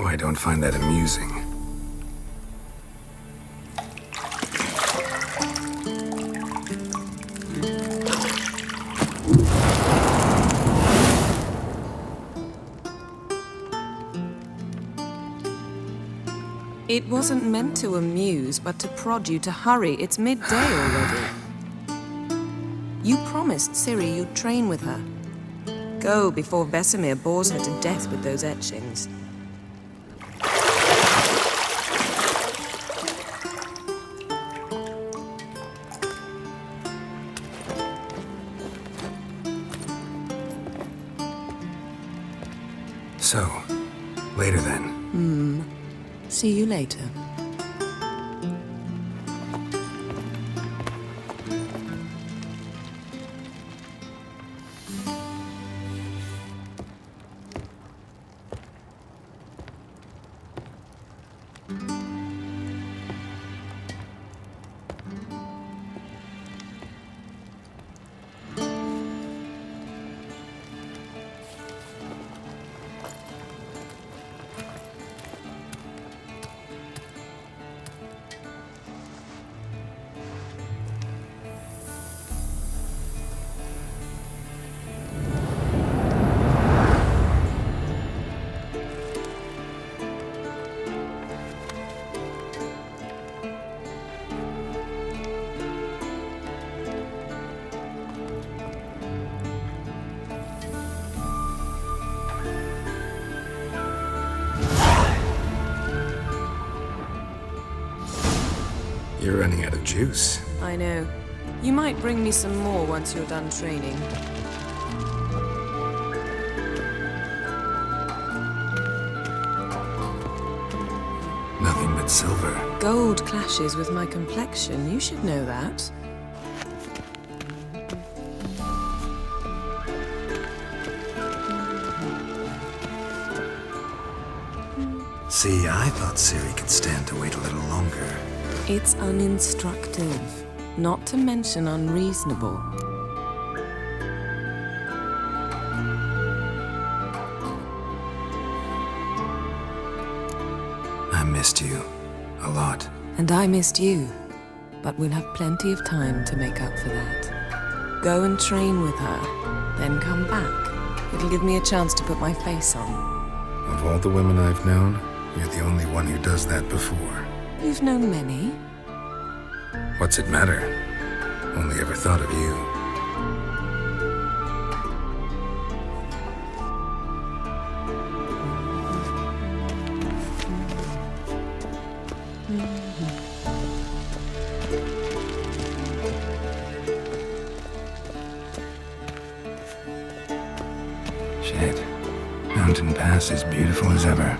know I don't find that amusing. It wasn't meant to amuse, but to prod you to hurry. It's midday already. You promised Ciri you'd train with her. Go before Vesemir bores her to death with those etchings. So, later then. See you later. You're running out of juice. I know. You might bring me some more once you're done training. Nothing but silver. Gold clashes with my complexion. You should know that. See, I thought Ciri could stand to wait a little longer. It's uninstructive, not to mention unreasonable. I missed you. A lot. And I missed you. But we'll have plenty of time to make up for that. Go and train with her, then come back. It'll give me a chance to put my face on. Of all the women I've known, you're the only one who does that before. You've known many. What's it matter? Only ever thought of you. Shit. Mountain Pass is beautiful as ever.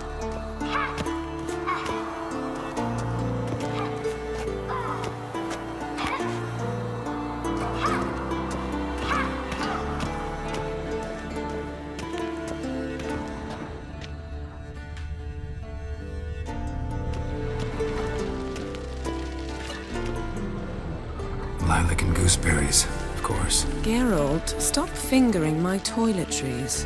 Lilac and gooseberries, of course. Geralt, stop fingering my toiletries.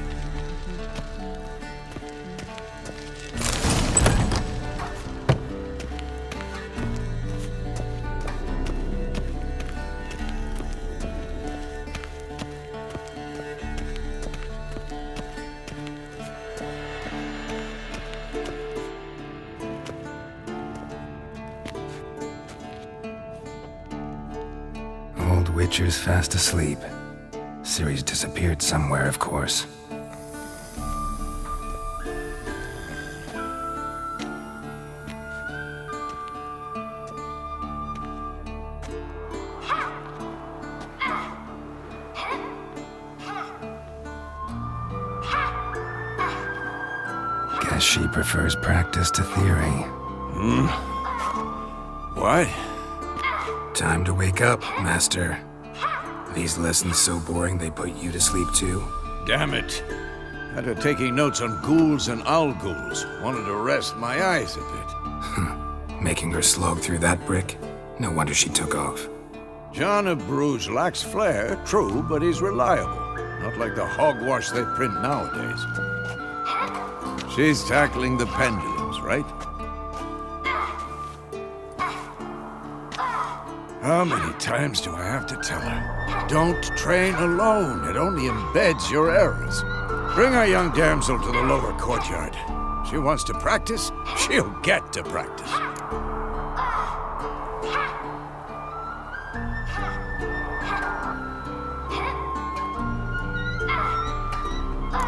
Witcher's fast asleep. Ciri's disappeared somewhere, of course. Guess she prefers practice to theory. What? Time to wake up, Master. These lessons so boring they put you to sleep too? Damn it. Had her taking notes on ghouls and owl ghouls. Wanted to rest my eyes a bit. Making her slog through that brick? No wonder she took off. John of Bruges lacks flair, true, but he's reliable. Not like the hogwash they print nowadays. She's tackling the pendulum. right? How many times do I have to tell her? Don't train alone. It only embeds your errors. Bring our young damsel to the lower courtyard. She wants to practice, she'll get to practice.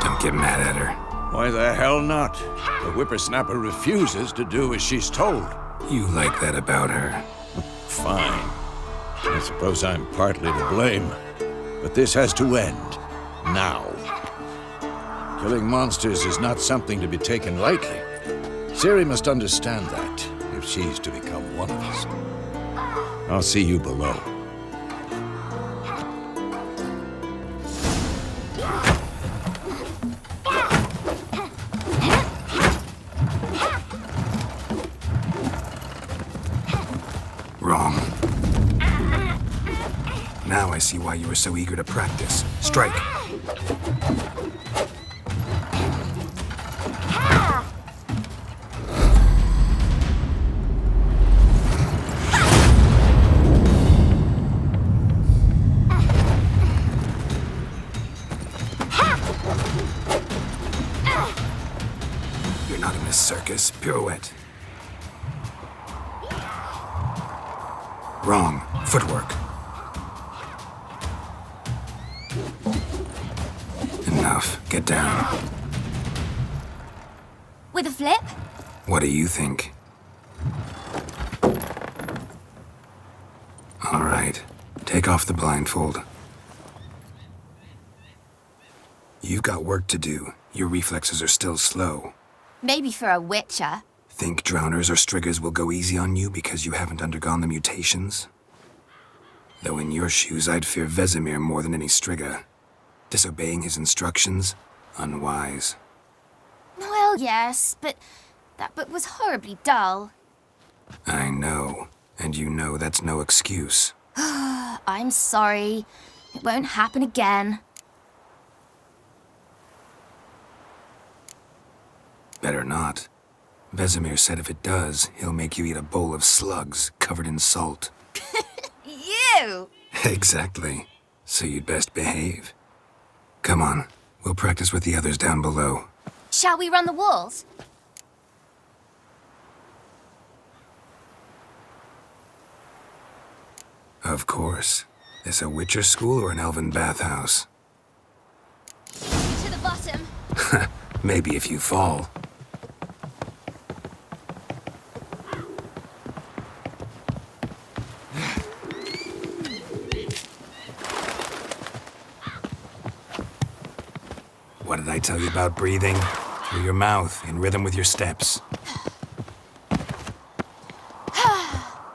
Don't get mad at her. Why the hell not? The whippersnapper refuses to do as she's told. You like that about her. Fine. I suppose I'm partly to blame. But this has to end. Now. Killing monsters is not something to be taken lightly. Ciri must understand that, if she's to become one of us. I'll see you below. Wrong. Now I see why you were so eager to practice. Strike. You're not in a circus. Pirouette. Wrong. Footwork. Enough. Get down. With a flip? What do you think? All right. Take off the blindfold. You've got work to do. Your reflexes are still slow. Maybe for a witcher. Think drowners or striggers will go easy on you because you haven't undergone the mutations? Though in your shoes, I'd fear Vesemir more than any strigger. Disobeying his instructions? Unwise. Well, yes, but that book was horribly dull. I know. And you know that's no excuse. I'm sorry. It won't happen again. Better not. Vesemir said if it does, he'll make you eat a bowl of slugs covered in salt. You! Exactly. So you'd best behave. Come on. We'll practice with the others down below. Shall we run the walls? Of course. This a Witcher school or an elven bathhouse? To the bottom. Maybe if you fall. What did I tell you about breathing? Through your mouth, in rhythm with your steps.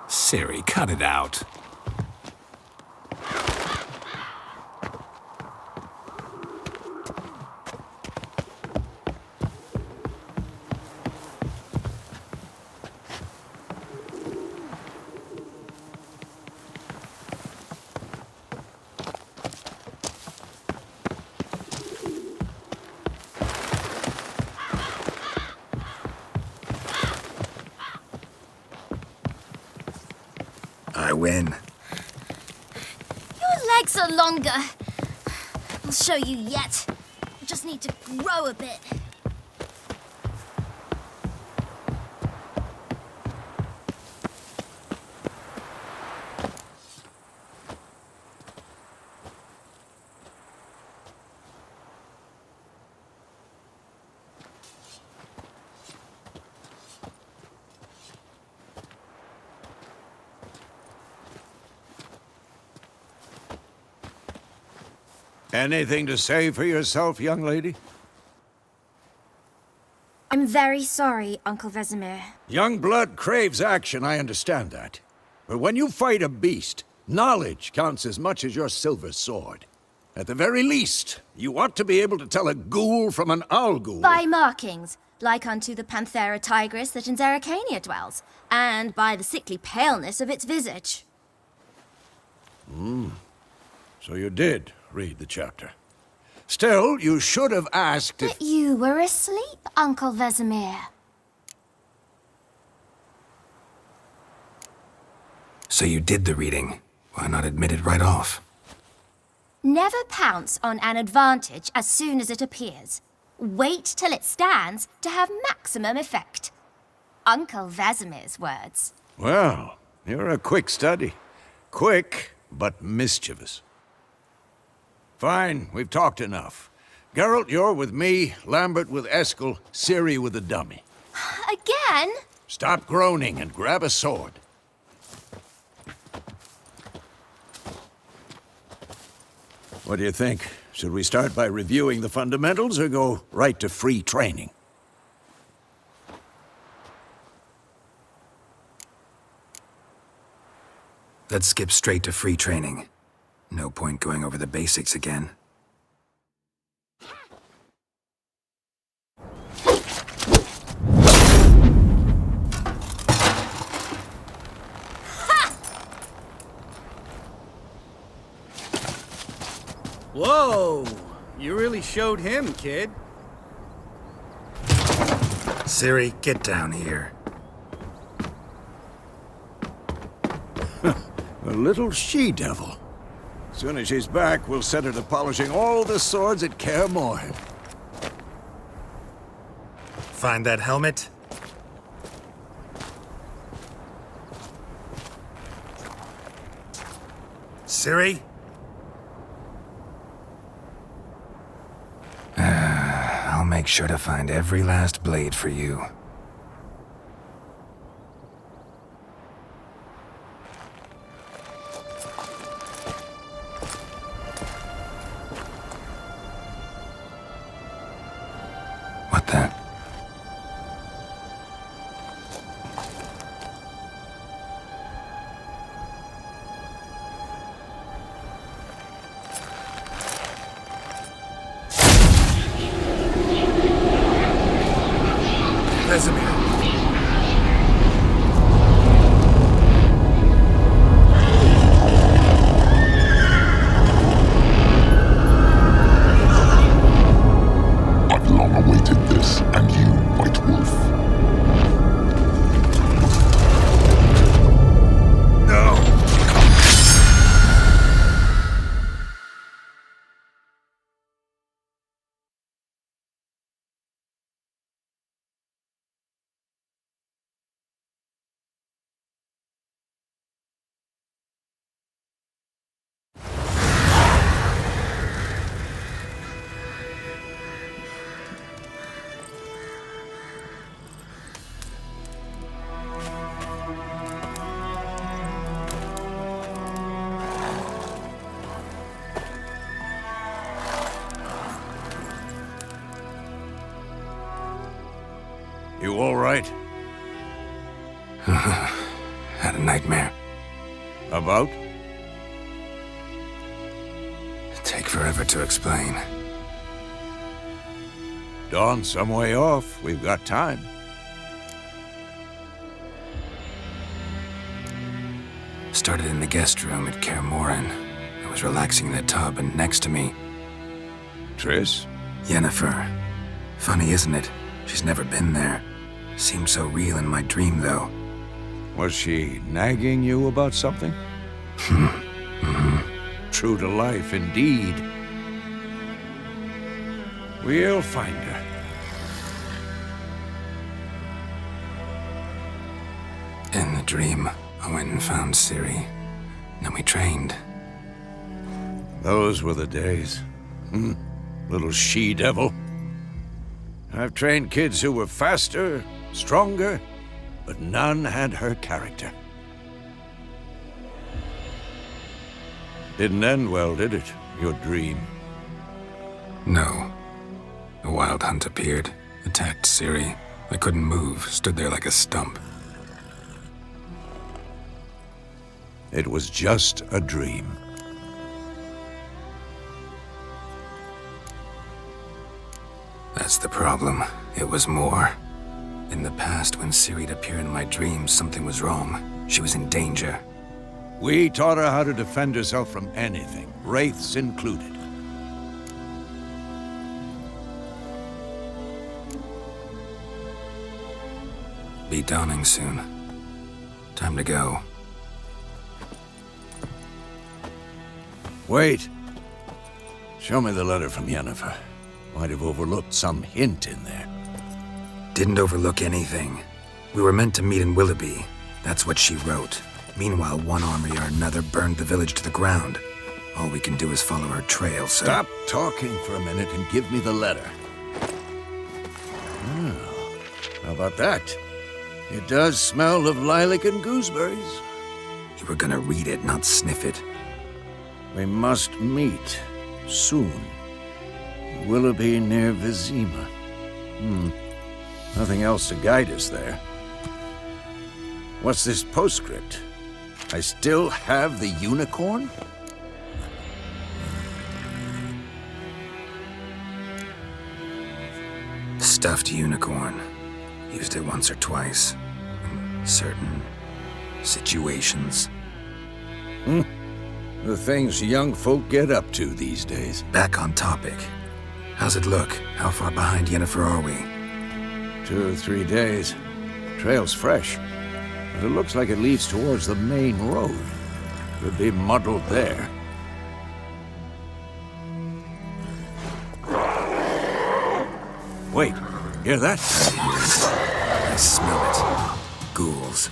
Ciri, cut it out. I win. Your legs are longer. I'll show you yet. I just need to grow a bit. Anything to say for yourself, young lady? I'm very sorry, Uncle Vesemir. Young blood craves action, I understand that. But when you fight a beast, knowledge counts as much as your silver sword. At the very least, you ought to be able to tell a ghoul from an owl ghoul. By markings, like unto the Panthera tigris that in Zerrikania dwells, and by the sickly paleness of its visage. So you did read the chapter. Still, you should have asked if... But you were asleep, Uncle Vesemir. So you did the reading. Why not admit it right off? Never pounce on an advantage as soon as it appears. Wait till it stands to have maximum effect. Uncle Vesemir's words. Well, you're a quick study. Quick, but mischievous. Fine, we've talked enough. Geralt, you're with me, Lambert with Eskel, Ciri with the dummy. Again? Stop groaning and grab a sword. What do you think? Should we start by reviewing the fundamentals or go right to free training? Let's skip straight to free training. No point going over the basics again. Whoa! You really showed him, kid. Ciri, get down here. A little she-devil. Soon as she's back, we'll set her to polishing all the swords at Kaer Morhen. Find that helmet? Ciri? I'll make sure to find every last blade for you. What the? Vesemir. I've long awaited this, and you, White Wolf. No! You all right? Had a nightmare. About? Take forever to explain. Dawn's some way off. We've got time. Started in the guest room at Kaer Morhen. I was relaxing in the tub, and next to me, Triss? Yennefer. Funny, isn't it? She's never been there. Seemed so real in my dream, though. Was she nagging you about something? True to life, indeed. We'll find her. In the dream, I went and found Ciri. Then we trained. Those were the days. Little she-devil. I've trained kids who were faster, stronger, but none had her character. Didn't end well, did it? Your dream? No. A wild hunt appeared, attacked Ciri. I couldn't move, stood there like a stump. It was just a dream. That's the problem. It was more. In the past, when Ciri'd appear in my dreams, something was wrong. She was in danger. We taught her how to defend herself from anything, wraiths included. Be dawning soon. Time to go. Wait. Show me the letter from Yennefer. Might have overlooked some hint in there. Didn't overlook anything. We were meant to meet in Willoughby. That's what she wrote. Meanwhile, one army or another burned the village to the ground. All we can do is follow her trail, so... Stop talking for a minute and give me the letter. Oh, how about that? It does smell of lilac and gooseberries. You were gonna read it, not sniff it. We must meet soon. Willoughby near Vizima. Nothing else to guide us there. What's this postscript? I still have the unicorn? Stuffed unicorn. Used it once or twice. In certain situations. The things young folk get up to these days. Back on topic. How's it look? How far behind Yennefer are we? 2 or 3 days. Trail's fresh, but it looks like it leads towards the main road. Could be muddled there. Wait, hear that? I smell it. Ghouls.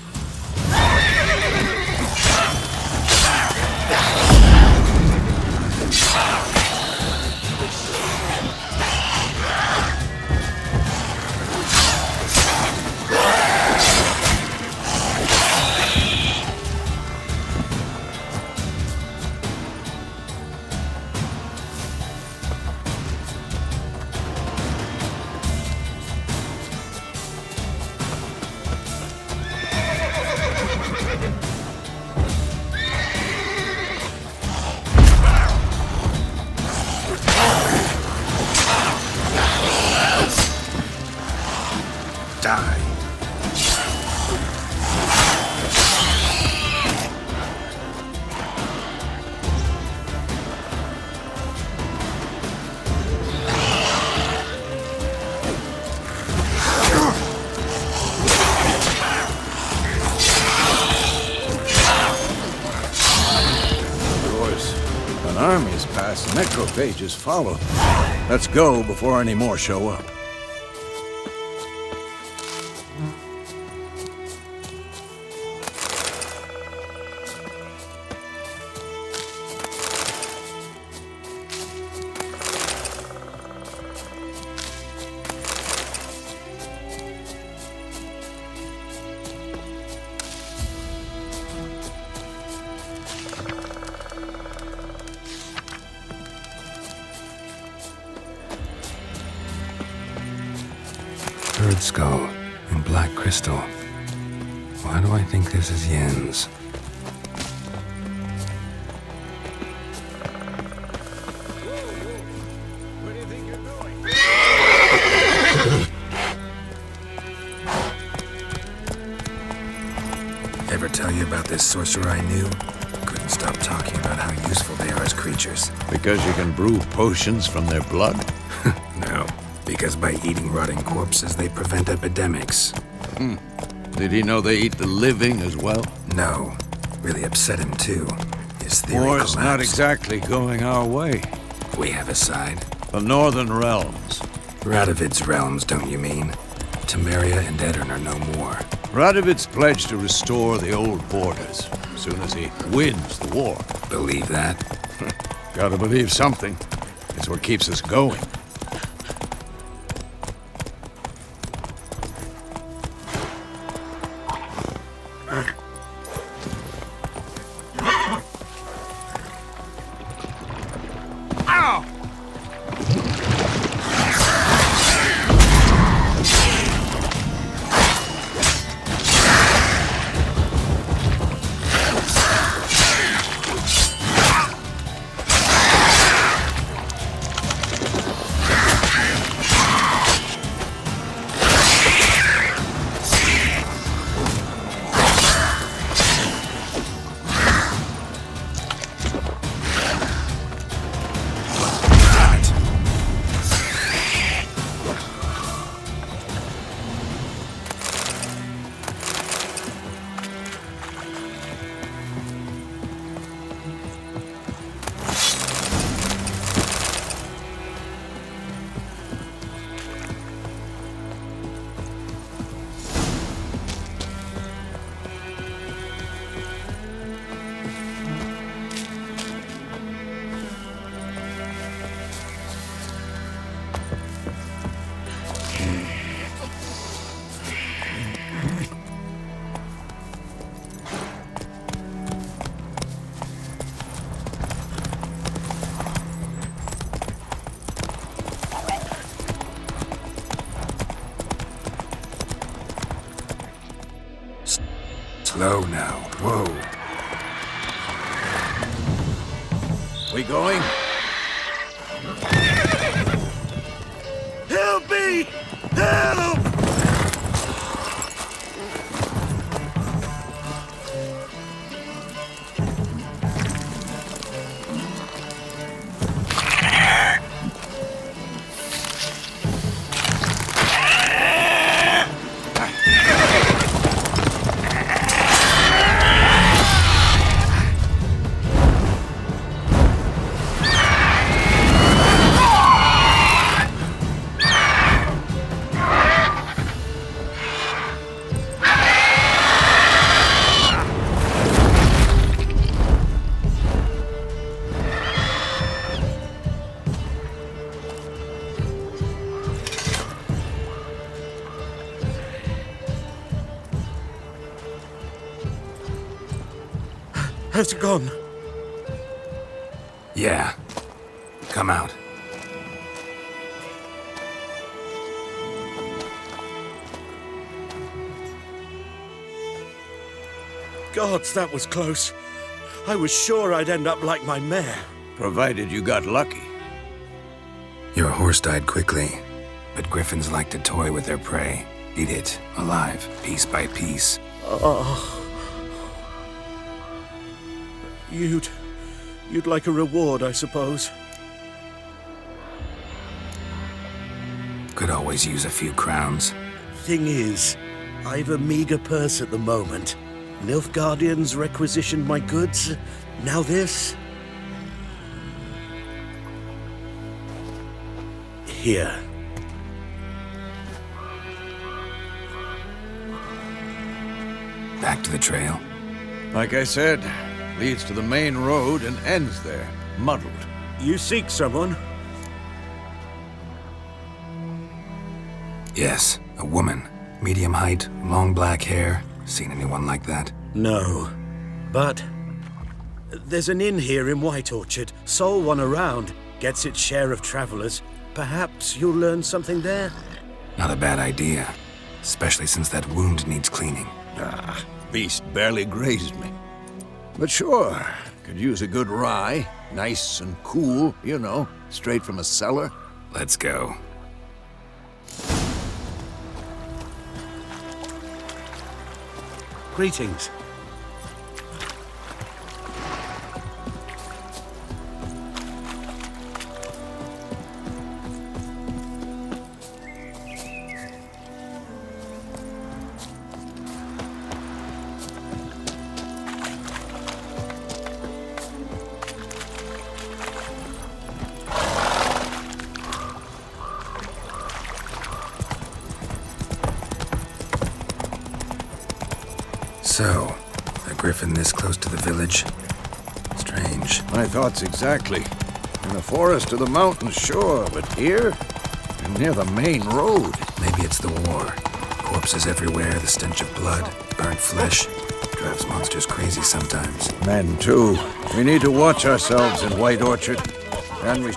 Die. An army's passed, necrophages follow. Let's go before any more show up. Bird skull and black crystal. Why do I think this is Yen's? Where do you think you're going? Ever tell you about this sorcerer I knew? Couldn't stop talking about how useful they are as creatures. Because you can brew potions from their blood? No, because by eating rotting corpses, they prevent epidemics. Did he know they eat the living as well? No, really upset him too. His theory War's not collapsed. exactly going our way. We have a side. The Northern Realms. Radovid's realms, don't you mean? Temeria and Edirn are no more. Radovid's pledged to restore the old borders as soon as he wins the war. Believe that? Gotta believe something. It's what keeps us going. Slow now. Whoa. We going? Help me! Help! Has it gone? Yeah. Come out. Gods, that was close. I was sure I'd end up like my mare. Provided you got lucky. Your horse died quickly, but griffins like to toy with their prey. Eat it, alive, piece by piece. Oh. You'd like a reward, I suppose. Could always use a few crowns. Thing is, I've a meager purse at the moment. Nilfgaardians requisitioned my goods. Now this. Here. Back to the trail. Like I said, leads to the main road and ends there, muddled. You seek someone? Yes, a woman. Medium height, long black hair. Seen anyone like that? No. But there's an inn here in White Orchard. Sole one around. Gets its share of travelers. Perhaps you'll learn something there? Not a bad idea. Especially since that wound needs cleaning. Beast barely grazed me. But sure, could use a good rye. Nice and cool, you know, straight from a cellar. Let's go. Greetings. So, a griffin this close to the village? Strange. My thoughts exactly. In the forest or the mountains, sure, but here? And near the main road. Maybe it's the war. Corpses everywhere, the stench of blood, burnt flesh. Drives monsters crazy sometimes. Men, too. We need to watch ourselves in White Orchard. And we...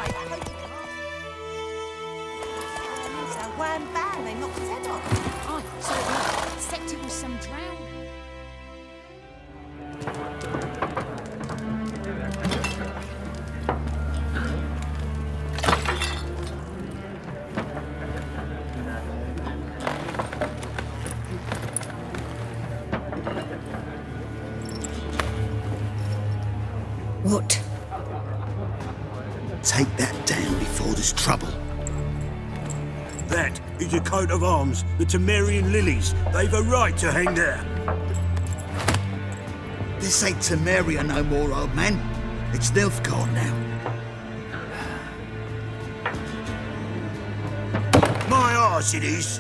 What? Take that down before there's trouble. That is a coat of arms, the Temerian lilies. They've a right to hang there. This ain't Temeria no more, old man. It's Nilfgaard now. My arse it is.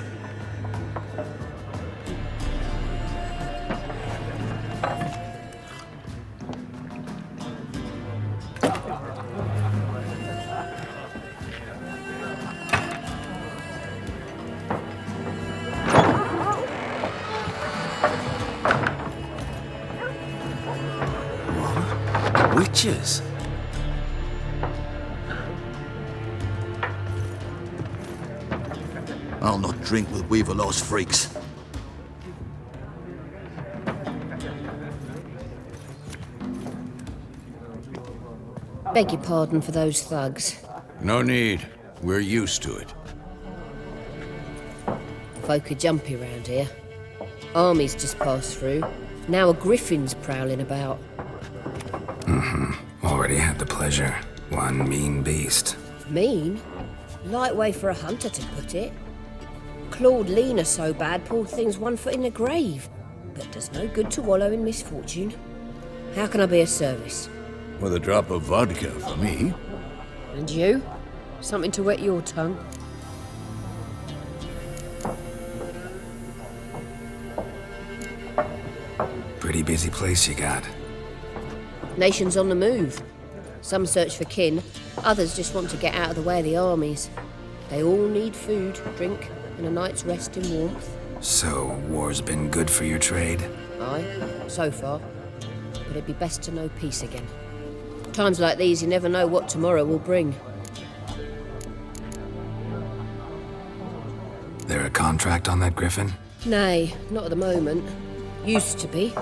Witches? I'll not drink with Weaverlaw's freaks. Beg your pardon for those thugs. No need. We're used to it. Folk are jumpy round here. Armies just passed through. Now a griffin's prowling about. Already had the pleasure. One mean beast. Mean? Light way for a hunter to put it. Clawed Lena so bad, poor thing's 1 foot in the grave. But does no good to wallow in misfortune. How can I be of service? With a drop of vodka for me. And you? Something to wet your tongue? Pretty busy place you got. Nations on the move. Some search for kin, others just want to get out of the way of the armies. They all need food, drink, and a night's rest in warmth. So, war's been good for your trade? Aye, so far. But it'd be best to know peace again. Times like these, you never know what tomorrow will bring. There a contract on that griffin? Nay, not at the moment. Used to be.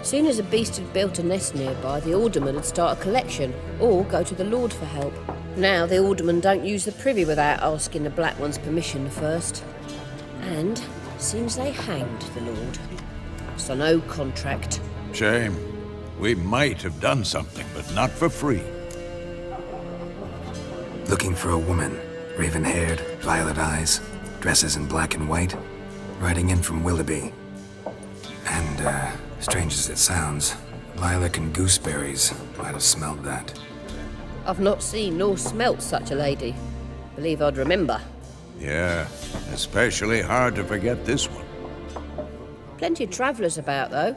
Soon as a beast had built a nest nearby, the alderman would start a collection, or go to the Lord for help. Now the alderman don't use the privy without asking the Black One's permission first. And seems they hanged the Lord. So no contract. Shame. We might have done something, but not for free. Looking for a woman. Raven-haired, violet eyes, dresses in black and white. Riding in from Willoughby. And, strange as it sounds, lilac and gooseberries might have smelled that. I've not seen nor smelt such a lady. Believe I'd remember. Yeah, especially hard to forget this one. Plenty of travellers about, though.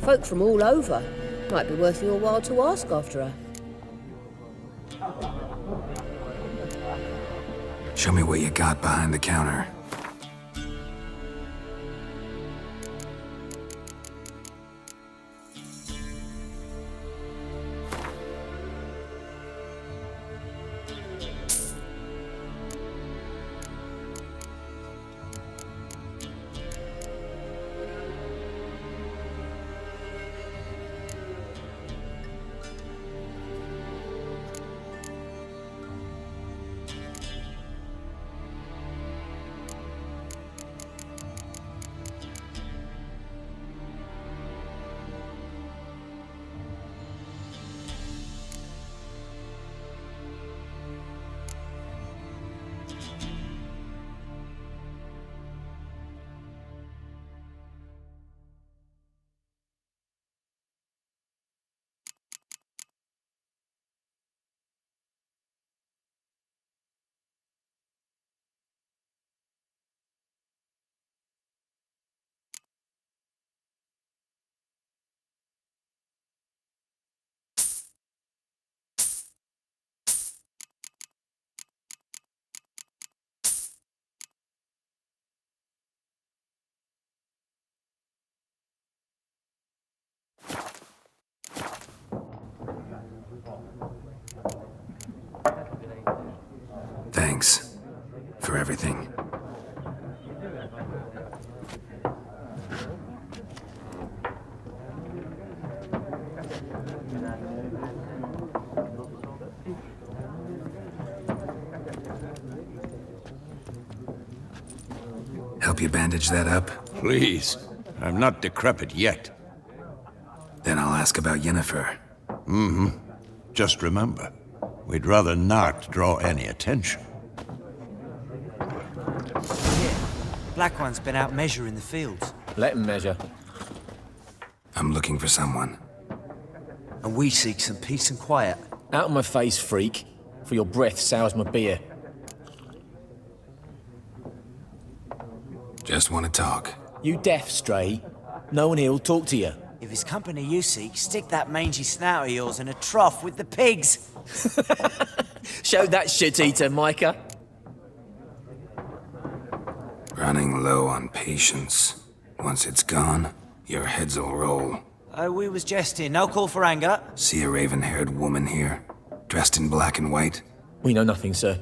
Folk from all over. Might be worth your while to ask after her. Show me what you got behind the counter. Thanks for everything. Help you bandage that up? Please. I'm not decrepit yet. Then I'll ask about Yennefer. Just remember, we'd rather not draw any attention. Black One's been out measuring the fields. Let him measure. I'm looking for someone. And we seek some peace and quiet. Out of my face, freak. For your breath sours my beer. Just want to talk. You deaf, Stray? No one here will talk to you. If it's company you seek, stick that mangy snout of yours in a trough with the pigs. Show that shit-eater, Micah. Running low on patience. Once it's gone, your heads'll roll. Oh, we was jesting. No call for anger. See a raven-haired woman here, dressed in black and white? We know nothing, sir.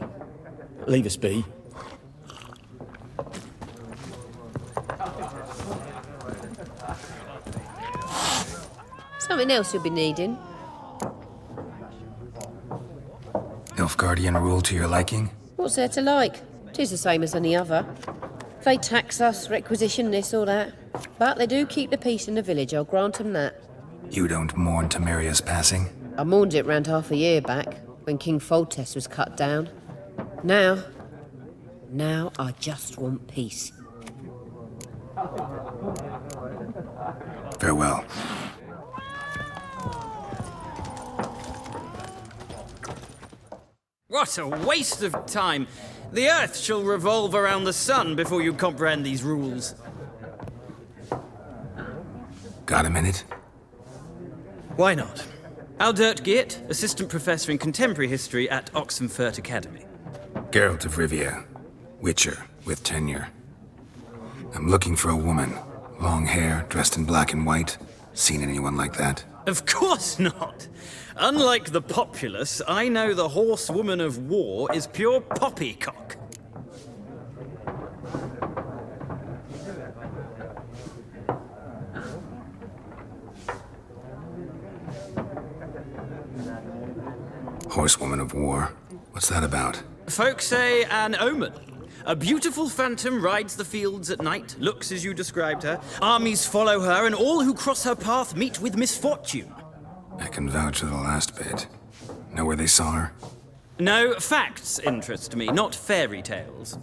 Leave us be. Something else you'll be needing. Nilfgaardian rule to your liking? What's there to like? 'Tis the same as any other. They tax us, requisition this or that. But they do keep the peace in the village, I'll grant 'em that. You don't mourn Temeria's passing? I mourned it round half a year back, when King Foltest was cut down. Now I just want peace. Farewell. What a waste of time! The Earth shall revolve around the sun before you comprehend these rules. Got a minute? Why not? Aldert Geert, Assistant Professor in Contemporary History at Oxenfurt Academy. Geralt of Rivia, Witcher, with tenure. I'm looking for a woman. Long hair, dressed in black and white. Seen anyone like that? Of course not! Unlike the populace, I know the horsewoman of war is pure poppycock. Horsewoman of war? What's that about? Folk say an omen. A beautiful phantom rides the fields at night, looks as you described her. Armies follow her, and all who cross her path meet with misfortune. I can vouch for the last bit. Know where they saw her? No, facts interest me, not fairy tales.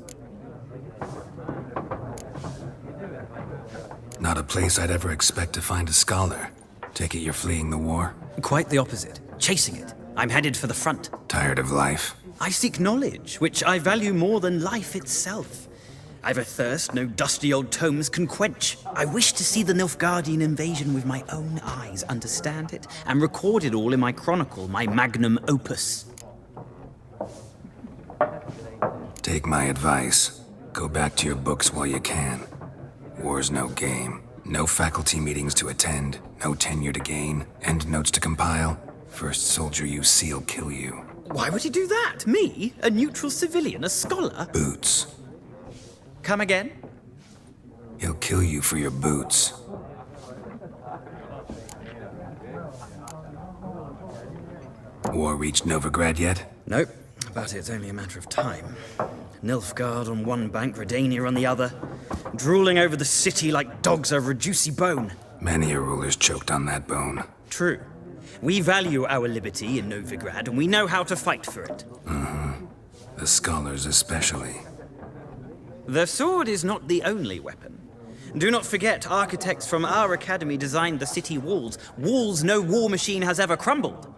Not a place I'd ever expect to find a scholar. Take it you're fleeing the war? Quite the opposite. Chasing it. I'm headed for the front. Tired of life? I seek knowledge, which I value more than life itself. I've a thirst no dusty old tomes can quench. I wish to see the Nilfgaardian invasion with my own eyes, understand it, and record it all in my chronicle, my magnum opus. Take my advice. Go back to your books while you can. War's no game. No faculty meetings to attend, no tenure to gain, end notes to compile. First soldier you see'll kill you. Why would he do that? Me? A neutral civilian? A scholar? Boots. Come again? He'll kill you for your boots. War reached Novigrad yet? Nope, but it's only a matter of time. Nilfgaard on one bank, Redania on the other, drooling over the city like dogs over a juicy bone. Many a ruler's choked on that bone. True. We value our liberty in Novigrad, and we know how to fight for it. The scholars especially. The sword is not the only weapon. Do not forget, architects from our academy designed the city walls. Walls no war machine has ever crumbled.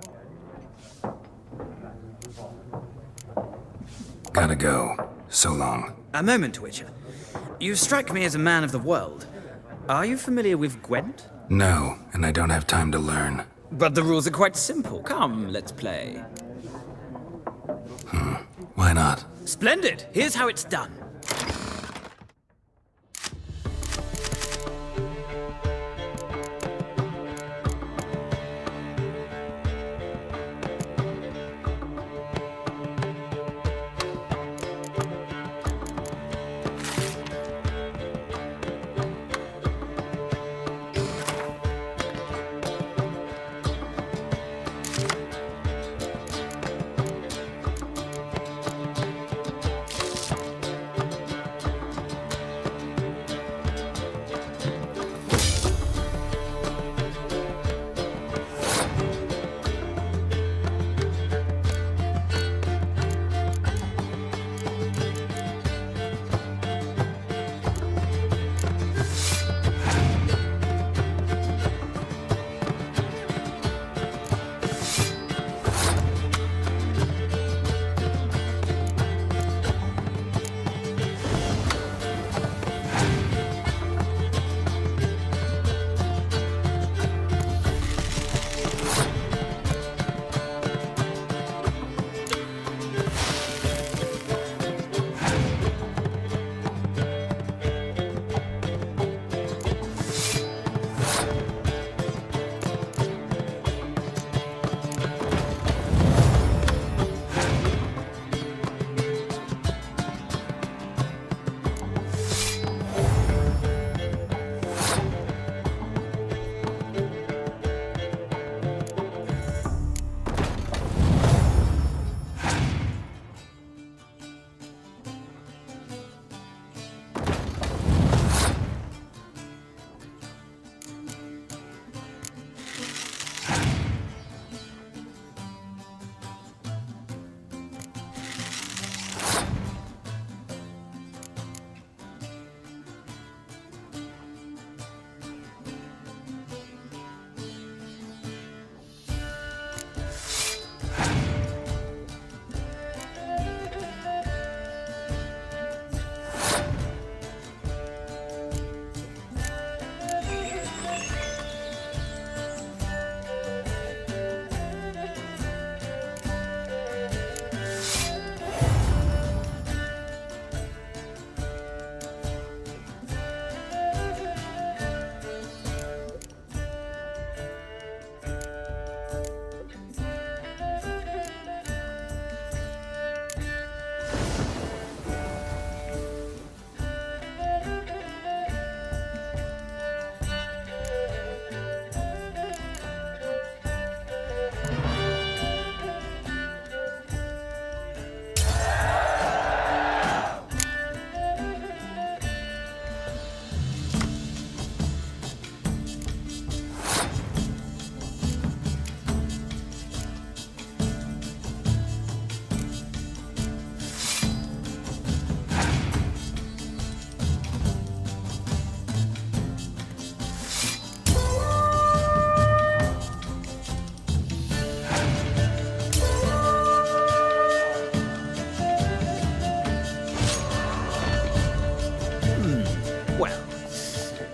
Gotta go. So long. A moment, Witcher. You strike me as a man of the world. Are you familiar with Gwent? No, and I don't have time to learn. But the rules are quite simple. Come, let's play. Why not? Splendid! Here's how it's done.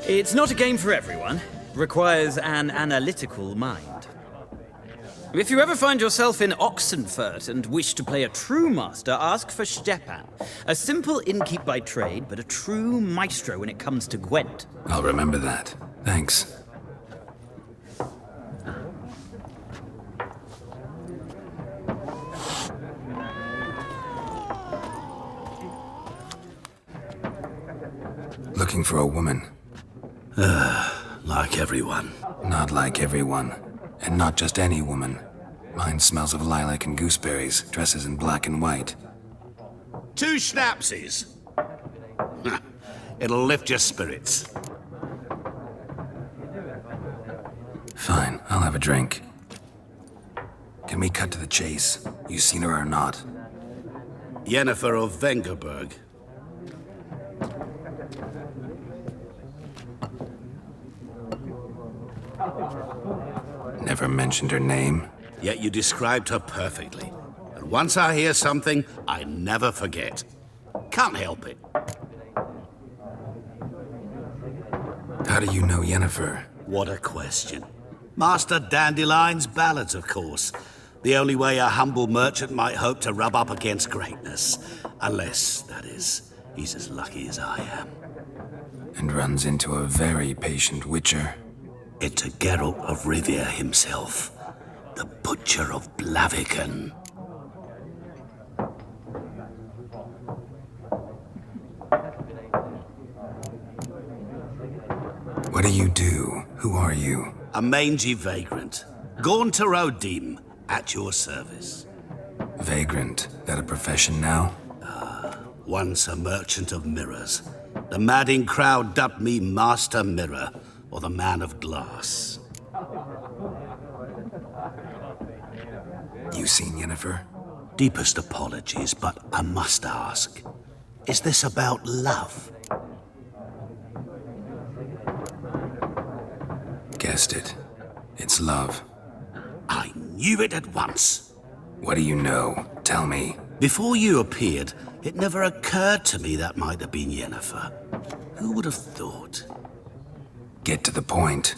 It's not a game for everyone. Requires an analytical mind. If you ever find yourself in Oxenfurt and wish to play a true master, ask for Stepan. A simple innkeep by trade, but a true maestro when it comes to Gwent. I'll remember that. Thanks. Looking for a woman. Like everyone. Not like everyone. And not just any woman. Mine smells of lilac and gooseberries, dresses in black and white. 2 schnapsies. It'll lift your spirits. Fine, I'll have a drink. Can we cut to the chase? You seen her or not? Yennefer of Vengerberg. Never mentioned her name. Yet you described her perfectly. And once I hear something, I never forget. Can't help it. How do you know Yennefer? What a question. Master Dandelion's ballads, of course. The only way a humble merchant might hope to rub up against greatness. Unless, that is, he's as lucky as I am. And runs into a very patient witcher. It's a Geralt of Rivia himself. The Butcher of Blaviken. What do you do? Who are you? A mangy vagrant. Gaunter Odim, at your service. Vagrant? That a profession now? Once a merchant of mirrors. The madding crowd dubbed me Master Mirror, or the Man of Glass. You seen Yennefer? Deepest apologies, but I must ask. Is this about love? Guessed it. It's love. I knew it at once. What do you know? Tell me. Before you appeared, it never occurred to me that might have been Yennefer. Who would have thought? Get to the point.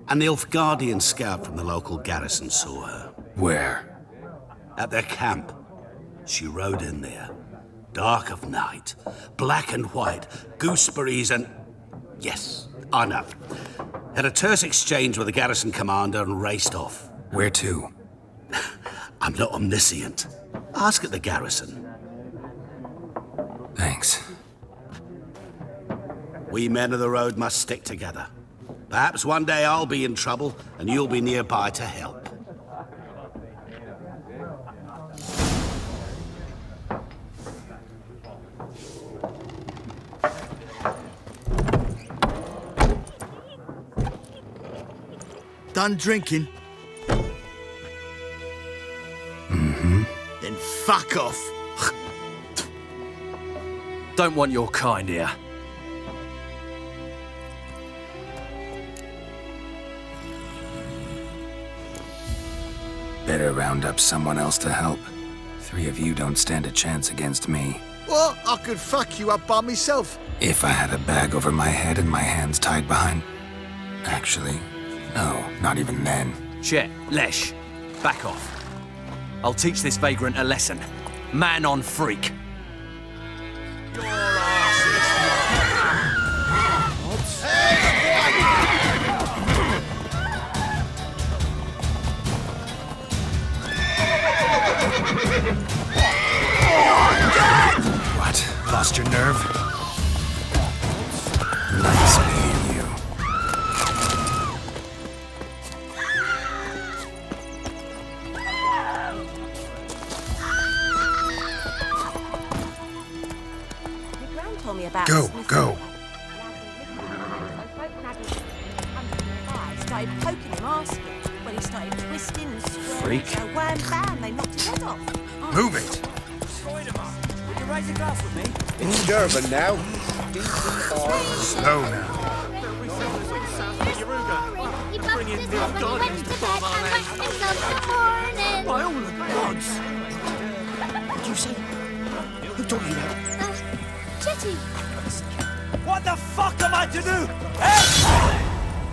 An Nilfgaardian scout from the local garrison saw her. Where? At their camp. She rode in there. Dark of night. Black and white. Gooseberries and... Yes, I know. Had a terse exchange with the garrison commander and raced off. Where to? I'm not omniscient. Ask at the garrison. Thanks. We men of the road must stick together. Perhaps one day I'll be in trouble and you'll be nearby to help. Done drinking? Mm-hmm. Then fuck off. Don't want your kind here. Better round up someone else to help. 3 of you don't stand a chance against me. What? I could fuck you up by myself. If I had a bag over my head and my hands tied behind... Actually, no, not even then. Chet, Lesh, back off. I'll teach this vagrant a lesson. Man on freak. What? Lost your nerve? Nice being you. Go, go. Started poking him, asking. When he started twisting and swearing, Freak. so wham bam, they knocked his head off. Move it. Would you raise a glass with me? It's Durban now. Slow now. He bumped his head when he went to bed and waked himself in the morning. By all the gods! What did you say? Who told you that? Jetty. What the fuck am I to do? Eh?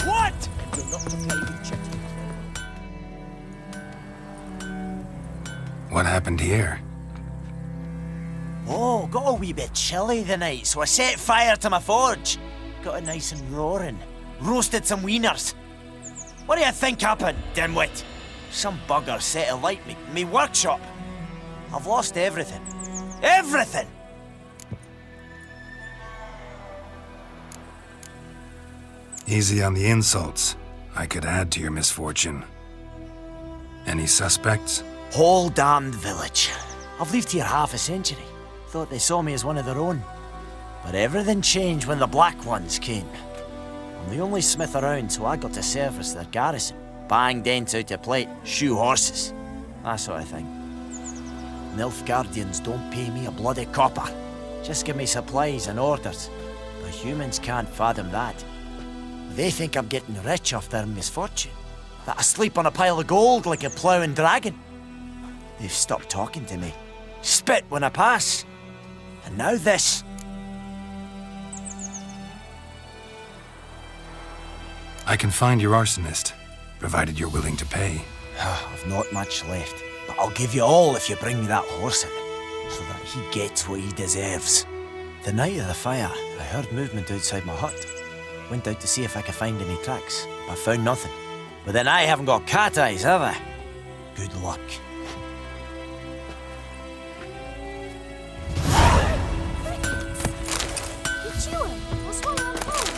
What? You're not to play with Chetty. What happened here? Oh, got a wee bit chilly the night, so I set fire to my forge. Got it nice and roaring. Roasted some wieners. What do you think happened, dimwit? Some bugger set alight me workshop. I've lost everything. Everything! Easy on the insults. I could add to your misfortune. Any suspects? Whole damned village. I've lived here half a century. Thought they saw me as one of their own. But everything changed when the Black Ones came. I'm the only smith around, so I got to service their garrison. Bang dents out of plate, shoe horses. That sort of thing. Nilfgaardians don't pay me a bloody copper. Just give me supplies and orders. But humans can't fathom that. They think I'm getting rich off their misfortune. That I sleep on a pile of gold like a ploughing dragon. They've stopped talking to me. Spit when I pass. And now this. I can find your arsonist, provided you're willing to pay. I've not much left, but I'll give you all if you bring me that horse in, so that he gets what he deserves. The night of the fire, I heard movement outside my hut. Went out to see if I could find any tracks, but found nothing. But then I haven't got cat eyes, have I? Good luck. What's wrong on the phone?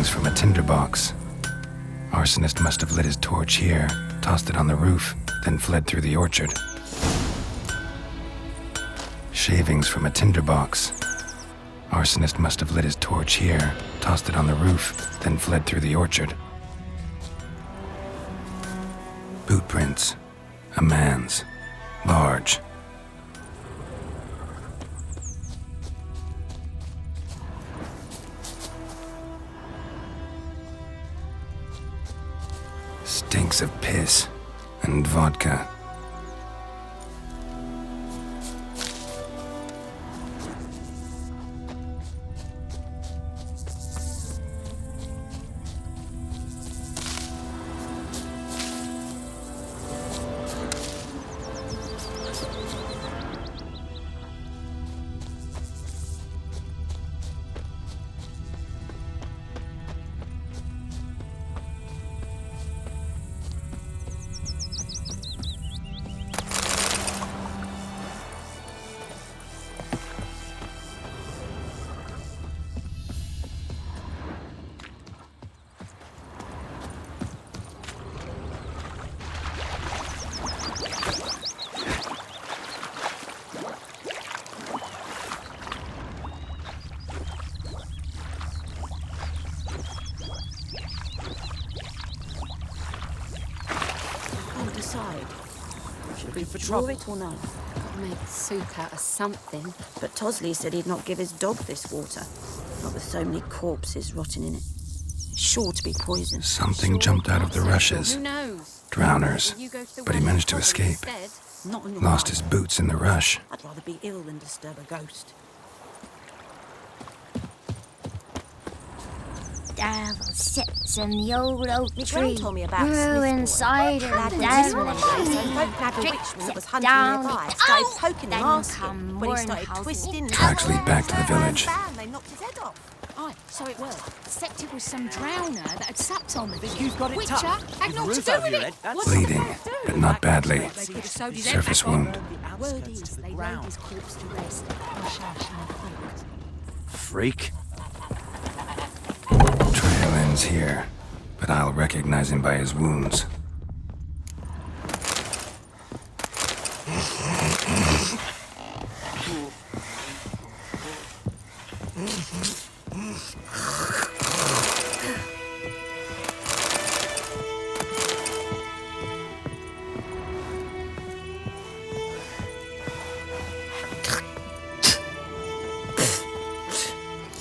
From a tinderbox. Arsonist must have lit his torch here, tossed it on the roof, then fled through the orchard. Shavings from a tinderbox. Arsonist must have lit his torch here, tossed it on the roof, then fled through the orchard. Boot prints. A man's. Large. Stinks of piss and vodka. Should we draw it or not? Make soup out of something. But Tosley said he'd not give his dog this water. Not with so many corpses rotting in it. It's sure to be poison. Something jumped out of the rushes. Who knows? Drowners. But he managed to escape. Not on your Lost life. his boots in the rush. I'd rather be ill than disturb a ghost. Devil sits in the old oak My tree. gran told me about Grew Smith's inside of Lad the and devil. his wife, so folk had a witchman that was hunting Down nearby. the- Started Ow! poking him, Then asking. come When he started Warrenhausen. twisting... Tracks lead back to the village. Bam, they knocked his head off. Aye, so it was. Except it was some drowner that had supped on the But you've got it Witcher tough. had With naught a to roof do over with your it. head, that's- What's Bleeding, but not badly. They could have sewed his head Surface back on. wound. Word is they laid his corpse to rest. Hush, hush, no thought. Freak. Trail ends here, but I'll recognize him by his wounds.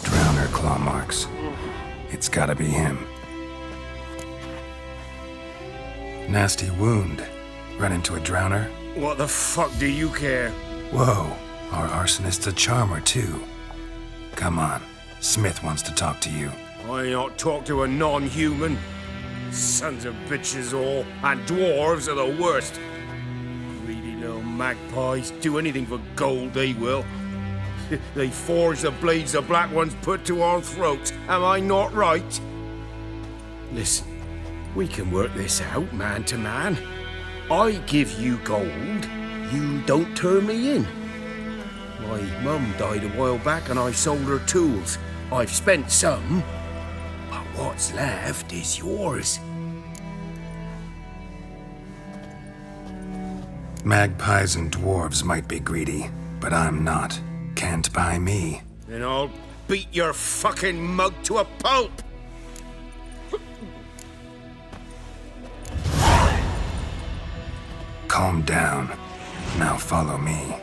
Drowner claw marks. It's gotta be him. Nasty wound. Run into a drowner? What the fuck do you care? Whoa, our arsonist's a charmer too. Come on, Smith wants to talk to you. I not talk to a non-human. Sons of bitches all, and dwarves are the worst. Greedy little magpies, do anything for gold, they will. They forge the blades the black ones put to our throats. Am I not right? Listen, we can work this out man to man. I give you gold, you don't turn me in. My mum died a while back and I sold her tools. I've spent some, but what's left is yours. Magpies and dwarves might be greedy, but I'm not. Can't buy me. Then I'll beat your fucking mug to a pulp! Calm down. Now follow me.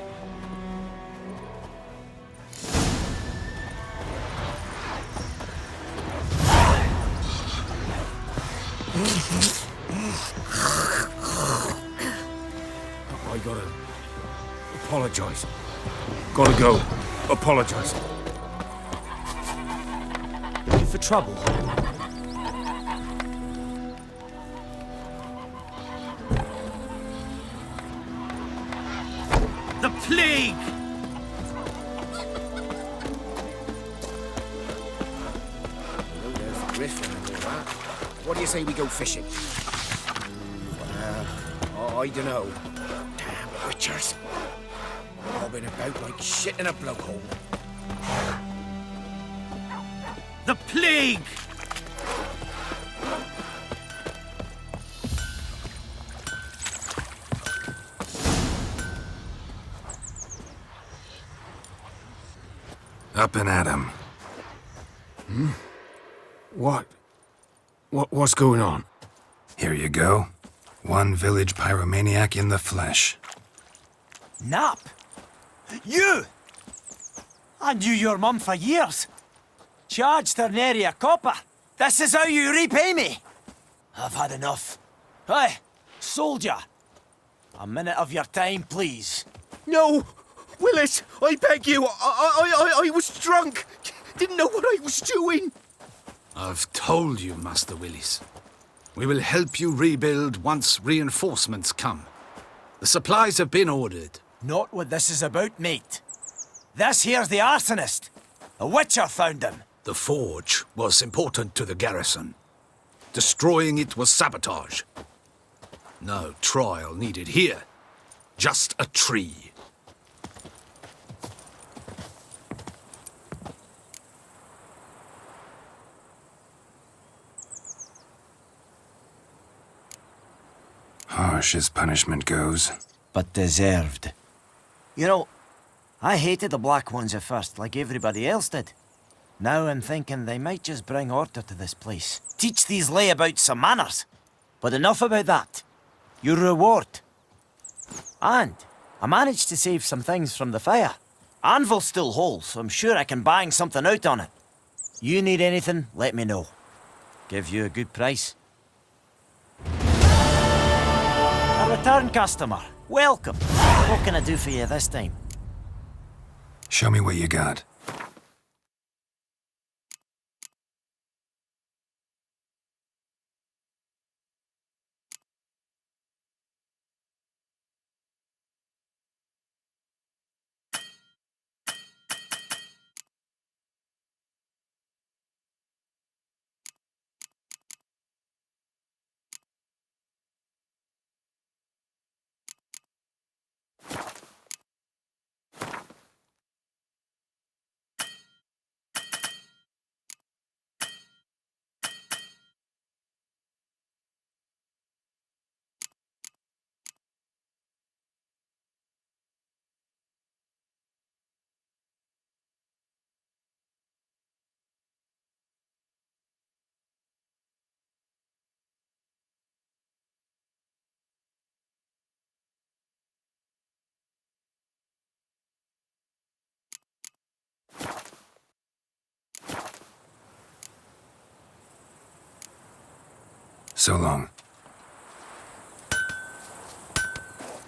I gotta apologize. Gotta go. Apologize. You for trouble? The plague! There's the griffin and all that. What do you say we go fishing? I don't know. Damn witchers. Bobbing about like shit in a blowhole. The plague! Up and at him. What's going on? Here you go. One village pyromaniac in the flesh. Nap? You! I knew your mum for years. Charged her nary a copper. This is how you repay me. I've had enough. Hey, soldier. A minute of your time, please. No! Willis, I beg you. I was drunk. Didn't know what I was doing. I've told you, Master Willis. We will help you rebuild once reinforcements come. The supplies have been ordered. Not what this is about, mate. This here's the arsonist. A witcher found him. The forge was important to the garrison. Destroying it was sabotage. No trial needed here. Just a tree. Harsh as punishment goes. But deserved. You know, I hated the Black Ones at first, like everybody else did. Now I'm thinking they might just bring order to this place. Teach these layabouts some manners. But enough about that. Your reward. And I managed to save some things from the fire. Anvil's still whole, so I'm sure I can bang something out on it. You need anything, let me know. Give you a good price. A return customer. Welcome. What can I do for you this time? Show me what you got. So long.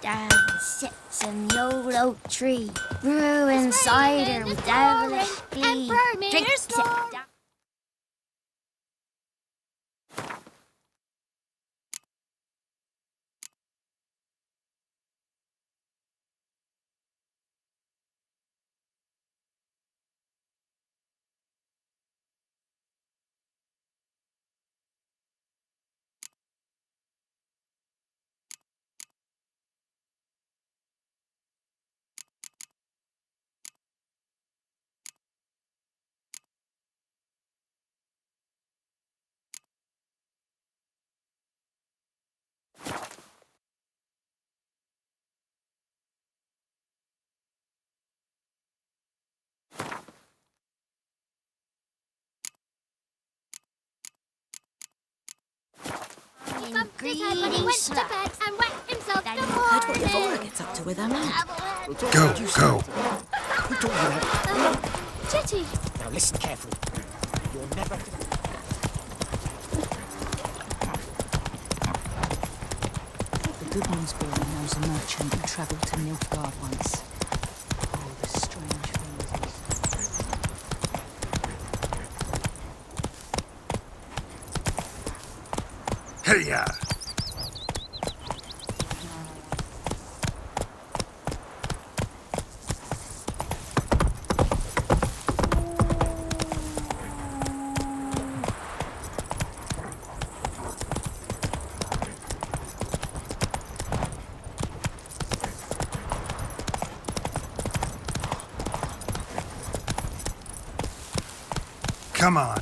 Down sits in the old oak tree, brewing cider with devilish glee. Drinks it down. Greedy slut. Heard what Yvonne gets up to with her man. Go. Jetty! Now listen carefully. You're never... The Goodman's boy knows a merchant who travelled to Nilfgaard once. Oh, the strange things. Hey-ya! Come on.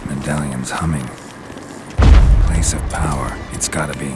Medallion's humming. Place of power, it's gotta be.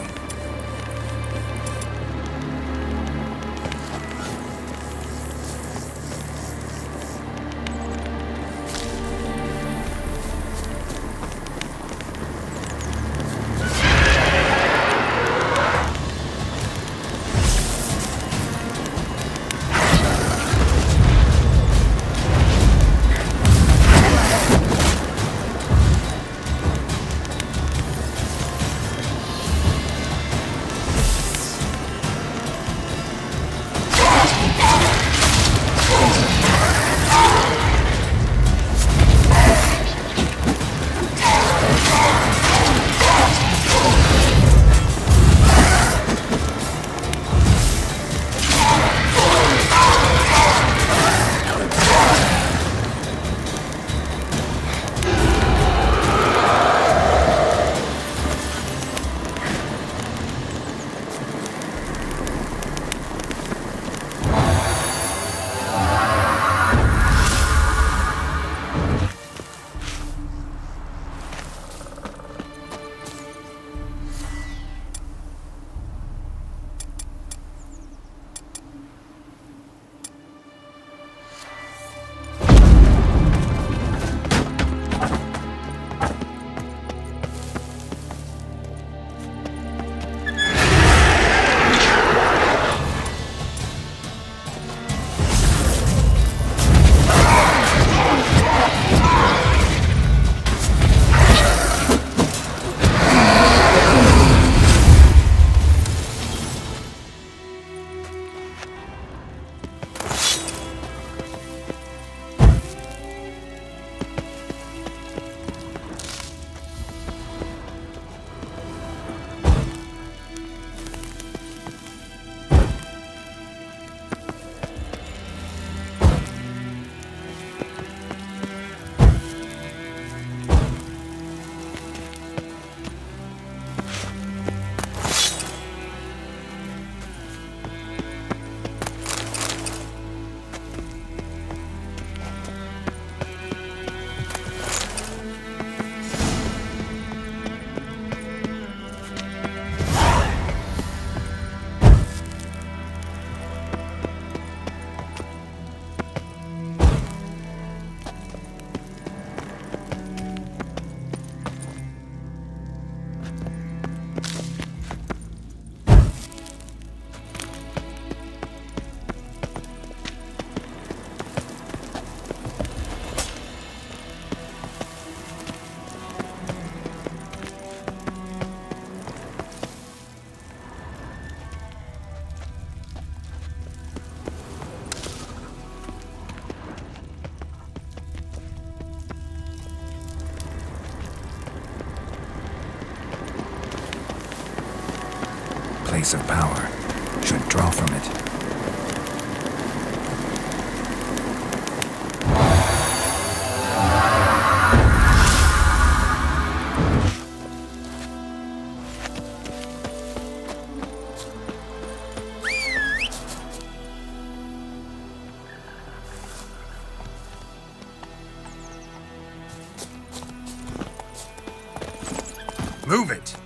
place of power, should draw from it. Move it!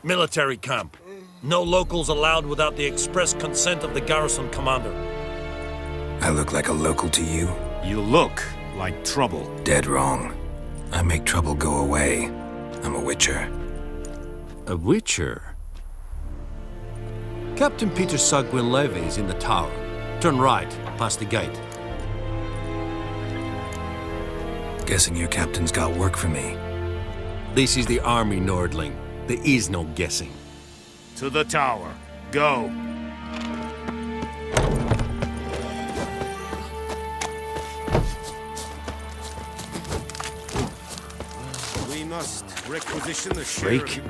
Military camp. No locals allowed without the express consent of the garrison commander. I look like a local to you? You look like trouble. Dead wrong. I make trouble go away. I'm a witcher. A witcher? Captain Peter Sagwin-Levy is in the tower. Turn right, past the gate. Guessing your captain's got work for me. This is the army, Nordling. There is no guessing. To the tower. Go. We must requisition the sheriff. Freak.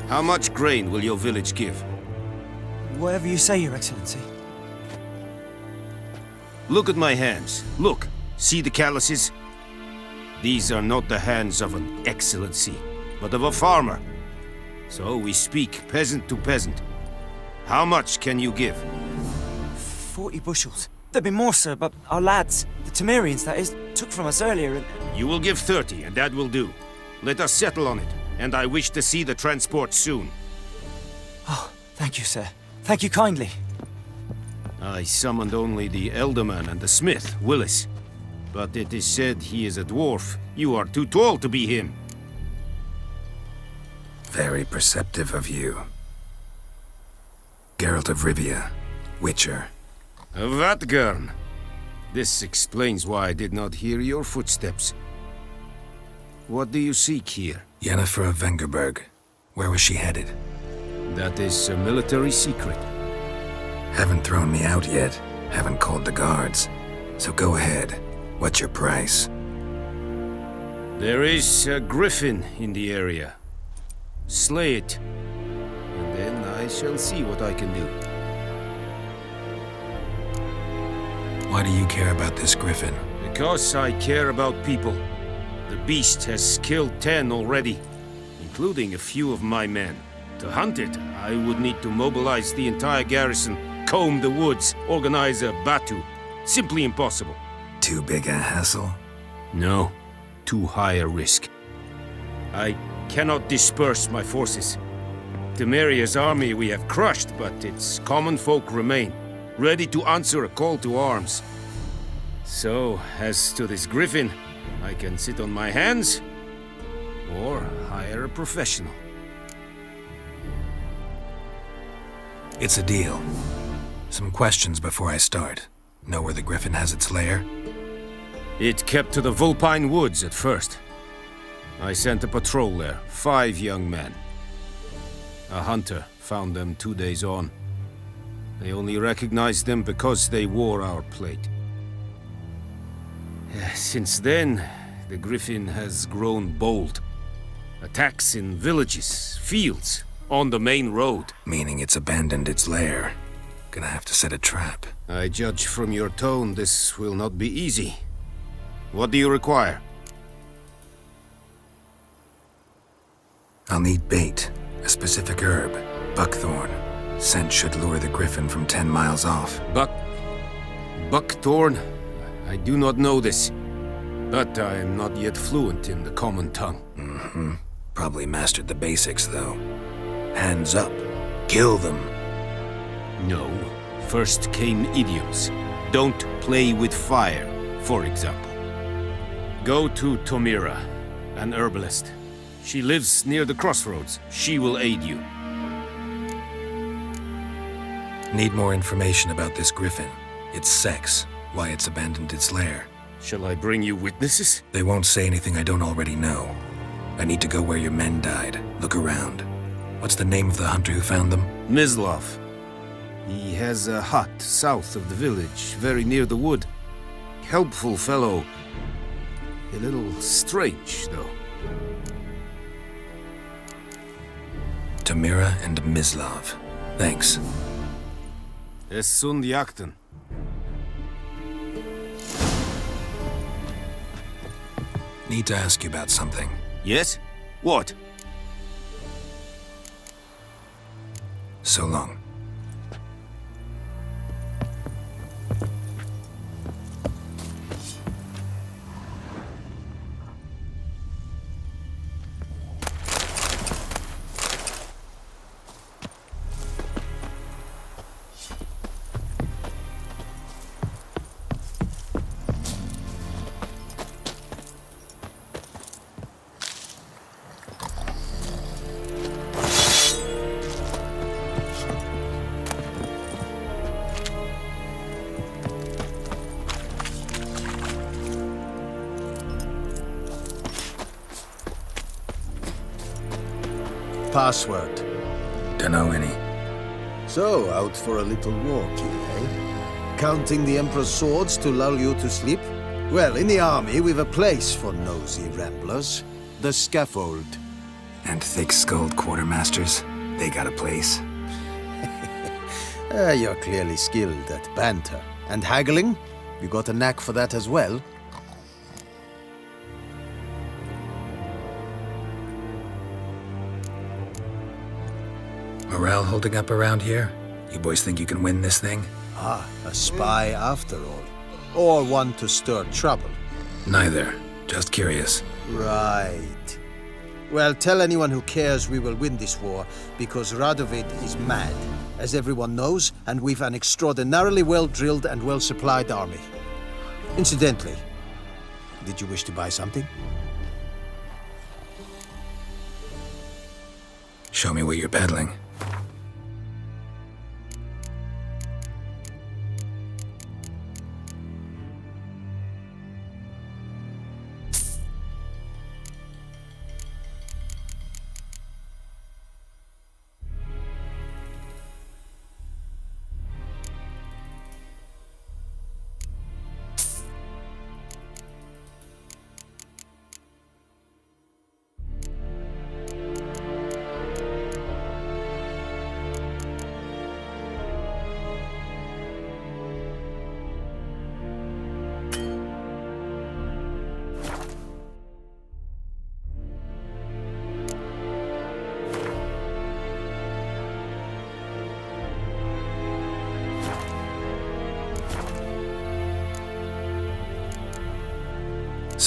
How much grain will your village give? Whatever you say, Your Excellency. Look at my hands. Look. See the calluses? These are not the hands of an excellency, but of a farmer. So we speak peasant to peasant. How much can you give? 40 bushels. There'd be more, sir, but our lads, the Temerians, that is, took from us earlier and... You will give 30, and that will do. Let us settle on it, and I wish to see the transport soon. Oh, thank you, sir. Thank you kindly. I summoned only the Elderman and the smith, Willis. But it is said he is a dwarf. You are too tall to be him. Very perceptive of you. Geralt of Rivia, Witcher. Vatgern. This explains why I did not hear your footsteps. What do you seek here? Yennefer of Vengerberg. Where was she headed? That is a military secret. Haven't thrown me out yet. Haven't called the guards. So go ahead. What's your price? There is a griffin in the area. Slay it, and then I shall see what I can do. Why do you care about this griffin? Because I care about people. The beast has killed 10 already, including a few of my men. To hunt it, I would need to mobilize the entire garrison, comb the woods, organize a batu. Simply impossible. Too big a hassle? No, too high a risk. I cannot disperse my forces. Temeria's army we have crushed, but its common folk remain, ready to answer a call to arms. So, as to this griffin, I can sit on my hands, or hire a professional. It's a deal. Some questions before I start. Know where the griffin has its lair? It kept to the Vulpine Woods at first. I sent a patrol there, 5 young men. A hunter found them 2 days on. They only recognized them because they wore our plate. Since then, the griffin has grown bold. Attacks in villages, fields, on the main road. Meaning it's abandoned its lair. Gonna have to set a trap. I judge from your tone this will not be easy. What do you require? I'll need bait, a specific herb, buckthorn. Scent should lure the griffin from 10 miles off. Buckthorn? I do not know this, but I am not yet fluent in the common tongue. Mm-hmm. Probably mastered the basics, though. Hands up. Kill them. No. First came idioms. Don't play with fire, for example. Go to Tomira, an herbalist. She lives near the crossroads. She will aid you. Need more information about this griffin. Its sex, why it's abandoned its lair. Shall I bring you witnesses? They won't say anything I don't already know. I need to go where your men died. Look around. What's the name of the hunter who found them? Mislav. He has a hut south of the village, very near the wood. Helpful fellow. A little strange, though. Tamira and Mislav. Thanks. Es sunt jakten. Need to ask you about something. Yes? What? So long. Password? Dunno any. So, out for a little walk, eh? Counting the Emperor's swords to lull you to sleep? Well, in the army, we've a place for nosy ramblers. The scaffold. And thick-skulled quartermasters? They got a place? You're clearly skilled at banter. And haggling? You got a knack for that as well? Morale holding up around here? You boys think you can win this thing? Ah, a spy after all. Or one to stir trouble. Neither. Just curious. Right. Well, tell anyone who cares we will win this war, because Radovid is mad, as everyone knows, and we've an extraordinarily well-drilled and well-supplied army. Incidentally, did you wish to buy something? Show me what you're peddling.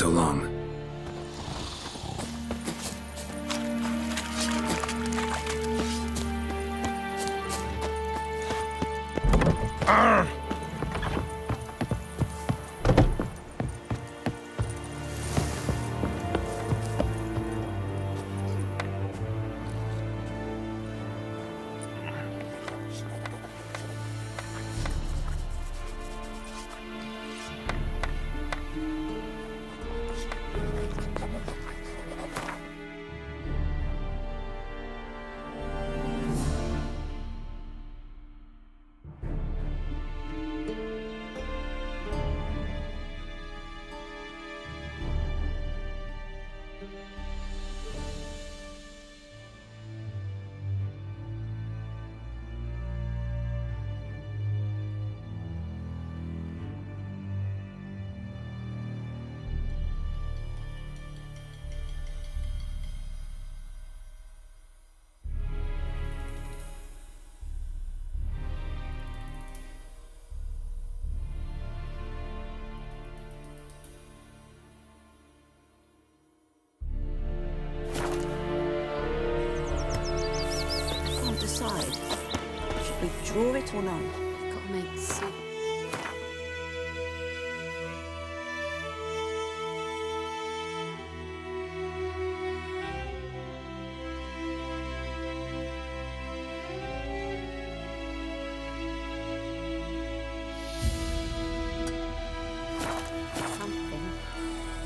so long. Should we draw it or no? Gotta make soup. Something.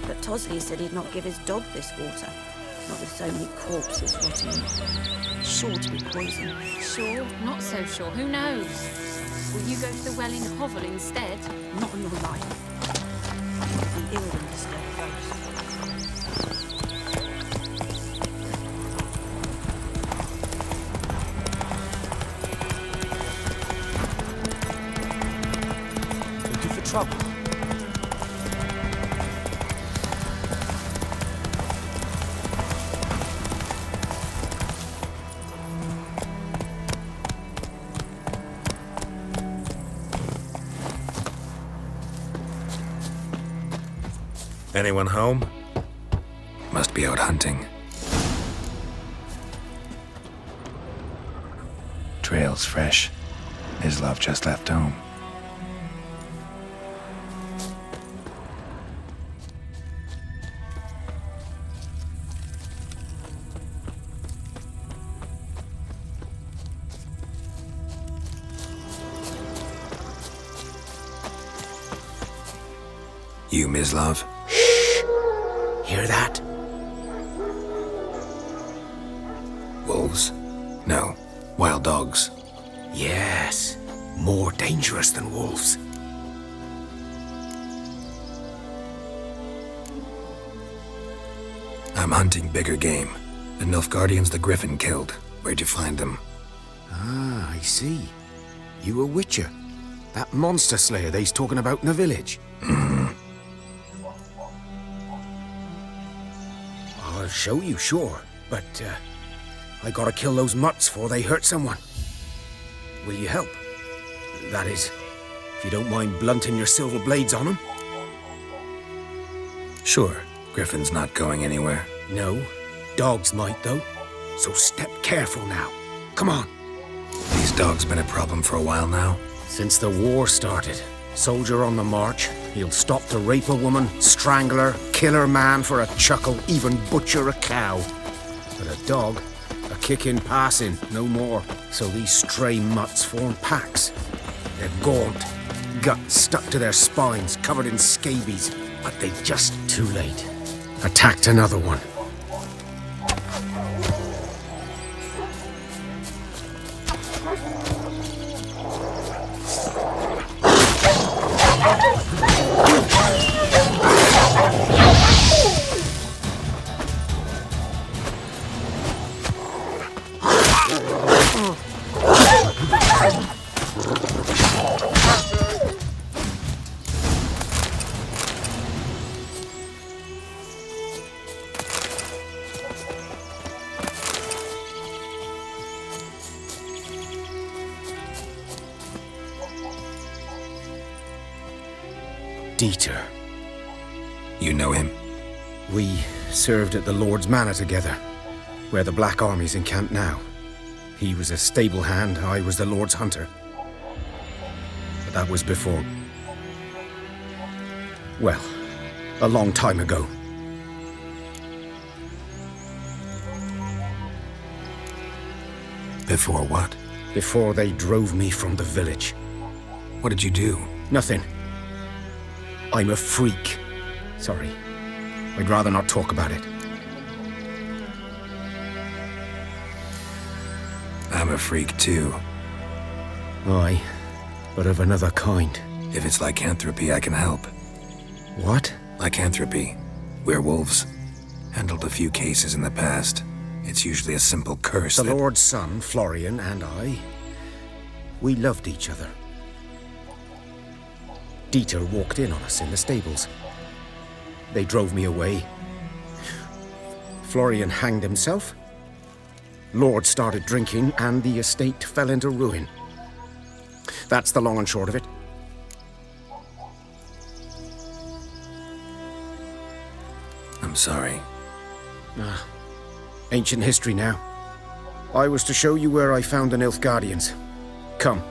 But Tosley said he'd not give his dog this water. Not with so many corpses rotting in it. Sure to be poison. Sure, not so sure. Who knows? Will you go to the well in Hovel instead? Not on your life. The ill and disturbed first. Looking for trouble? Anyone home? Must be out hunting. Trail's fresh. His love just left home. You, Mislav? Hear that? Wolves? No. Wild dogs. Yes. More dangerous than wolves. I'm hunting bigger game. The Nilfgaardians the Griffin killed. Where'd you find them? Ah, I see. You a witcher. That monster slayer they's talking about in the village. I'll show you, sure. But, I gotta kill those mutts before they hurt someone. Will you help? That is, if you don't mind blunting your silver blades on them. Sure. Griffin's not going anywhere. No. Dogs might, though. So step careful now. Come on. These dogs been a problem for a while now? Since the war started. Soldier on the march, he'll stop to rape a woman, strangle her, kill her man for a chuckle, even butcher a cow. But a dog, a kick in passing, no more. So these stray mutts form packs. They're gaunt, guts stuck to their spines, covered in scabies. But they just too late. Attacked another one. Dieter. You know him? We served at the Lord's Manor together, where the Black Army's encamped now. He was a stable hand, I was the Lord's hunter. But that was before... well, a long time ago. Before what? Before they drove me from the village. What did you do? Nothing. I'm a freak. Sorry. I'd rather not talk about it. I'm a freak too. Aye, but of another kind. If it's lycanthropy, I can help. What? Lycanthropy. Werewolves. Handled a few cases in the past. It's usually a simple curse The that... Lord's son, Florian, and I, we loved each other. Dieter walked in on us in the stables. They drove me away. Florian hanged himself. Lord started drinking, and the estate fell into ruin. That's the long and short of it. I'm sorry. Ancient history now. I was to show you where I found the Nilfgaardians. Come.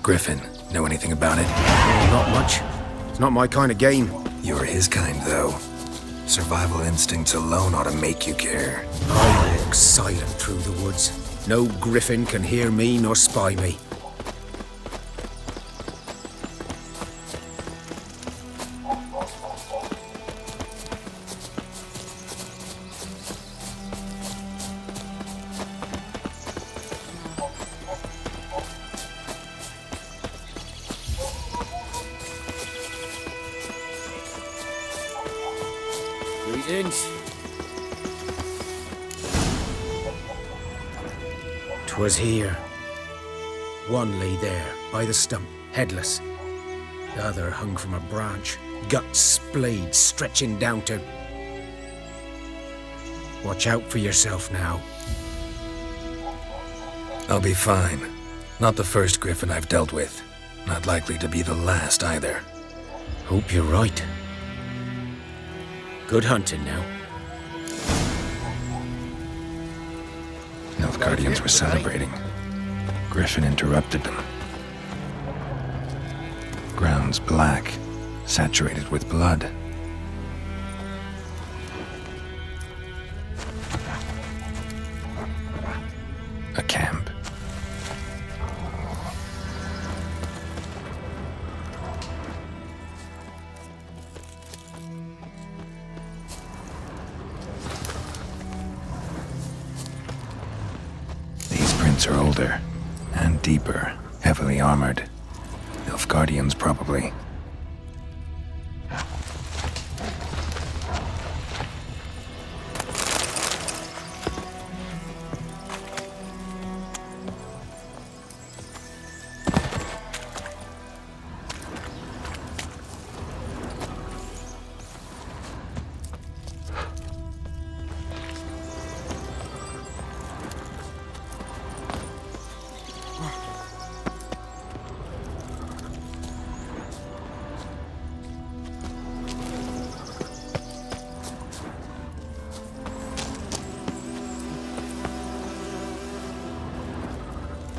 Griffin, know anything about it? Not much. It's not my kind of game. You're his kind, though. Survival instincts alone ought to make you care. I walk silent through the woods. No griffin can hear me nor spy me. Greetings. 'Twas here. One lay there, by the stump, headless. The other hung from a branch, guts splayed, stretching down to... Watch out for yourself now. I'll be fine. Not the first griffin I've dealt with. Not likely to be the last either. Hope you're right. Good hunting now. Nilfgaardians were celebrating. Griffin interrupted them. Ground's black, saturated with blood. A camp. These prints are older and deeper, heavily armored. Nilfgaardians, probably.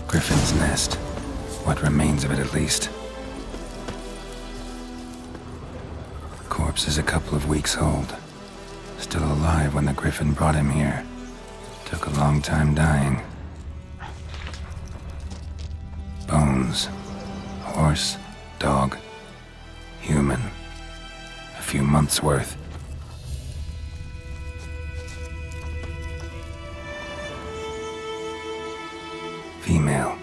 Griffin's nest. What remains of it, at least. Corpse is a couple of weeks old. Still alive when the griffin brought him here. Took a long time dying. Bones. Horse, dog, human. A few months' worth. Female.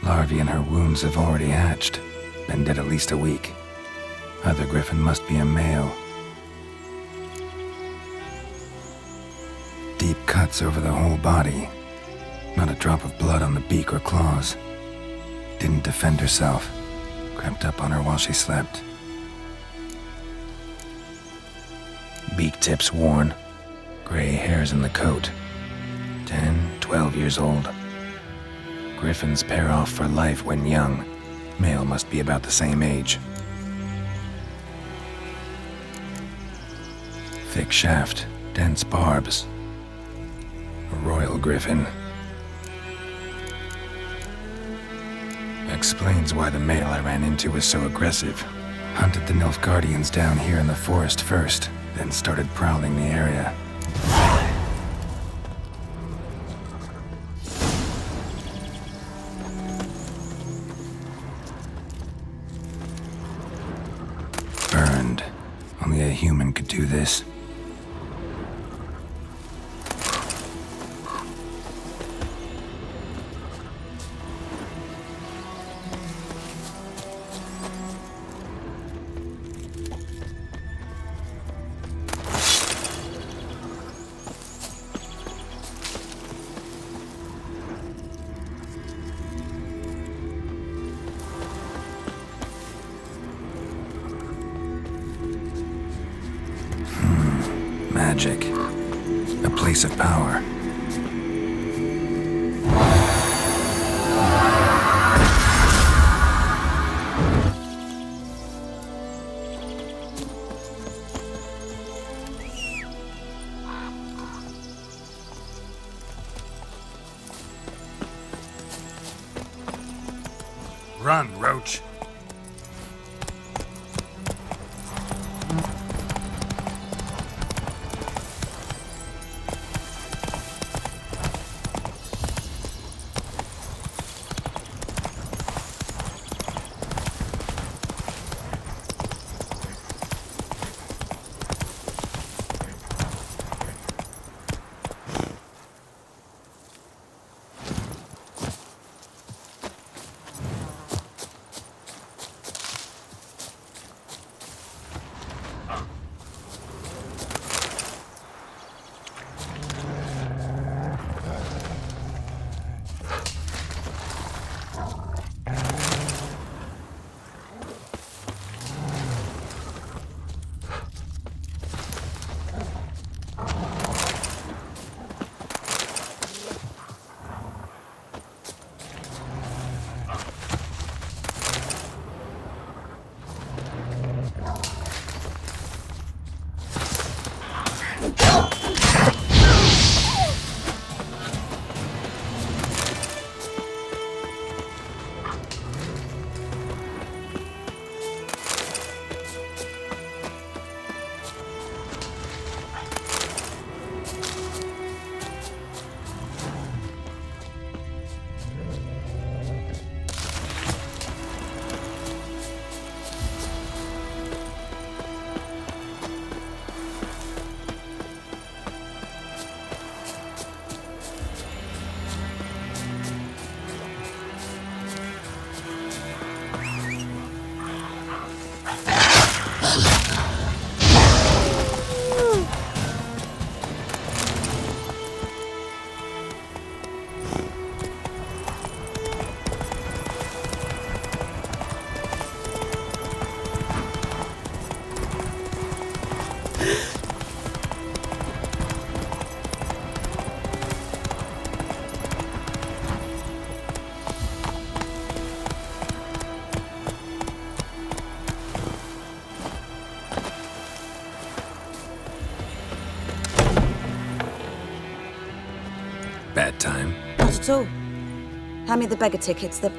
Larvae in her wounds have already hatched. Been dead at least a week. Other griffin must be a male. Deep cuts over the whole body. Not a drop of blood on the beak or claws. Didn't defend herself. Crept up on her while she slept. Beak tips worn. Gray hairs in the coat. 10, 12 years old. Griffins pair off for life when young. Male must be about the same age. Thick shaft, dense barbs. A royal griffin. Explains why the male I ran into was so aggressive. Hunted the Nilfgaardians down here in the forest first, then started prowling the area. Burned. Only a human could do this. Magic. A place of power. Run, Roach. Bad time? Not at all. Hand me the beggar tickets, the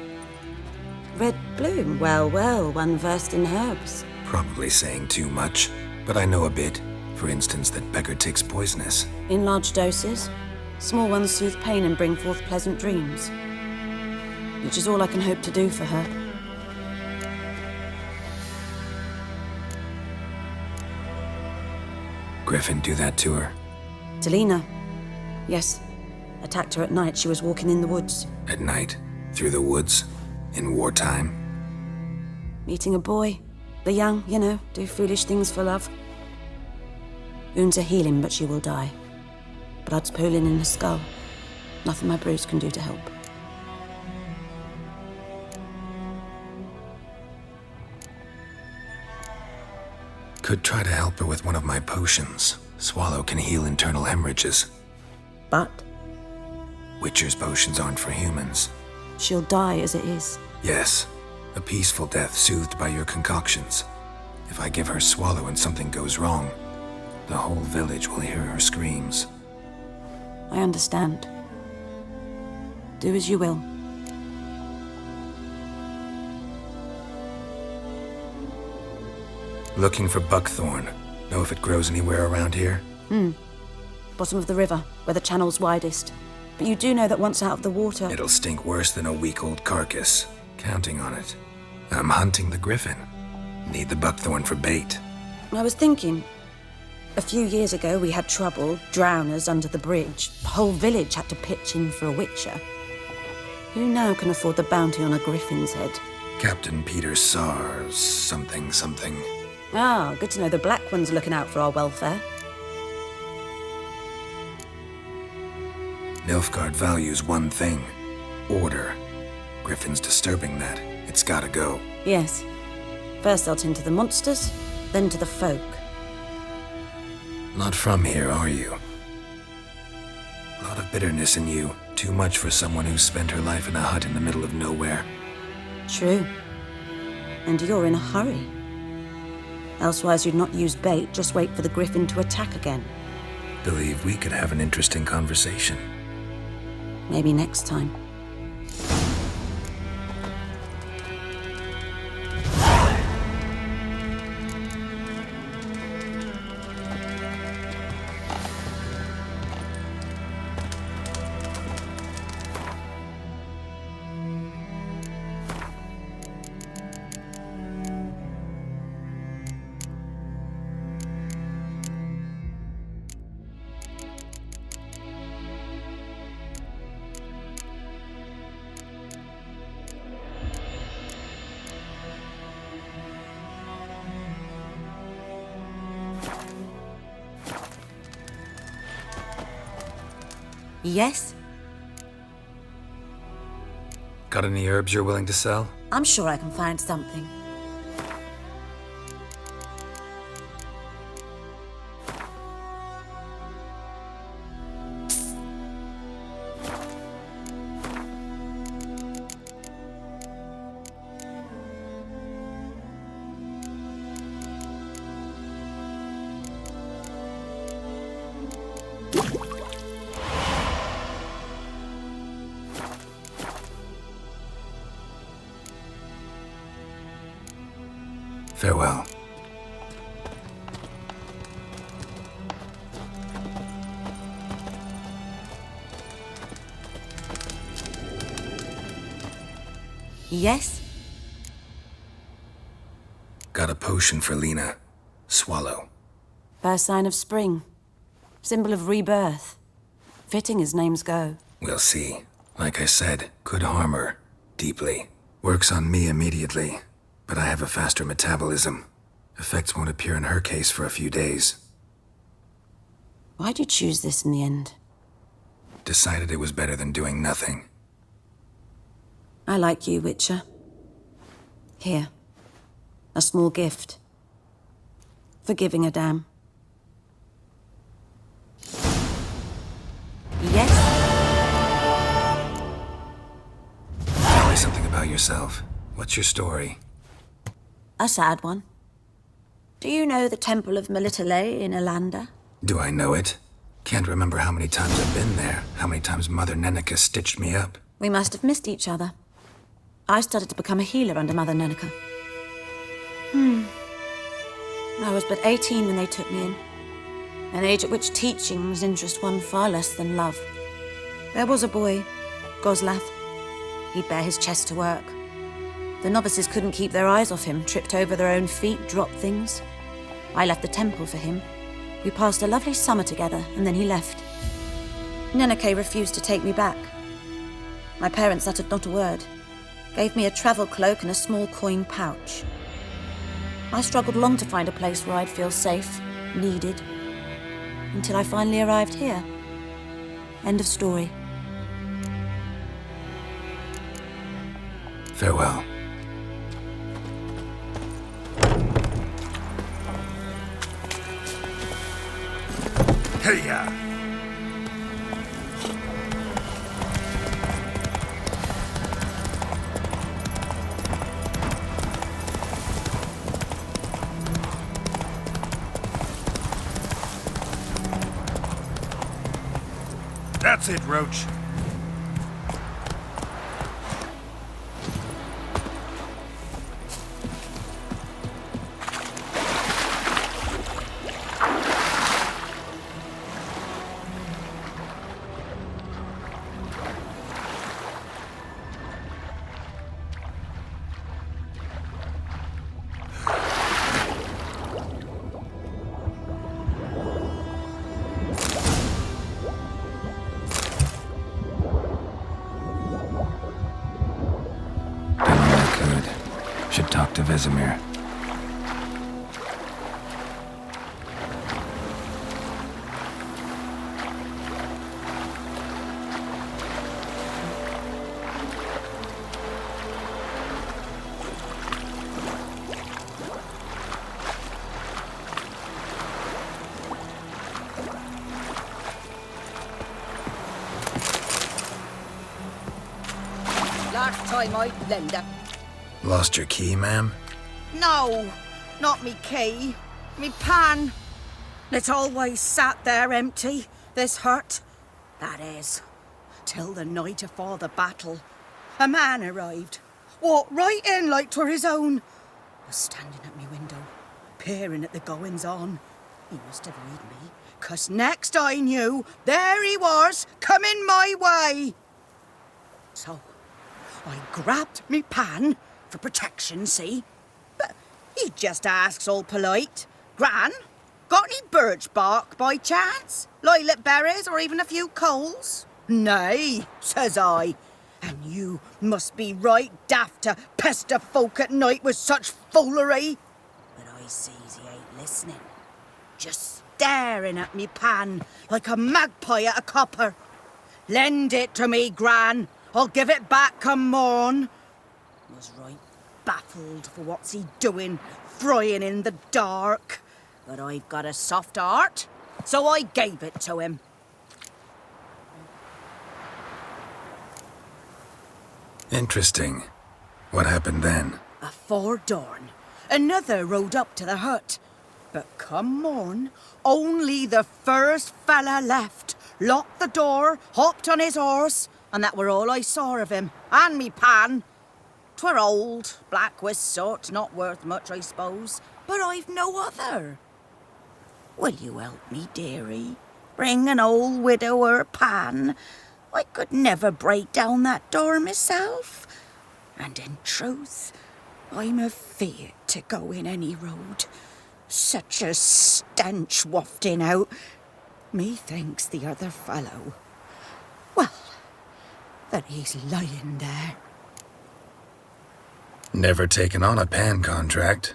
red bloom. Well, well, one versed in herbs. Probably saying too much, but I know a bit. For instance, that beggar tick's poisonous. In large doses. Small ones soothe pain and bring forth pleasant dreams. Which is all I can hope to do for her. Griffin do that to her? Delina. Yes. Attacked her at night. She was walking in the woods. At night? Through the woods? In wartime? Meeting a boy. The young, you know, do foolish things for love. Wounds are healing, but she will die. Blood's pooling in her skull. Nothing my bruise can do to help. Could try to help her with one of my potions. Swallow can heal internal hemorrhages. But? Witcher's potions aren't for humans. She'll die as it is. Yes. A peaceful death soothed by your concoctions. If I give her Swallow and something goes wrong, The whole village will hear her screams. I understand. Do as you will. Looking for buckthorn. Know if it grows anywhere around here? Bottom of the river, where the channel's widest. But you do know that once out of the water... It'll stink worse than a week-old carcass. Counting on it. I'm hunting the griffin. Need the buckthorn for bait. I was thinking... A few years ago, we had trouble, drowners under the bridge. The whole village had to pitch in for a witcher. Who now can afford the bounty on a griffin's head? Captain Peter Sars, something. Ah, good to know the Black One's looking out for our welfare. Nilfgaard values one thing. Order. Griffin's disturbing that. It's gotta go. Yes. First they'll tend to the monsters, then to the folk. Not from here, are you? A lot of bitterness in you. Too much for someone who's spent her life in a hut in the middle of nowhere. True. And you're in a hurry. Elsewise you'd not use bait, just wait for the griffin to attack again. Believe we could have an interesting conversation. Maybe next time. Yes? Got any herbs you're willing to sell? I'm sure I can find something. Farewell. Yes? Got a potion for Lena. Swallow. First sign of spring. Symbol of rebirth. Fitting as names go. We'll see. Like I said, could harm her. Deeply. Works on me immediately. But I have a faster metabolism. Effects won't appear in her case for a few days. Why'd you choose this in the end? Decided it was better than doing nothing. I like you, Witcher. Here. A small gift. For giving a damn. Yes? Tell me something about yourself. What's your story? A sad one. Do you know the Temple of Melitele in Alanda? Do I know it? Can't remember how many times I've been there, how many times Mother Neneka stitched me up. We must have missed each other. I started to become a healer under Mother Neneka. I was but 18 when they took me in. An age at which teachings interest one far less than love. There was a boy, Goslath. He'd bare his chest to work. The novices couldn't keep their eyes off him, tripped over their own feet, dropped things. I left the temple for him. We passed a lovely summer together, and then he left. Neneke refused to take me back. My parents uttered not a word, gave me a travel cloak and a small coin pouch. I struggled long to find a place where I'd feel safe, needed, until I finally arrived here. End of story. Farewell. Hey-ya! That's it, Roach. Should talk to Vesemir. Last time I lend her. Lost your key, ma'am? No, not me key. Me pan. It's always sat there empty, this hut. That is, till the night afore the battle. A man arrived. Walked right in like 'twere his own. Was standing at me window, peering at the goings-on. He must have read me, 'cause next I knew, there he was, coming my way. So, I grabbed me pan, for protection, see? But he just asks all polite, Gran, got any birch bark by chance? Lilac berries or even a few coals? Nay, says I. And you must be right daft to pester folk at night with such foolery. But I sees he ain't listening. Just staring at me pan like a magpie at a copper. Lend it to me, Gran. I'll give it back come morn. Was right baffled for what's he doing, frying in the dark. But I've got a soft heart, so I gave it to him. Interesting. What happened then? Afore dawn, another rode up to the hut. But come morn, only the first fella left, locked the door, hopped on his horse, and that were all I saw of him, and me pan. 'Twere old, black with soot, not worth much, I suppose, but I've no other. Will you help me, dearie? Bring an old widower pan. I could never break down that door myself. And in truth, I'm afeard to go in any road. Such a stench wafting out. Methinks the other fellow, well, that he's lying there. Never taken on a pan contract.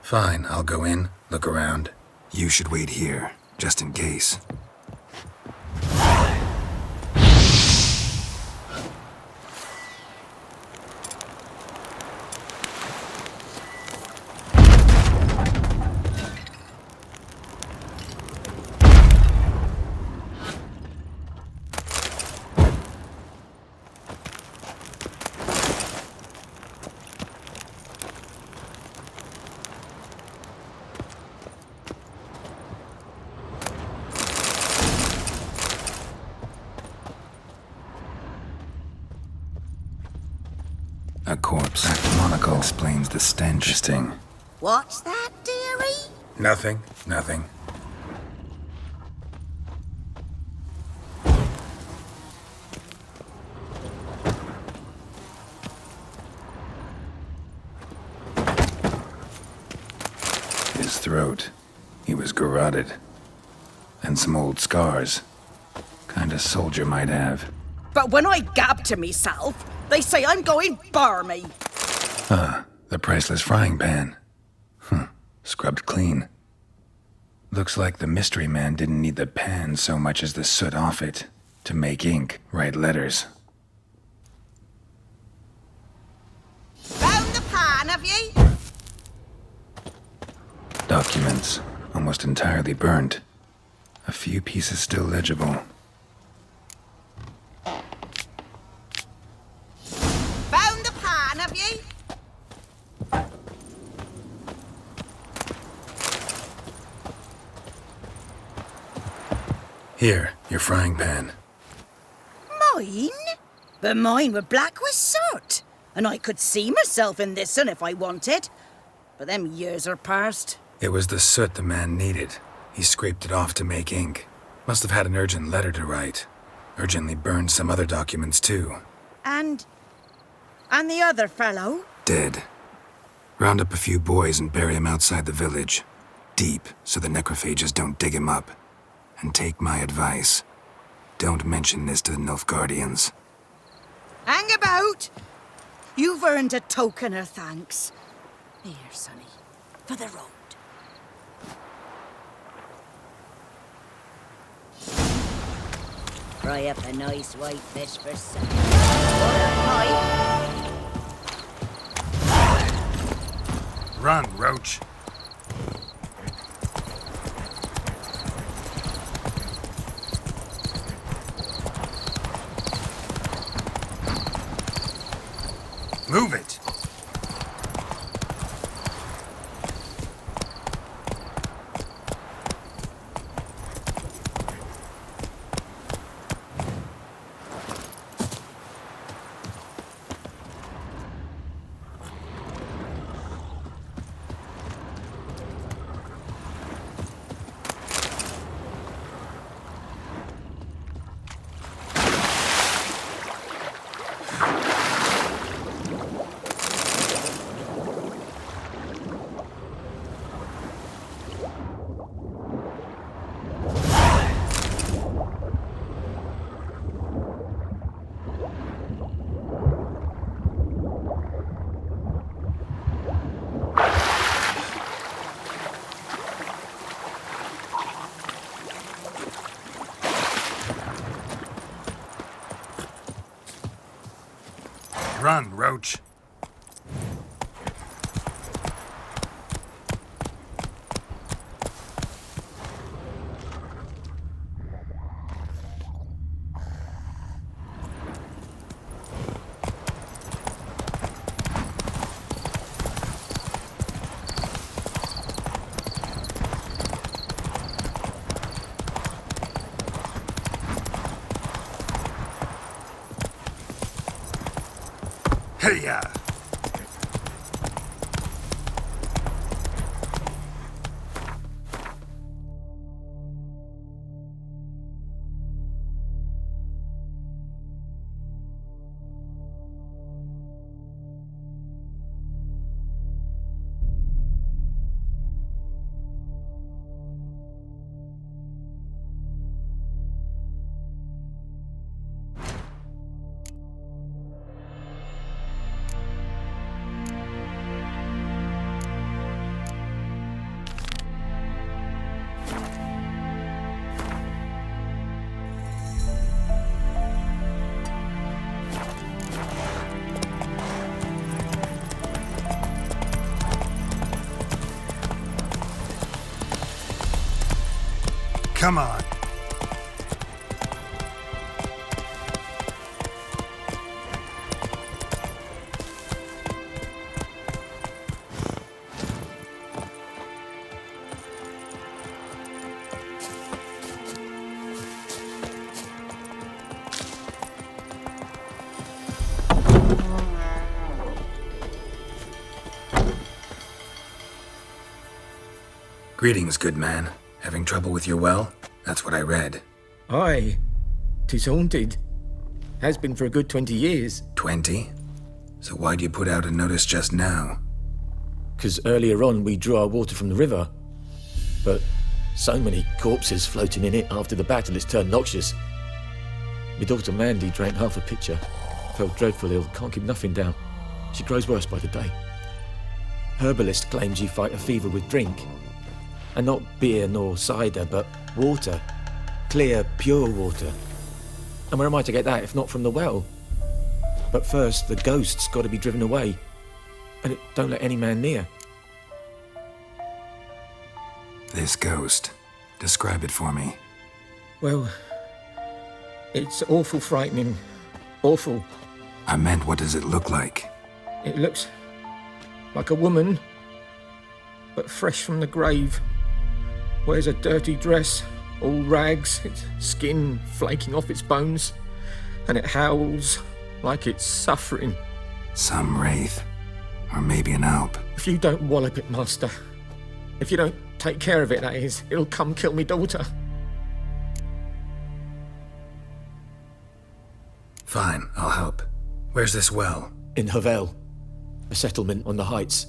Fine, I'll go in, look around. You should wait here, just in case. A corpse. That monocle explains the stench. Interesting. What's that, dearie? Nothing. His throat. He was garroted. And some old scars. Kind of soldier might have. But when I gab to myself, they say I'm going barmy. The priceless frying pan. Scrubbed clean. Looks like the mystery man didn't need the pan so much as the soot off it to make ink, write letters. Found the pan, have ye? Documents, almost entirely burnt. A few pieces still legible. Found the pan, have ye? Here, your frying pan. But mine were black with soot, and I could see myself in this one if I wanted. But them years are past. It was the soot the man needed. He scraped it off to make ink. Must have had an urgent letter to write. Urgently burned some other documents too. And the other fellow? Dead. Round up a few boys and bury him outside the village. Deep, so the necrophages don't dig him up. And take my advice. Don't mention this to the Nilfgaardians. Hang about! You've earned a token of thanks. Here, sonny, for the road. Fry up a nice white fish for supper. Run, Roach. Move it! Run, Roach. Hey-ya! Come on. Greetings, good man. Having trouble with your well? That's what I read. Aye. 'Tis haunted. Has been for a good 20 years. 20? So why'd you put out a notice just now? 'Cause earlier on we drew our water from the river. But so many corpses floating in it after the battle it's turned noxious. My daughter Mandy drank half a pitcher. Felt dreadful ill, can't keep nothing down. She grows worse by the day. Herbalist claims you fight a fever with drink. And not beer nor cider, but water. Clear, pure water. And where am I to get that if not from the well? But first, the ghost's got to be driven away. And it don't let any man near. This ghost. Describe it for me. Well, it's awful frightening. Awful. I meant, what does it look like? It looks like a woman, but fresh from the grave. Wears a dirty dress, all rags, its skin flaking off its bones, and it howls like it's suffering. Some wraith. Or maybe an alp. If you don't wallop it, Master, if you don't take care of it, that is, it'll come kill me daughter. Fine, I'll help. Where's this well? In Havel, a settlement on the heights.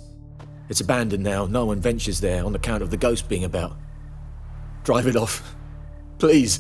It's abandoned now. No one ventures there on account of the ghost being about. Drive it off, please.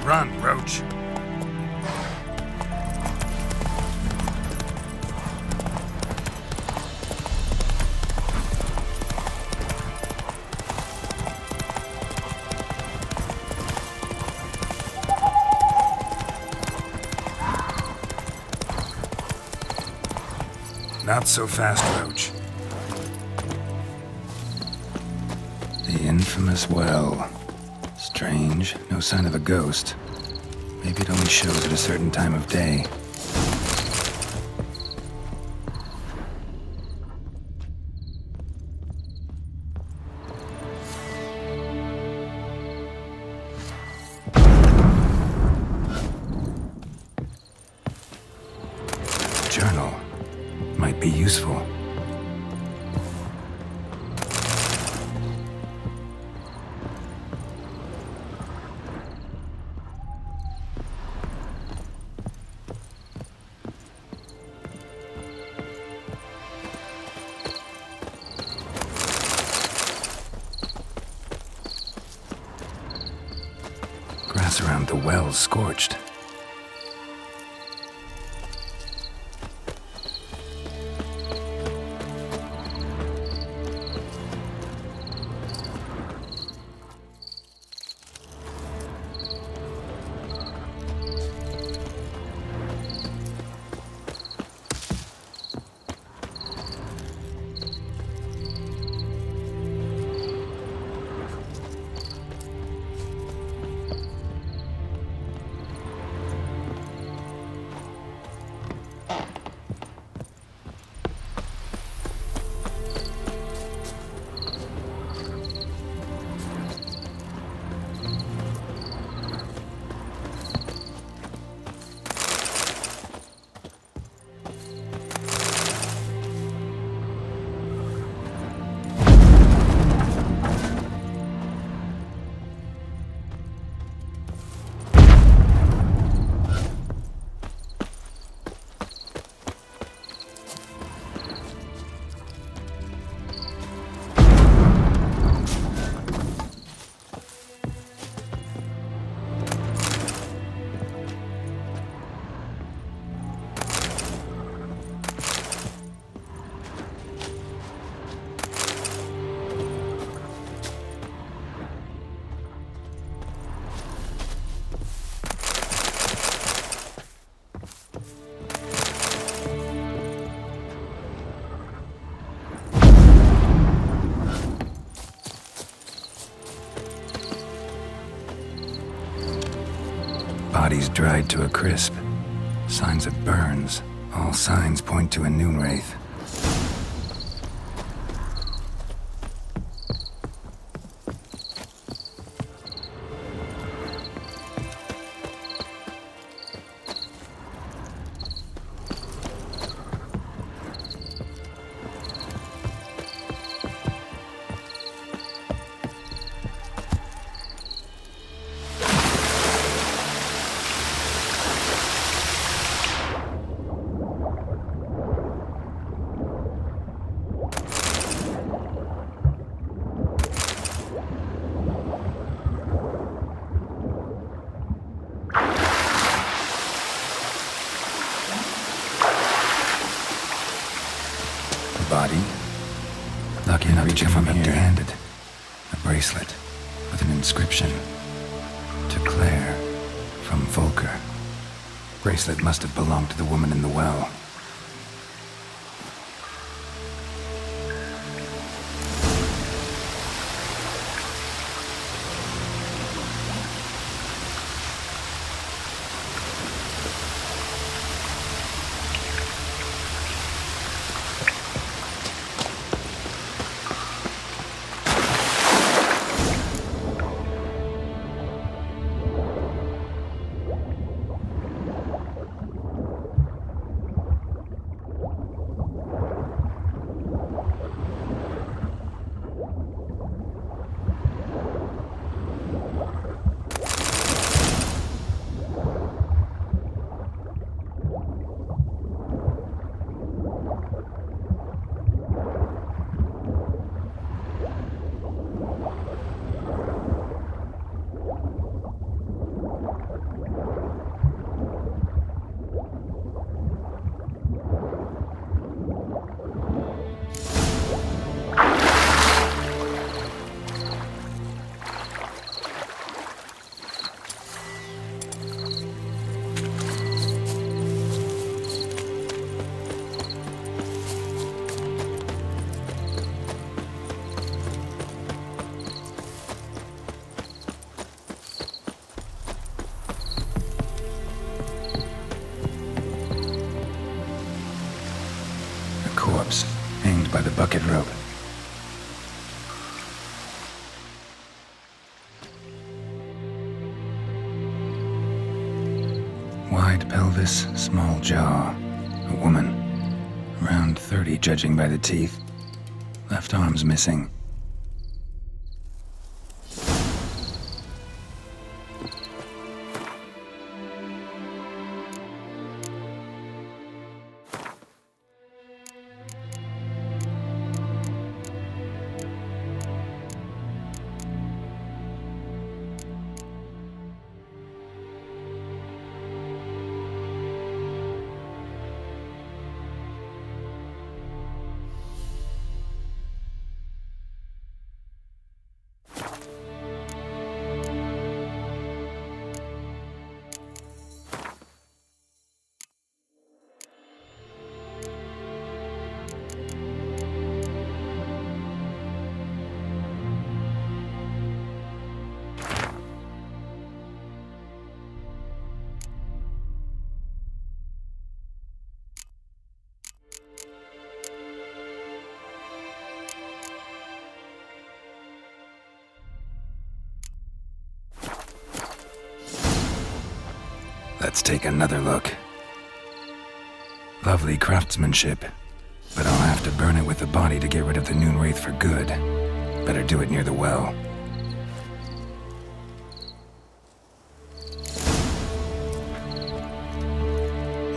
Run, Roach. Not so fast, Roach. The infamous well. Strange. No sign of a ghost. Maybe it only shows at a certain time of day. Journal. Might be useful. Grass around the well's scorched. Body's dried to a crisp. Signs of burns. All signs point to a noon wraith. Body. Lucky enough to reach from empty-handed. A bracelet with an inscription. To Claire, from Volker. Bracelet must have belonged to the woman in the well. Corpse, hanged by the bucket rope. Wide pelvis, small jaw. A woman. Around 30, judging by the teeth. Left arm's missing. Let's take another look. Lovely craftsmanship, but I'll have to burn it with the body to get rid of the Noon Wraith for good. Better do it near the well.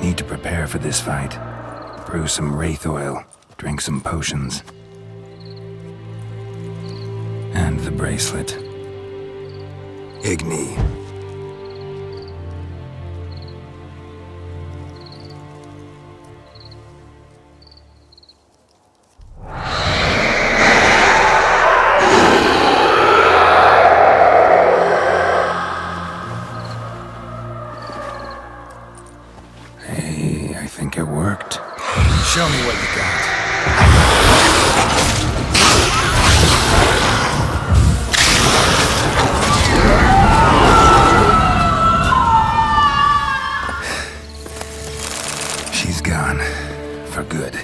Need to prepare for this fight. Brew some wraith oil, drink some potions. And the bracelet. Igni. Show me what you got. She's gone. For good.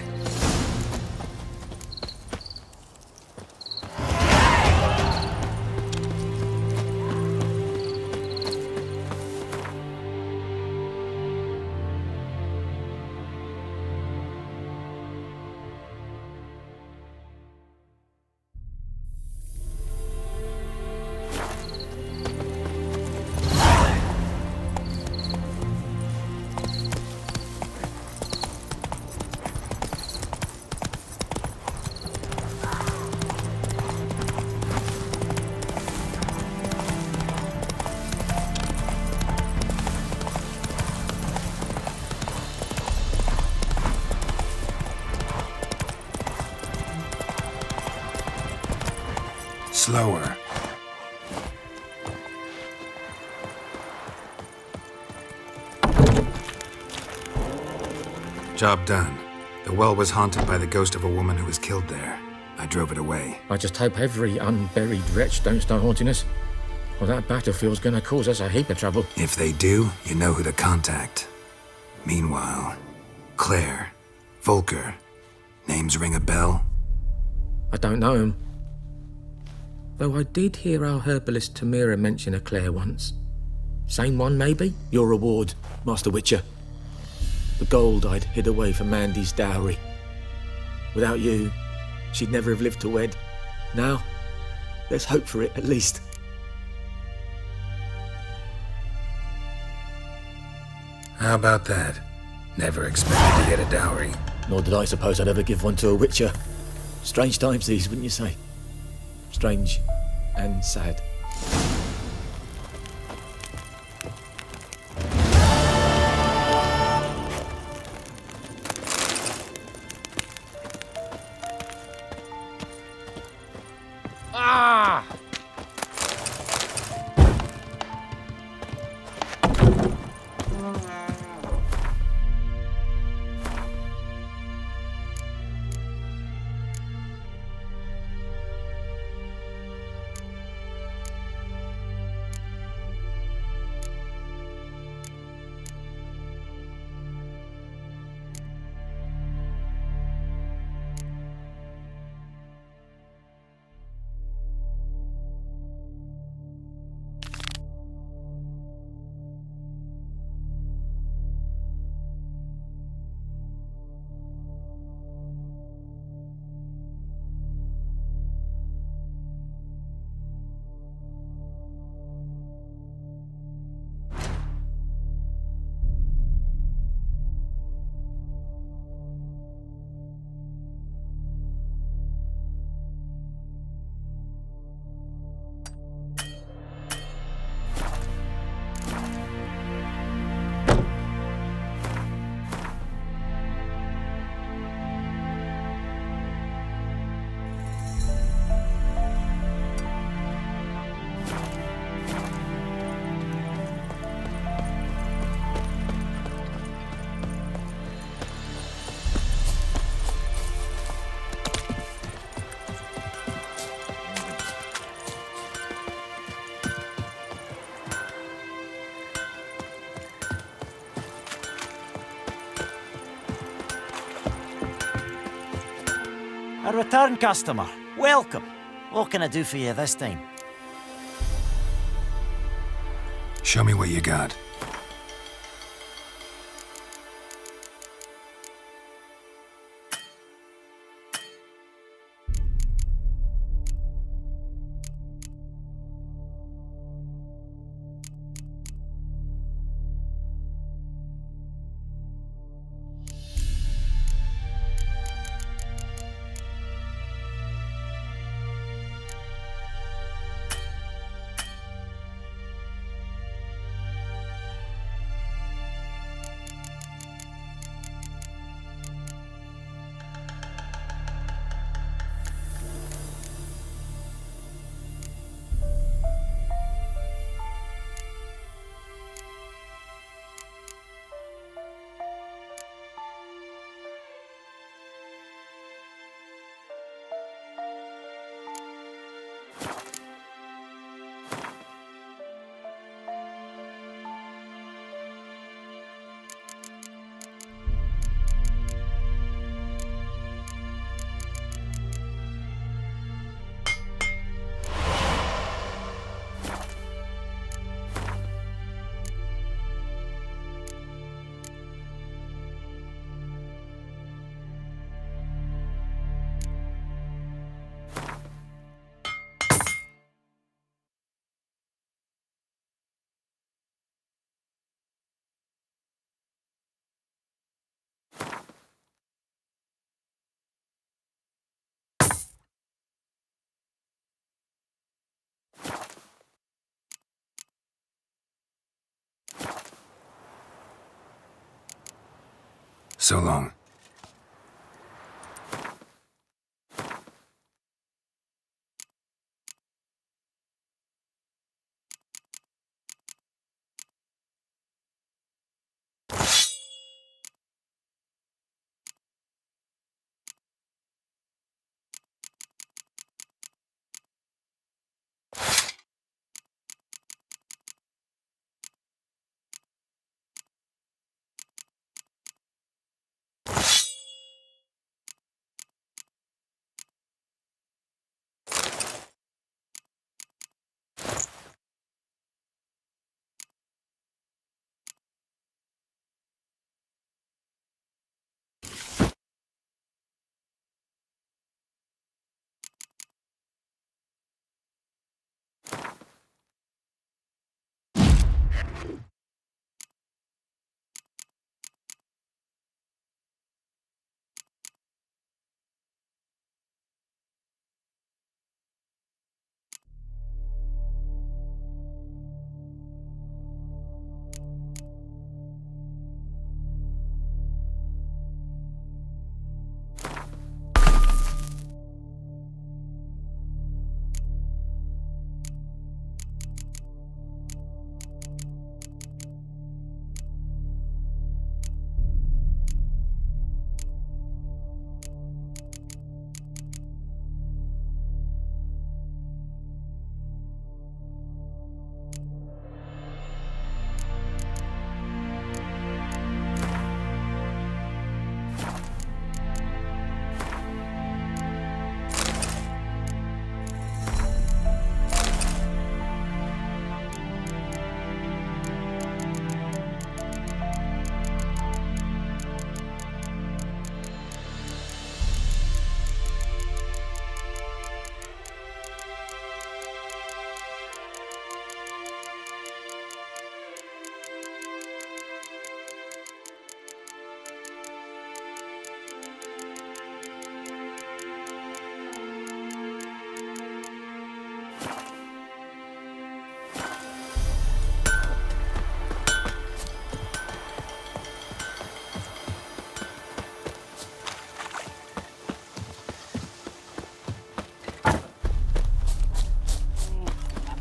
Slower. Job done. The well was haunted by the ghost of a woman who was killed there. I drove it away. I just hope every unburied wretch don't start haunting us. Well, that battlefield's gonna cause us a heap of trouble. If they do, you know who to contact. Meanwhile, Claire, Volker, names ring a bell? I don't know him. Though I did hear our herbalist Tamira mention a Claire once. Same one, maybe? Your reward, Master Witcher. The gold I'd hid away for Mandy's dowry. Without you, she'd never have lived to wed. Now, let's hope for it, at least. How about that? Never expected to get a dowry. Nor did I suppose I'd ever give one to a Witcher. Strange times these, wouldn't you say? Strange and sad. Ah! A return customer. Welcome. What can I do for you this time? Show me what you got. So long.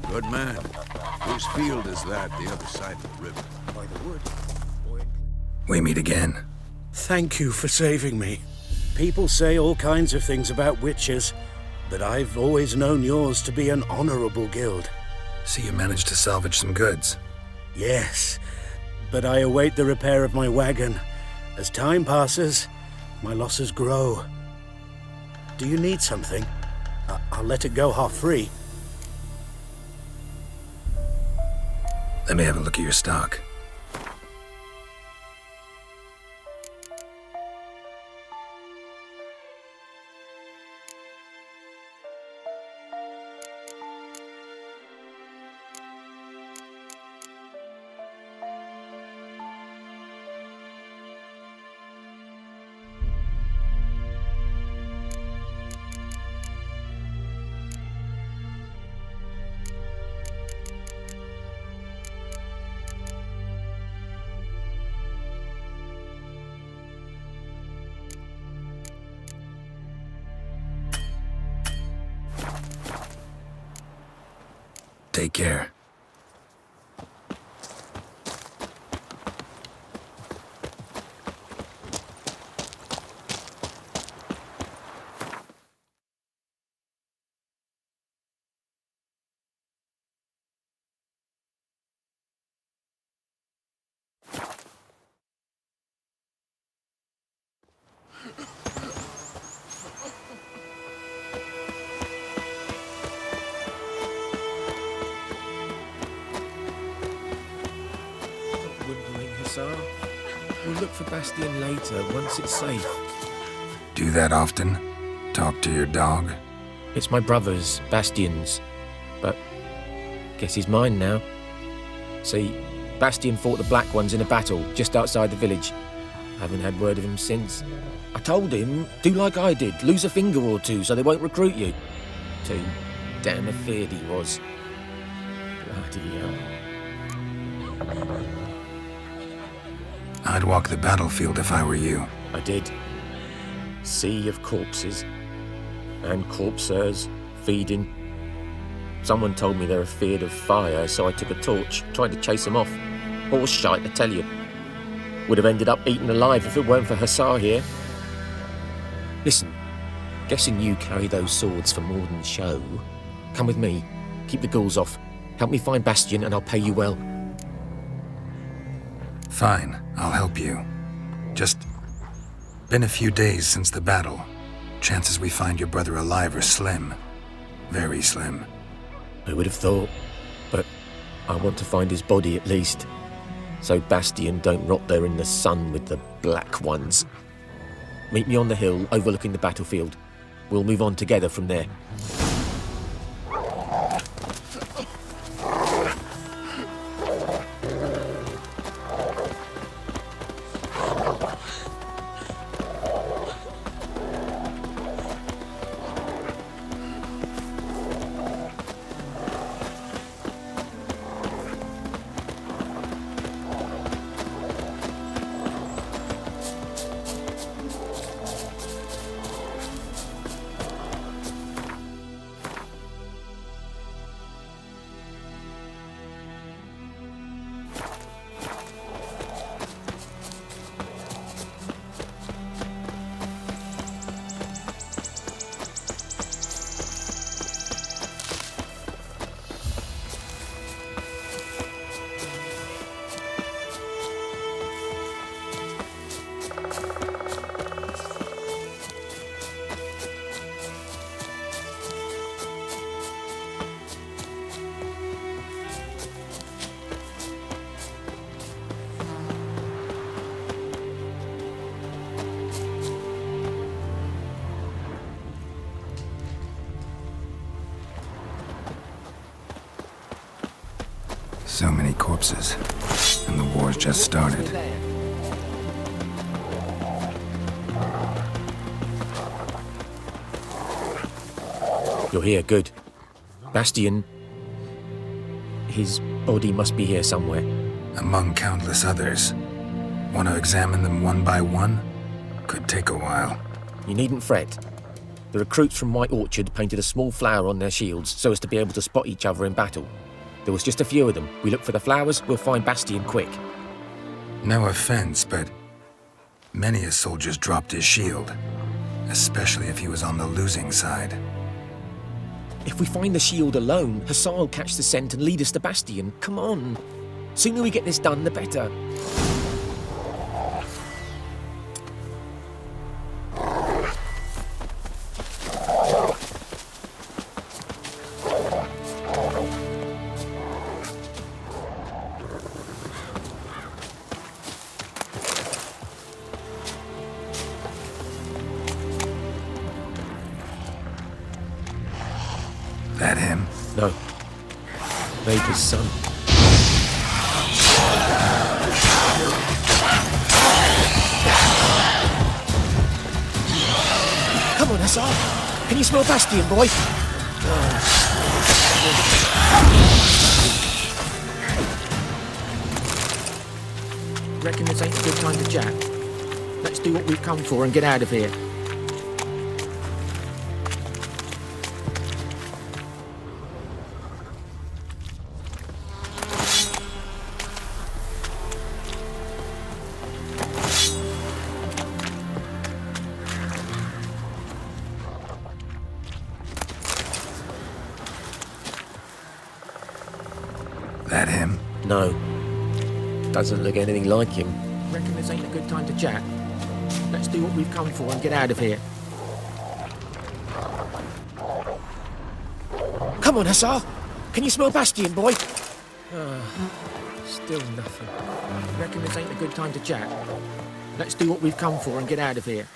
Good man. Whose field is that, the other side of the river? By the wood. We meet again. Thank you for saving me. People say all kinds of things about witches, but I've always known yours to be an honorable guild. So you managed to salvage some goods? Yes, but I await the repair of my wagon. As time passes, my losses grow. Do you need something? I'll let it go half-free. Let me have a look at your stock. Take care. We'll look for Bastion later, once it's safe. Do that often? Talk to your dog? It's my brother's, Bastion's. But guess he's mine now. See, Bastion fought the Black Ones in a battle just outside the village. I haven't had word of him since. I told him, do like I did, lose a finger or two so they won't recruit you. Too damn afeard he was. Bloody hell. I'd walk the battlefield if I were you. I did. Sea of corpses. And corpsers, feeding. Someone told me they're afeard of fire, so I took a torch, tried to chase them off. Horse shite, I tell you. Would have ended up eaten alive if it weren't for Hussar here. Listen, guessing you carry those swords for more than show. Come with me, keep the ghouls off. Help me find Bastion and I'll pay you well. Fine, I'll help you. Just been a few days since the battle. Chances we find your brother alive are slim. Very slim. I would have thought, but I want to find his body at least. So Bastion don't rot there in the sun with the Black Ones. Meet me on the hill overlooking the battlefield. We'll move on together from there. So many corpses. And the war's just started. You're here, good. Bastian... his body must be here somewhere. Among countless others. Want to examine them one by one? Could take a while. You needn't fret. The recruits from White Orchard painted a small flower on their shields so as to be able to spot each other in battle. There was just a few of them. We look for the flowers, we'll find Bastian quick. No offense, but many a soldier's dropped his shield. Especially if he was on the losing side. If we find the shield alone, Hussar will catch the scent and lead us to Bastian. Come on. Sooner we get this done, the better. That him? No. Vader's son. Come on, Hussar. Can you smell Bastian, boy? Reckon this ain't a good time to chat. Let's do what we've come for and get out of here. That him? No. Doesn't look anything like him. Reckon this ain't a good time to chat. Let's do what we've come for and get out of here. Come on, Hussar. Can you smell Bastian, boy? Still nothing. Reckon this ain't a good time to chat. Let's do what we've come for and get out of here.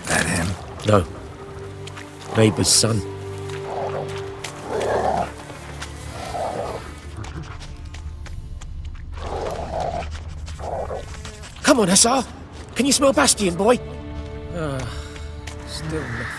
That him? No. Neighbour's son. Come on, Hussar. Can you smell Bastian, boy? Still nothing.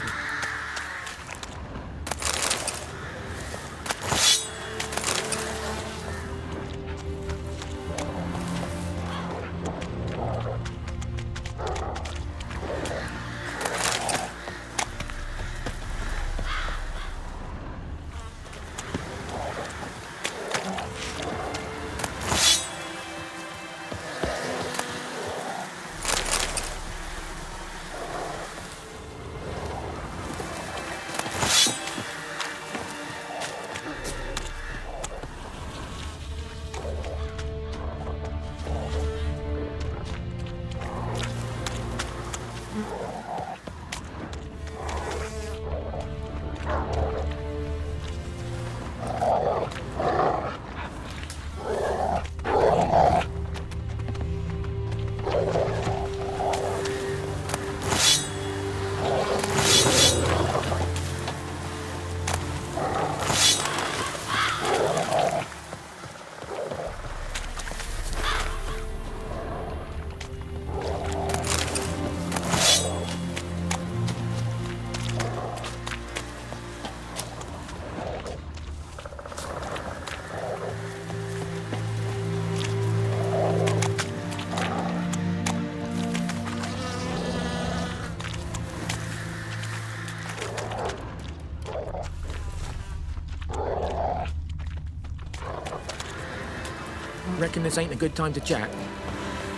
Reckon this ain't a good time to chat.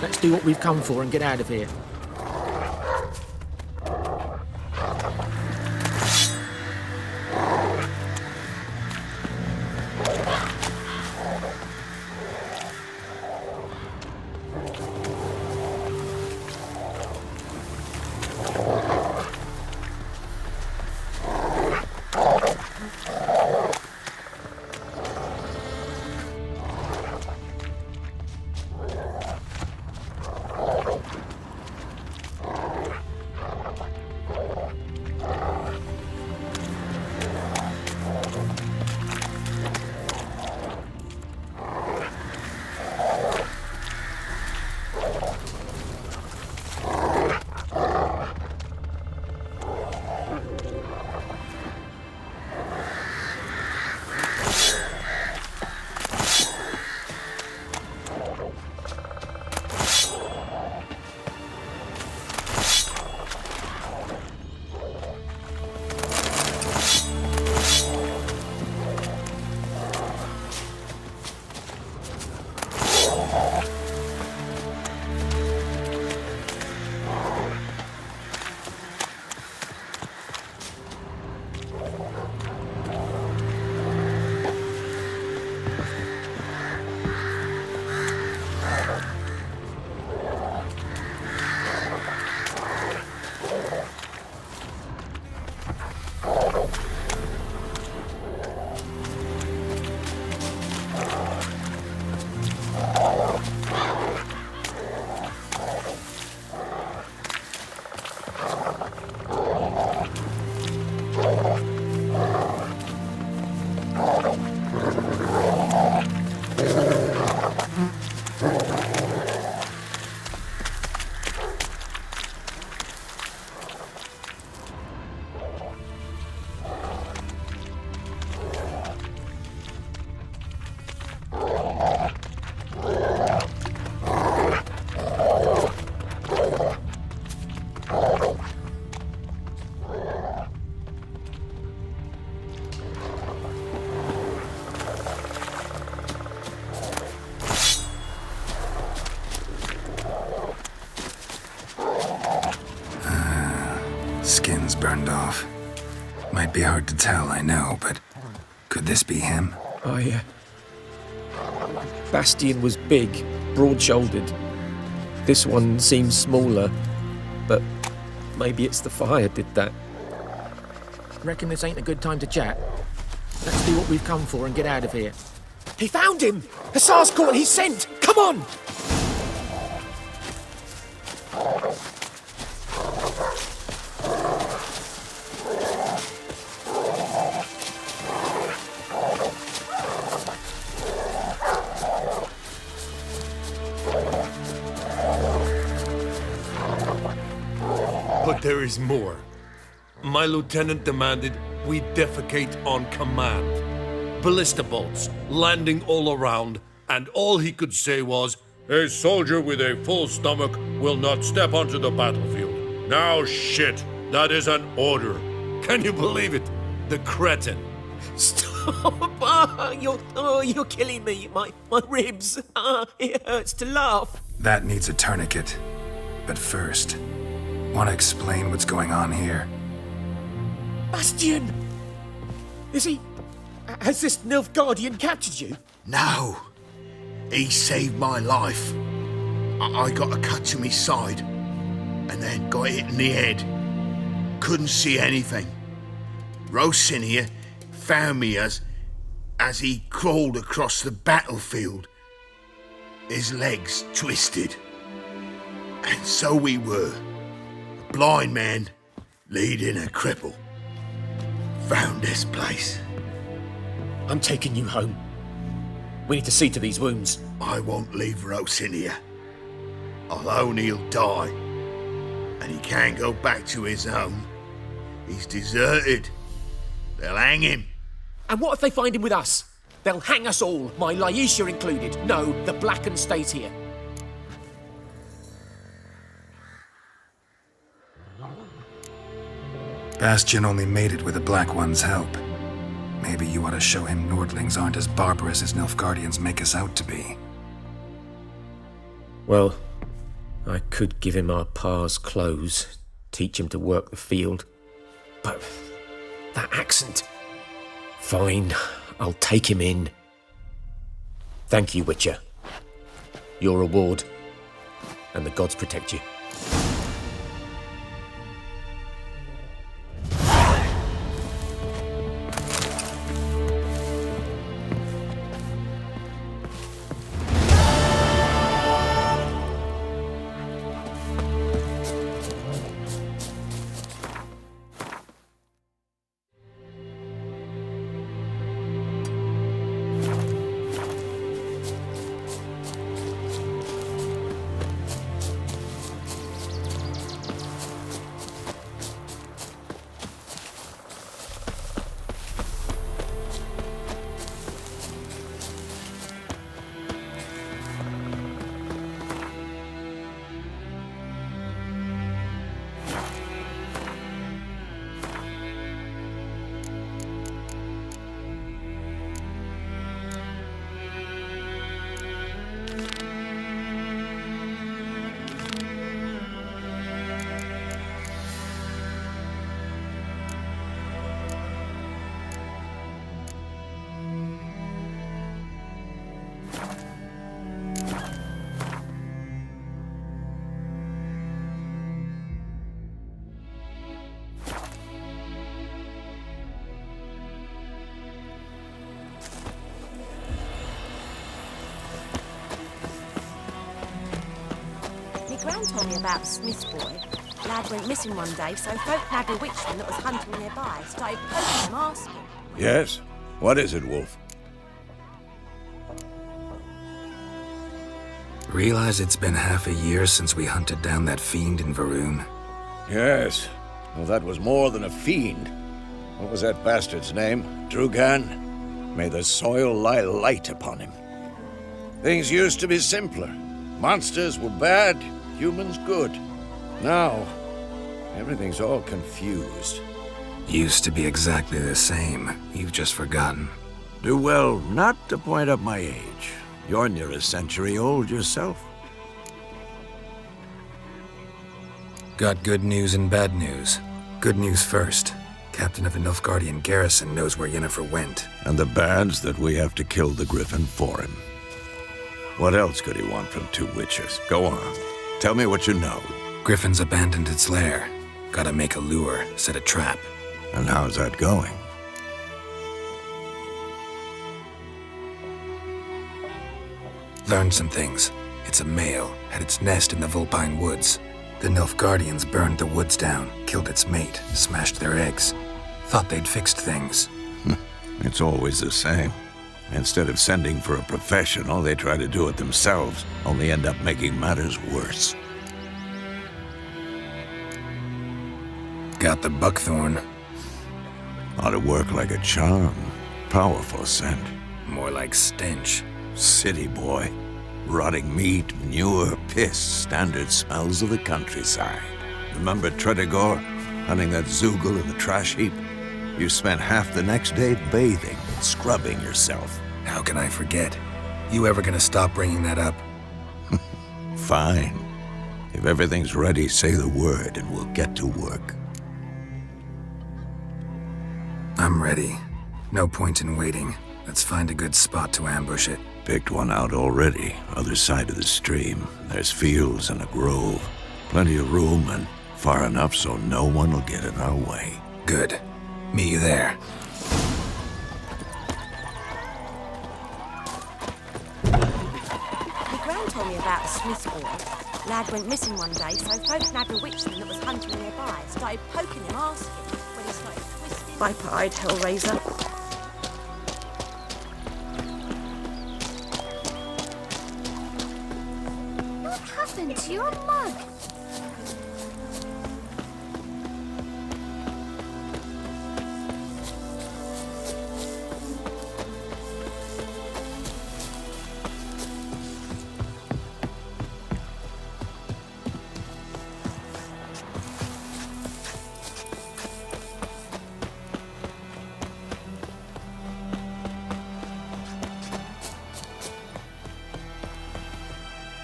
Let's do what we've come for and get out of here. skin's burned off. Might be hard to tell, I know, but could this be him? Bastian was big, broad-shouldered. This one seems smaller, but maybe it's the fire did that. Reckon this ain't a good time to chat? Let's do what we've come for and get out of here. He found him! Hussar's caught, he's sent! Come on! But there is more. My lieutenant demanded we defecate on command. Ballista bolts landing all around, and all he could say was, "A soldier with a full stomach will not step onto the battlefield." Now shit, that is an order. Can you believe it? The cretin. Stop! You're killing me. My ribs. It hurts to laugh. That needs a tourniquet. But first, want to explain what's going on here? Bastian! Has this Nilfgaardian captured you? No. He saved my life. I got a cut to my side, and then got hit in the head. Couldn't see anything. Rosinia found me as he crawled across the battlefield. His legs twisted. And so we were. A blind man leading a cripple. Found this place. I'm taking you home. We need to see to these wounds. I won't leave Rosinia. Alone he'll die. And he can't go back to his home. He's deserted. They'll hang him. And what if they find him with us? They'll hang us all, my Laisha included. No, the Blacken stays here. Bastian only made it with the Black One's help. Maybe you ought to show him Nordlings aren't as barbarous as Nilfgaardians make us out to be. Well, I could give him our pa's clothes, teach him to work the field. But that accent... Fine, I'll take him in. Thank you, Witcher. Your reward, and the gods protect you. Gran told me about the Smith's boy. Lad went missing one day, so folk nagged a witchman that was hunting nearby. Started poking him, asking. Yes? What is it, Wolf? Realize it's been half a year since we hunted down that fiend in Varun? Yes. Well, that was more than a fiend. What was that bastard's name? Drugan? May the soil lie light upon him. Things used to be simpler. Monsters were bad, humans good. Now, everything's all confused. Used to be exactly the same. You've just forgotten. Do well not to point up my age. You're near a century old yourself. Got good news and bad news. Good news first. Captain of the Nilfgaardian garrison knows where Yennefer went. And the bad's that we have to kill the Griffin for him. What else could he want from two witchers? Go on. Tell me what you know. Griffin's abandoned its lair. Gotta make a lure, set a trap. And how's that going? Learned some things. It's a male, had its nest in the Vulpine Woods. The Nilfgaardians burned the woods down, killed its mate, smashed their eggs. Thought they'd fixed things. It's always the same. Instead of sending for a professional, they try to do it themselves, only end up making matters worse. Got the buckthorn. Ought to work like a charm. Powerful scent. More like stench. City boy. Rotting meat, manure, piss, standard smells of the countryside. Remember Tredegor, hunting that Zoogle in the trash heap? You spent half the next day bathing and scrubbing yourself. How can I forget? You ever gonna stop bringing that up? Fine. If everything's ready, say the word and we'll get to work. I'm ready. No point in waiting. Let's find a good spot to ambush it. Picked one out already, other side of the stream. There's fields and a grove. Plenty of room and far enough so no one will get in our way. Good. Meet you there. My gran told me about a Smith's boy. Lad went missing one day, so folk nabbed a witchman that was hunting nearby. Started poking him, asking when he started twisting. Viper-eyed Hellraiser. What happened to your mug?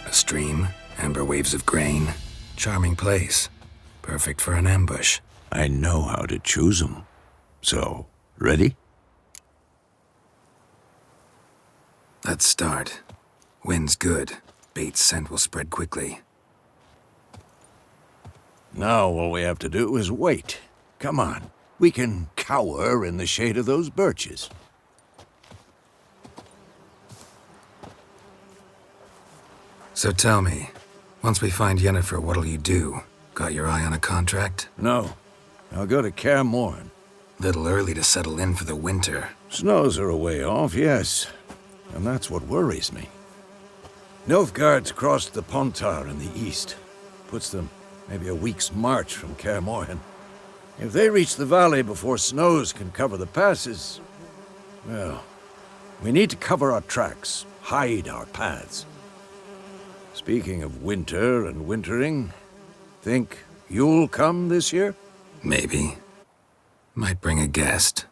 A stream, amber waves of grain. Charming place. Perfect for an ambush. I know how to choose them. So, ready? Let's start. Wind's good. Bait's scent will spread quickly. Now all we have to do is wait. Come on. We can cower in the shade of those birches. So tell me, once we find Yennefer, what'll you do? Got your eye on a contract? No. I'll go to Kaer Morhen. Little early to settle in for the winter. Snows are a way off, yes. And that's what worries me. Nilfgaard's crossed the Pontar in the east. Puts them maybe a week's march from Kaer Morhen. If they reach the valley before snows can cover the passes, well, we need to cover our tracks, hide our paths. Speaking of winter and wintering, think you'll come this year? Maybe. Might bring a guest.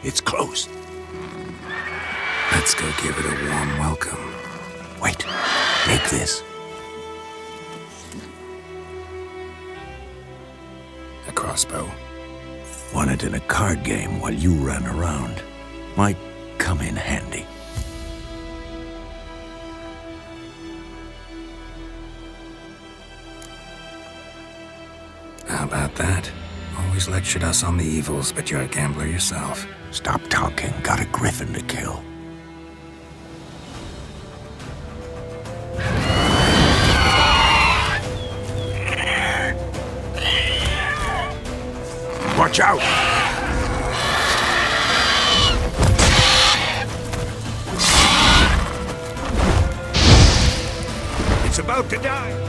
It's close. Let's go give it a warm welcome. Wait, take this. A crossbow. Won it in a card game while you ran around. Might come in handy. How about that? Always lectured us on the evils, but you're a gambler yourself. Stop talking. Got a griffin to kill. Watch out! It's about to die!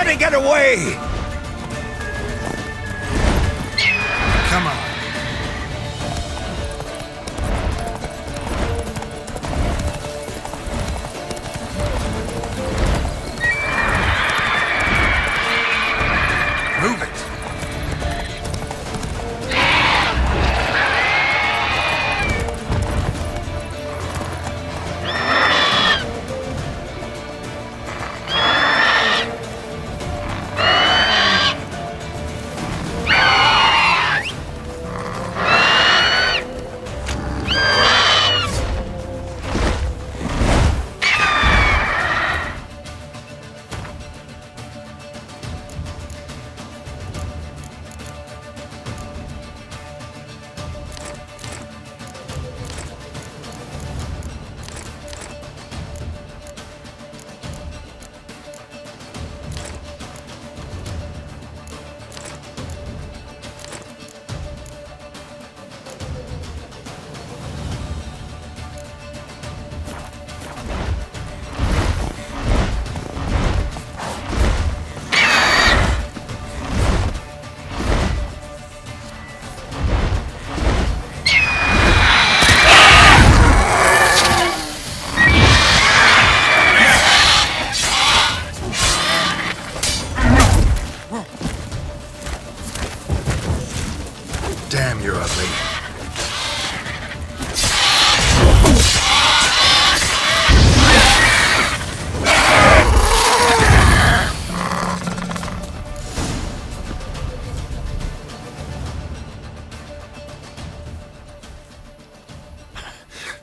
Try to get away! Come on. Move it. Damn, you're ugly.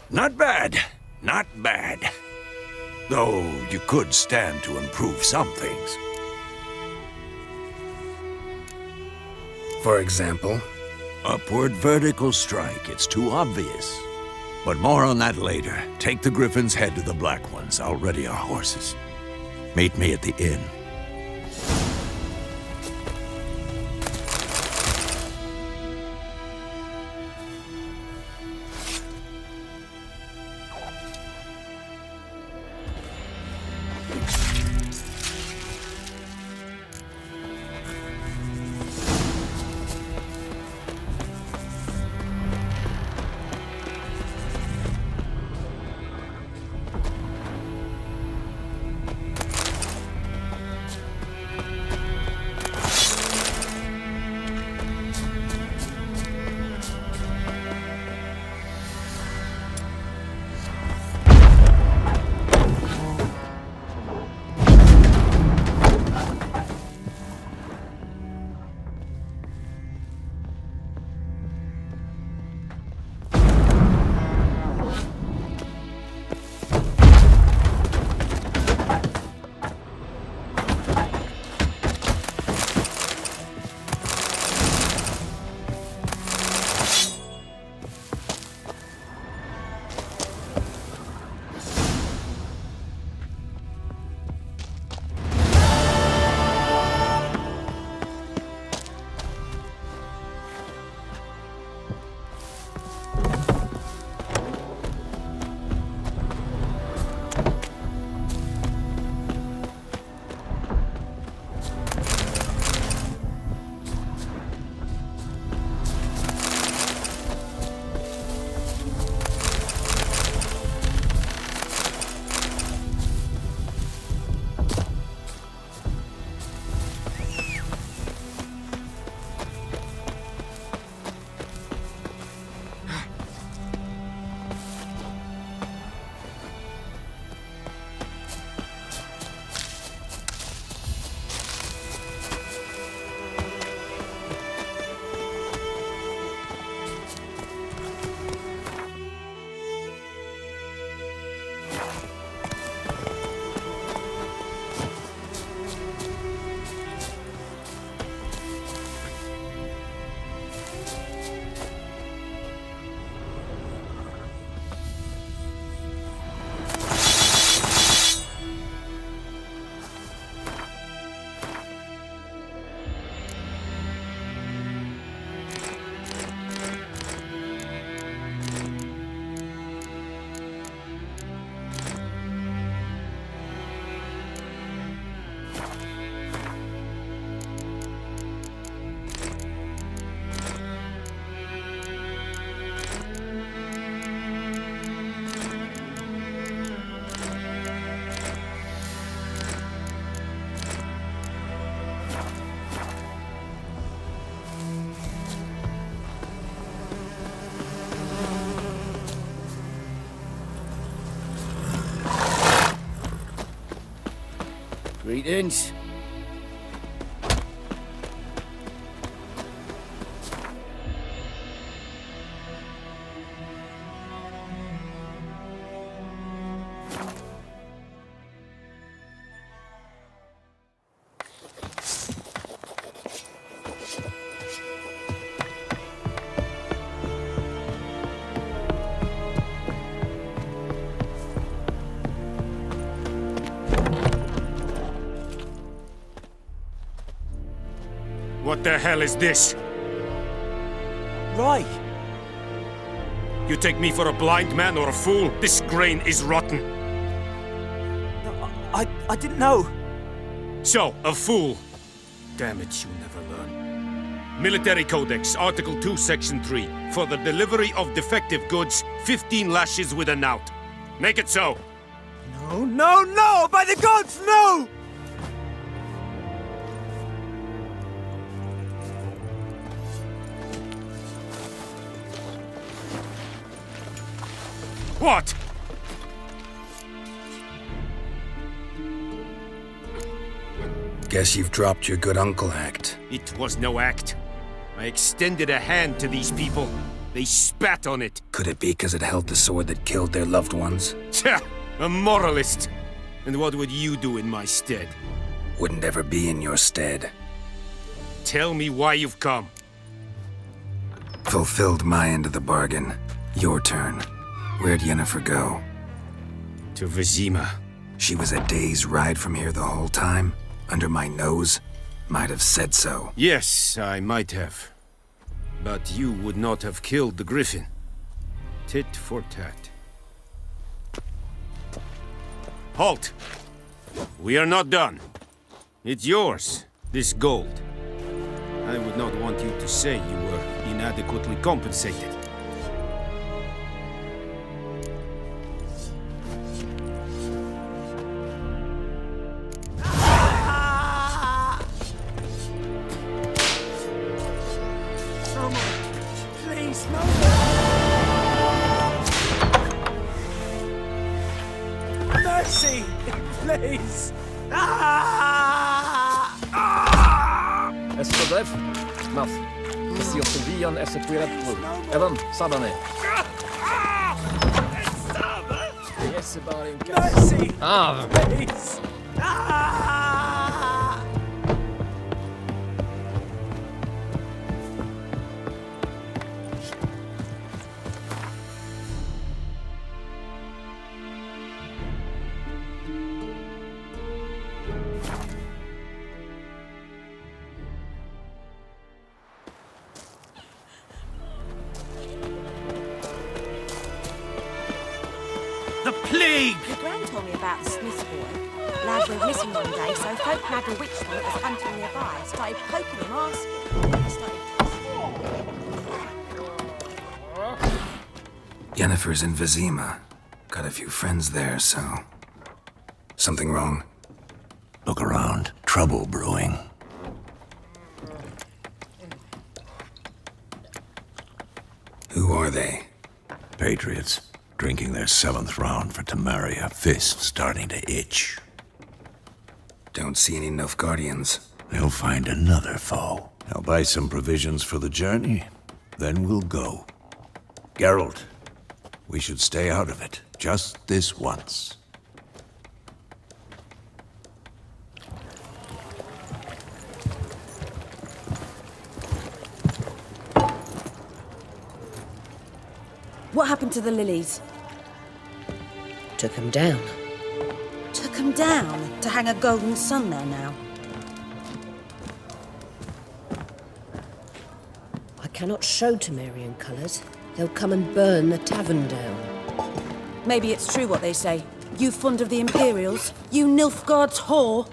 Not bad. Not bad. Though you could stand to improve some things. For example? Upward vertical strike. It's too obvious. But more on that later. Take the Griffin's head to the Black Ones. I'll ready our horses. Meet me at the inn. Greetings. What the hell is this? Right. You take me for a blind man or a fool? This grain is rotten. I didn't know. So, a fool. Damn it, you never learn. Military Codex, Article 2, Section 3. For the delivery of defective goods, 15 lashes with a knout. Make it so. No, no, no! By the gods, no! What? Guess you've dropped your good uncle act. It was no act. I extended a hand to these people. They spat on it. Could it be because it held the sword that killed their loved ones? Tja, a moralist. And what would you do in my stead? Wouldn't ever be in your stead. Tell me why you've come. Fulfilled my end of the bargain. Your turn. Where'd Yennefer go? To Vizima. She was a day's ride from here the whole time? Under my nose? Might have said so. Yes, I might have. But you would not have killed the griffin. Tit for tat. Halt! We are not done. It's yours, this gold. I would not want you to say you were inadequately compensated. Mercy! Please! Escodev, Math. Ici Octavian Essequirat. Evan, Sabane. Yes, about him. Mercy! Ah! Please! The plague! Your gran told me about the Smith's boy. Lad went missing one day, so folk nabbed a witchman that was hunting nearby. Started poking him, asking. Yennefer's in Vizima. Got a few friends there, so... Something wrong? Look around. Trouble brewing. Who are they? Patriots. Drinking their 7th round for Tamaria. Fist starting to itch. Don't see any Nilfgaardians. They'll find another foe. I'll buy some provisions for the journey. Then we'll go. Geralt, we should stay out of it. Just this once. What happened to the lilies? Took him down. Took them down to hang a golden sun there now. I cannot show Temerian colours. They'll come and burn the tavern down. Maybe it's true what they say. You fond of the Imperials? You Nilfgaard's whore?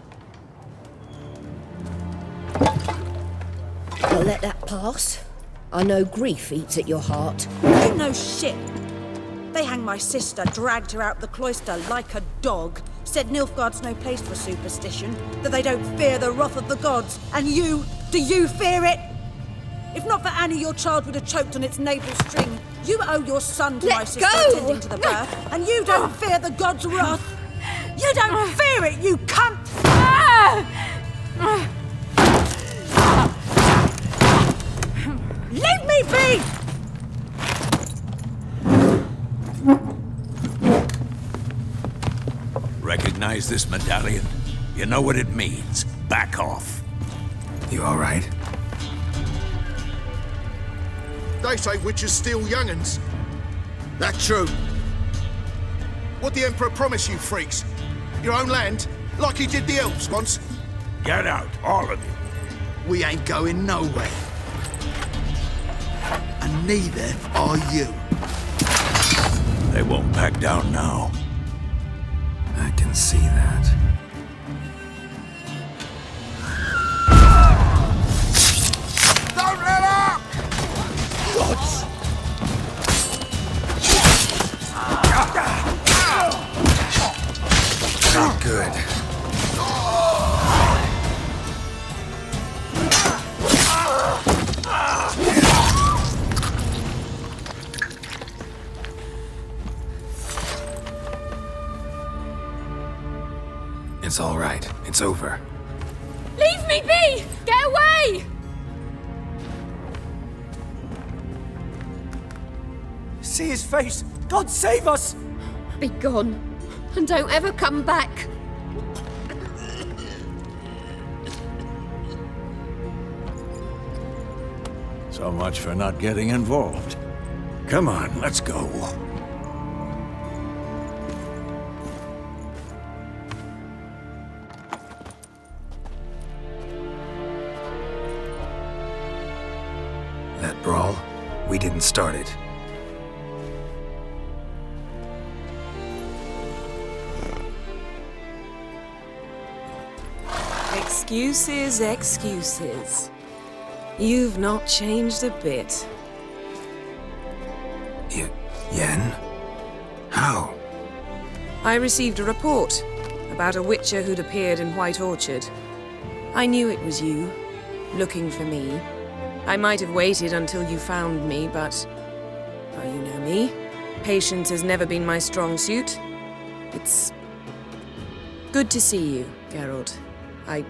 I'll let that pass. I know grief eats at your heart. You know shit. They hanged my sister, dragged her out the cloister like a dog, said Nilfgaard's no place for superstition, that they don't fear the wrath of the gods. And you, do you fear it? If not for Annie, your child would have choked on its navel string. You owe your son to my sister attending to the birth, and you don't fear the gods' wrath. You don't fear it, you cunt! recognize this medallion? You know what it means. Back off. You all right? They say witches steal young'uns. That true? What the Emperor promise you, freaks? Your own land? Like he did the elves once? Get out, all of you. We ain't going nowhere. And neither are you. They won't back down now. I can see that. Don't let up! Gods! Not good. It's all right. It's over. Leave me be! Get away! See his face! God save us! Be gone, and don't ever come back. So much for not getting involved. Come on, let's go. That brawl, we didn't start it. Excuses, excuses. You've not changed a bit. Yen? How? I received a report about a witcher who'd appeared in White Orchard. I knew it was you, looking for me. I might have waited until you found me, but... well, you know me. Patience has never been my strong suit. It's... good to see you, Geralt. I'd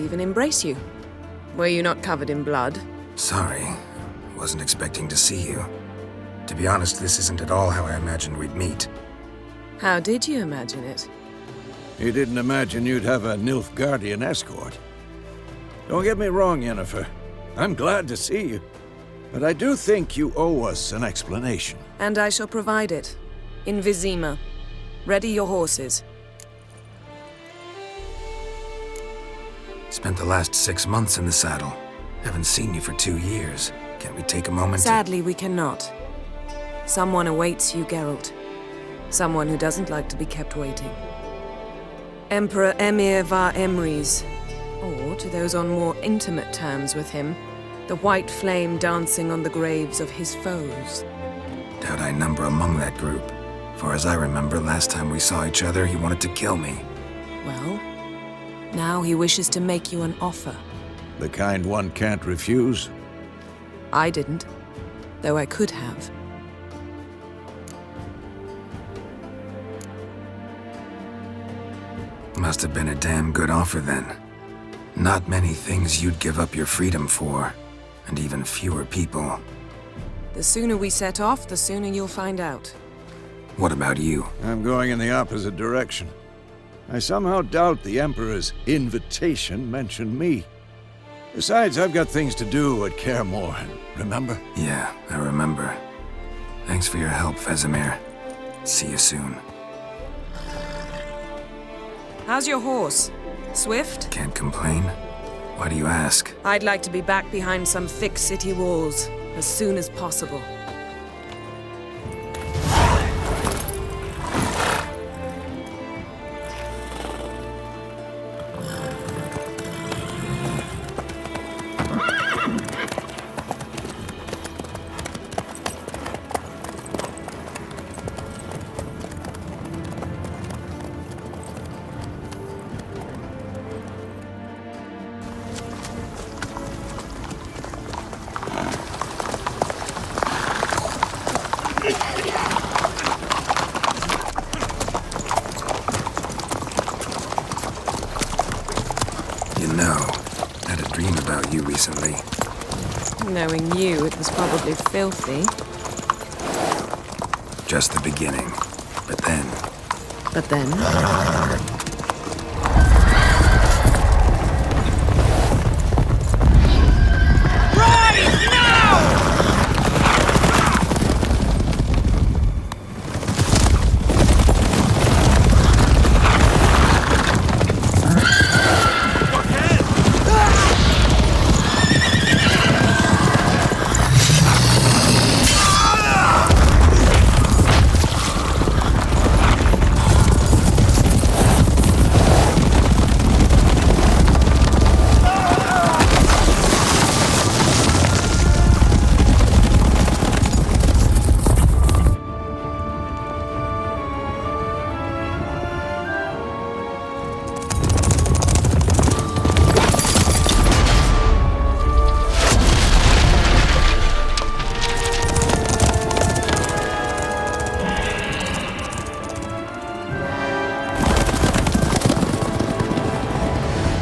even embrace you. Were you not covered in blood? Sorry. Wasn't expecting to see you. To be honest, this isn't at all how I imagined we'd meet. How did you imagine it? You didn't imagine you'd have a Nilfgaardian escort. Don't get me wrong, Yennefer. I'm glad to see you. But I do think you owe us an explanation. And I shall provide it. In Vizima. Ready your horses. Spent the last 6 months in the saddle. Haven't seen you for 2 years. Can't we take a moment Sadly, we cannot. Someone awaits you, Geralt. Someone who doesn't like to be kept waiting. Emperor Emir var Emrys. Or, to those on more intimate terms with him, the white flame dancing on the graves of his foes. Doubt I number among that group. Far as I remember, last time we saw each other, he wanted to kill me. Well, now he wishes to make you an offer. The kind one can't refuse? I didn't, though I could have. Must have been a damn good offer then. Not many things you'd give up your freedom for, and even fewer people. The sooner we set off, the sooner you'll find out. What about you? I'm going in the opposite direction. I somehow doubt the Emperor's invitation mentioned me. Besides, I've got things to do at Kaer Morhen, remember? Yeah, I remember. Thanks for your help, Vesemir. See you soon. How's your horse? Swift? Can't complain. Why do you ask? I'd like to be back behind some thick city walls as soon as possible. You know, I had a dream about you recently. Knowing you, it was probably filthy. Just the beginning. But then, But then...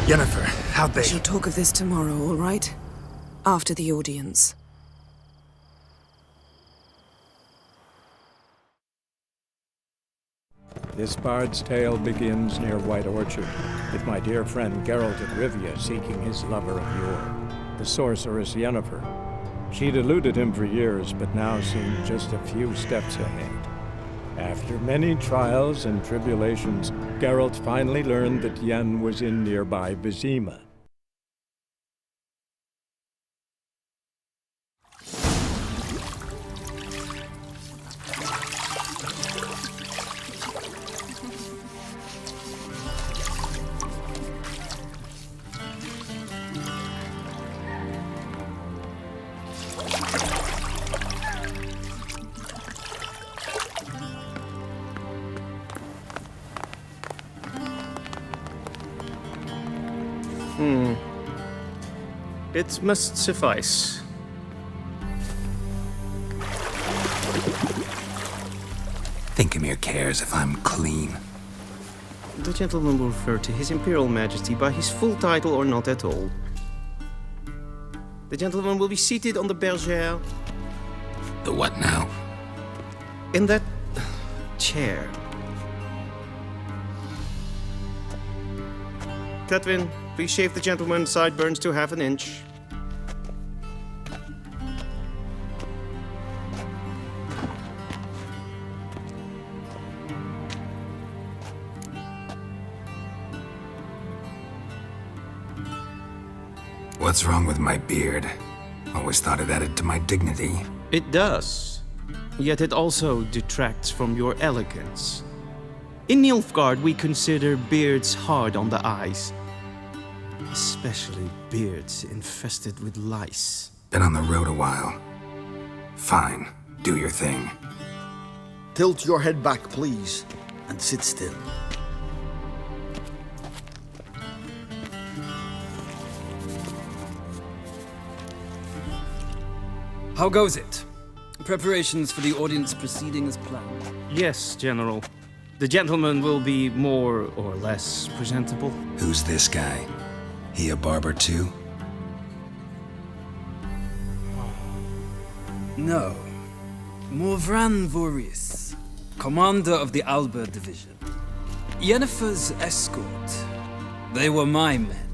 Yennefer, how'd they... We shall talk of this tomorrow, all right? After the audience. This bard's tale begins near White Orchard, with my dear friend Geralt of Rivia seeking his lover of yore, the sorceress Yennefer. She'd eluded him for years, but now seemed just a few steps ahead. After many trials and tribulations, Geralt finally learned that Yen was in nearby Vizima. It must suffice. Thinkamere cares if I'm clean. The gentleman will refer to His Imperial Majesty by his full title or not at all. The gentleman will be seated on the bergère. The what now? In that chair. Catwin, please shave the gentleman's sideburns to half an inch. What's wrong with my beard? Always thought it added to my dignity. It does. Yet it also detracts from your elegance. In Nilfgaard, we consider beards hard on the eyes. Especially beards infested with lice. Been on the road a while. Fine, do your thing. Tilt your head back, please, and sit still. How goes it? Preparations for the audience proceeding as planned? Yes, General. The gentleman will be more or less presentable. Who's this guy? He a barber too? No. Morvran Voris, commander of the Alba Division. Yennefer's escort. They were my men,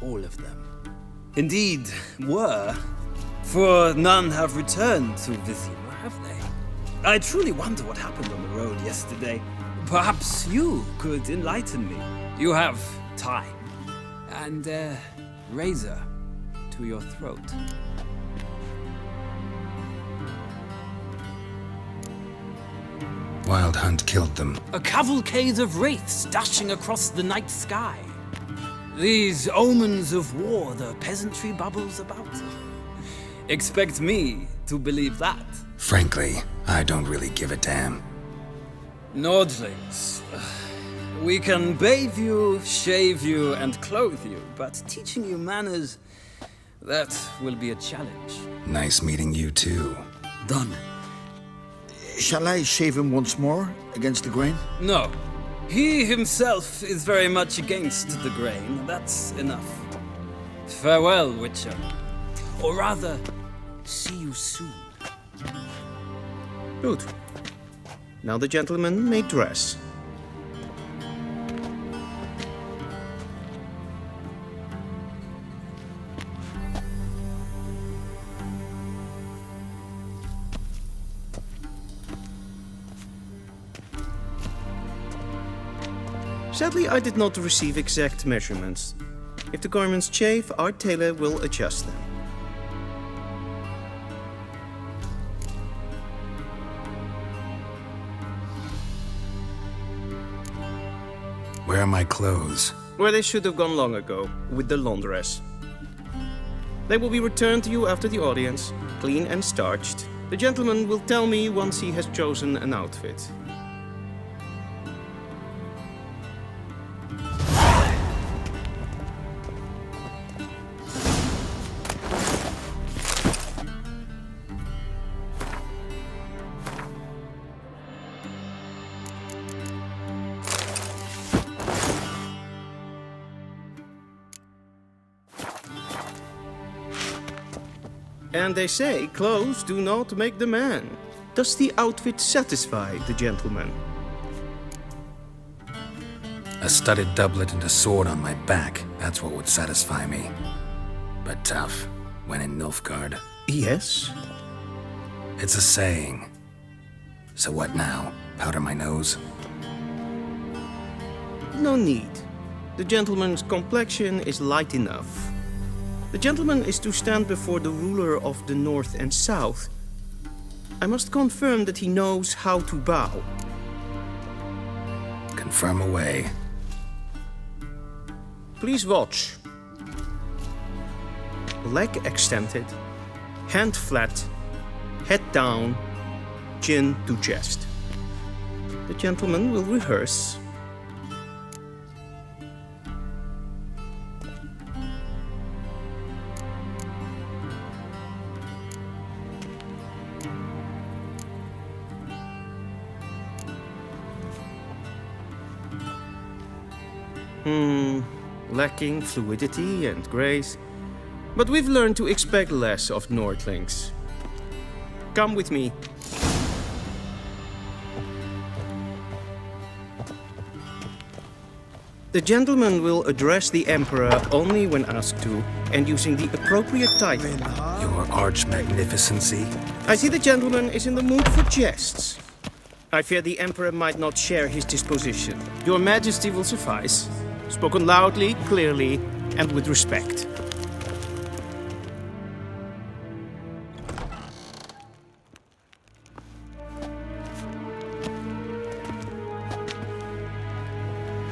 all of them. Indeed, were. For none have returned to Vizima, have they? I truly wonder what happened on the road yesterday. Perhaps you could enlighten me. You have time. And a razor to your throat. Wild Hunt killed them. A cavalcade of wraiths dashing across the night sky. These omens of war the peasantry bubbles about. Expect me to believe that. Frankly, I don't really give a damn. Nordlings. We can bathe you, shave you, and clothe you, but teaching you manners, that will be a challenge. Nice meeting you too. Done. Shall I shave him once more, against the grain? No. He himself is very much against the grain. That's enough. Farewell, Witcher. Or rather, see you soon. Good. Now the gentleman may dress. Sadly, I did not receive exact measurements. If the garments chafe, our tailor will adjust them. Where are my clothes? Where they should have gone long ago, with the laundress. They will be returned to you after the audience, clean and starched. The gentleman will tell me once he has chosen an outfit. And they say clothes do not make the man. Does the outfit satisfy the gentleman? A studded doublet and a sword on my back, that's what would satisfy me. But tough, when in Nilfgaard. Yes? It's a saying. So what now? Powder my nose? No need. The gentleman's complexion is light enough. The gentleman is to stand before the ruler of the North and South. I must confirm that he knows how to bow. Confirm away. Please watch. Leg extended, hand flat, head down, chin to chest. The gentleman will rehearse. Lacking fluidity and grace. But we've learned to expect less of Nordlings. Come with me. The gentleman will address the Emperor only when asked to, and using the appropriate title. Your Arch-Magnificency? I see the gentleman is in the mood for jests. I fear the Emperor might not share his disposition. Your Majesty will suffice. Spoken loudly, clearly, and with respect.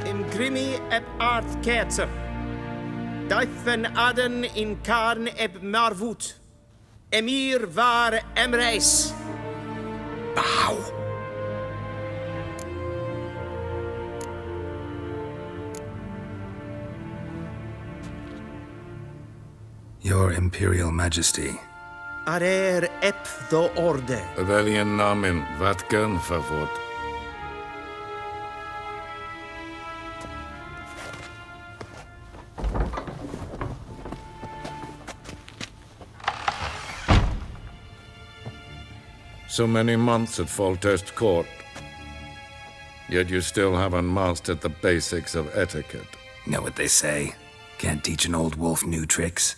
In grimi eb art ketzer. Duifen aden in karn eb marvoet. Emir var emreis. Bow! Your Imperial Majesty. Arer ep the orde. Weljen namen, wat kan favort? So many months at Foltest Court. Yet you still haven't mastered the basics of etiquette. Know what they say? Can't teach an old wolf new tricks.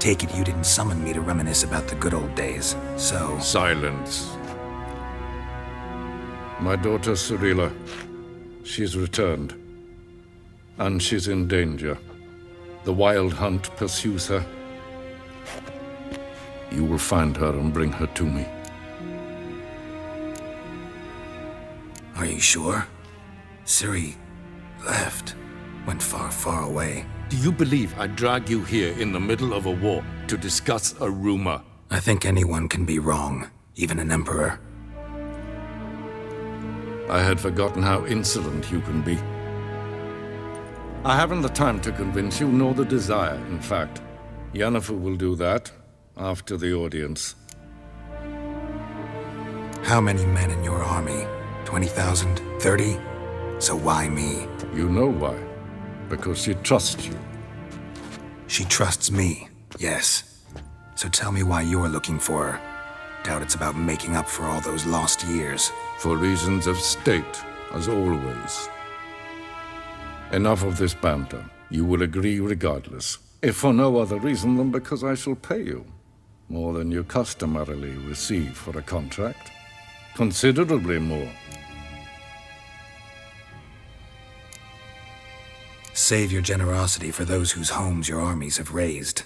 Take it you didn't summon me to reminisce about the good old days, so... Silence. My daughter Cyrilla, she's returned. And she's in danger. The Wild Hunt pursues her. You will find her and bring her to me. Are you sure? Ciri left. Went far, far away. Do you believe I'd drag you here in the middle of a war to discuss a rumor? I think anyone can be wrong, even an emperor. I had forgotten how insolent you can be. I haven't the time to convince you, nor the desire, in fact. Yennefer will do that after the audience. How many men in your army? 20,000? 30? So why me? You know why. Because she trusts you. She trusts me, yes. So tell me why you're looking for her. Doubt it's about making up for all those lost years. For reasons of state, as always. Enough of this banter. You will agree regardless. If for no other reason than because I shall pay you. More than you customarily receive for a contract. Considerably more. Save your generosity for those whose homes your armies have razed.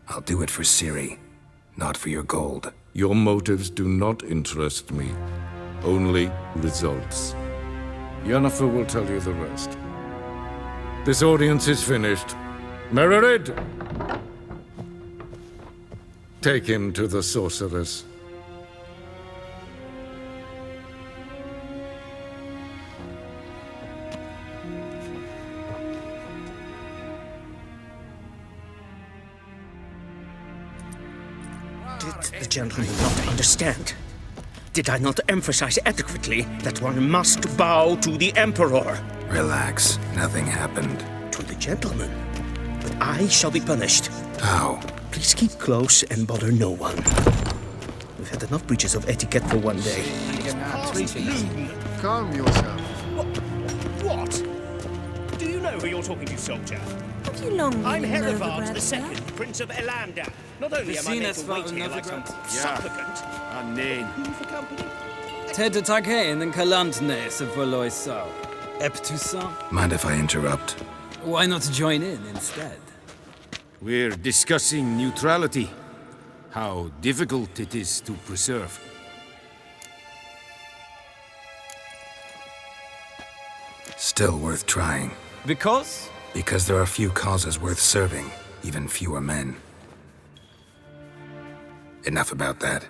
I'll do it for Ciri, not for your gold. Your motives do not interest me. Only results. Yennefer will tell you the rest. This audience is finished. Mererid! Take him to the sorceress. Did the gentleman not understand? Did I not emphasize adequately that one must bow to the Emperor? Relax. Nothing happened. To the gentleman. But I shall be punished. How? Please keep close and bother no one. We've had enough breaches of etiquette for one day. Calm yourself. What? Do you know who you're talking to, soldier? Have you long been I'm in Herivard Novigrad, the sir? Second, Prince of Elander. Not only am I made to wait here like some supplicant. Who for company? Ted taghen and kalantnes of Voloisau. Eptusa. Mind if I interrupt? Why not join in instead? We're discussing neutrality. How difficult it is to preserve. Still worth trying. Because? Because there are few causes worth serving, even fewer men. Enough about that.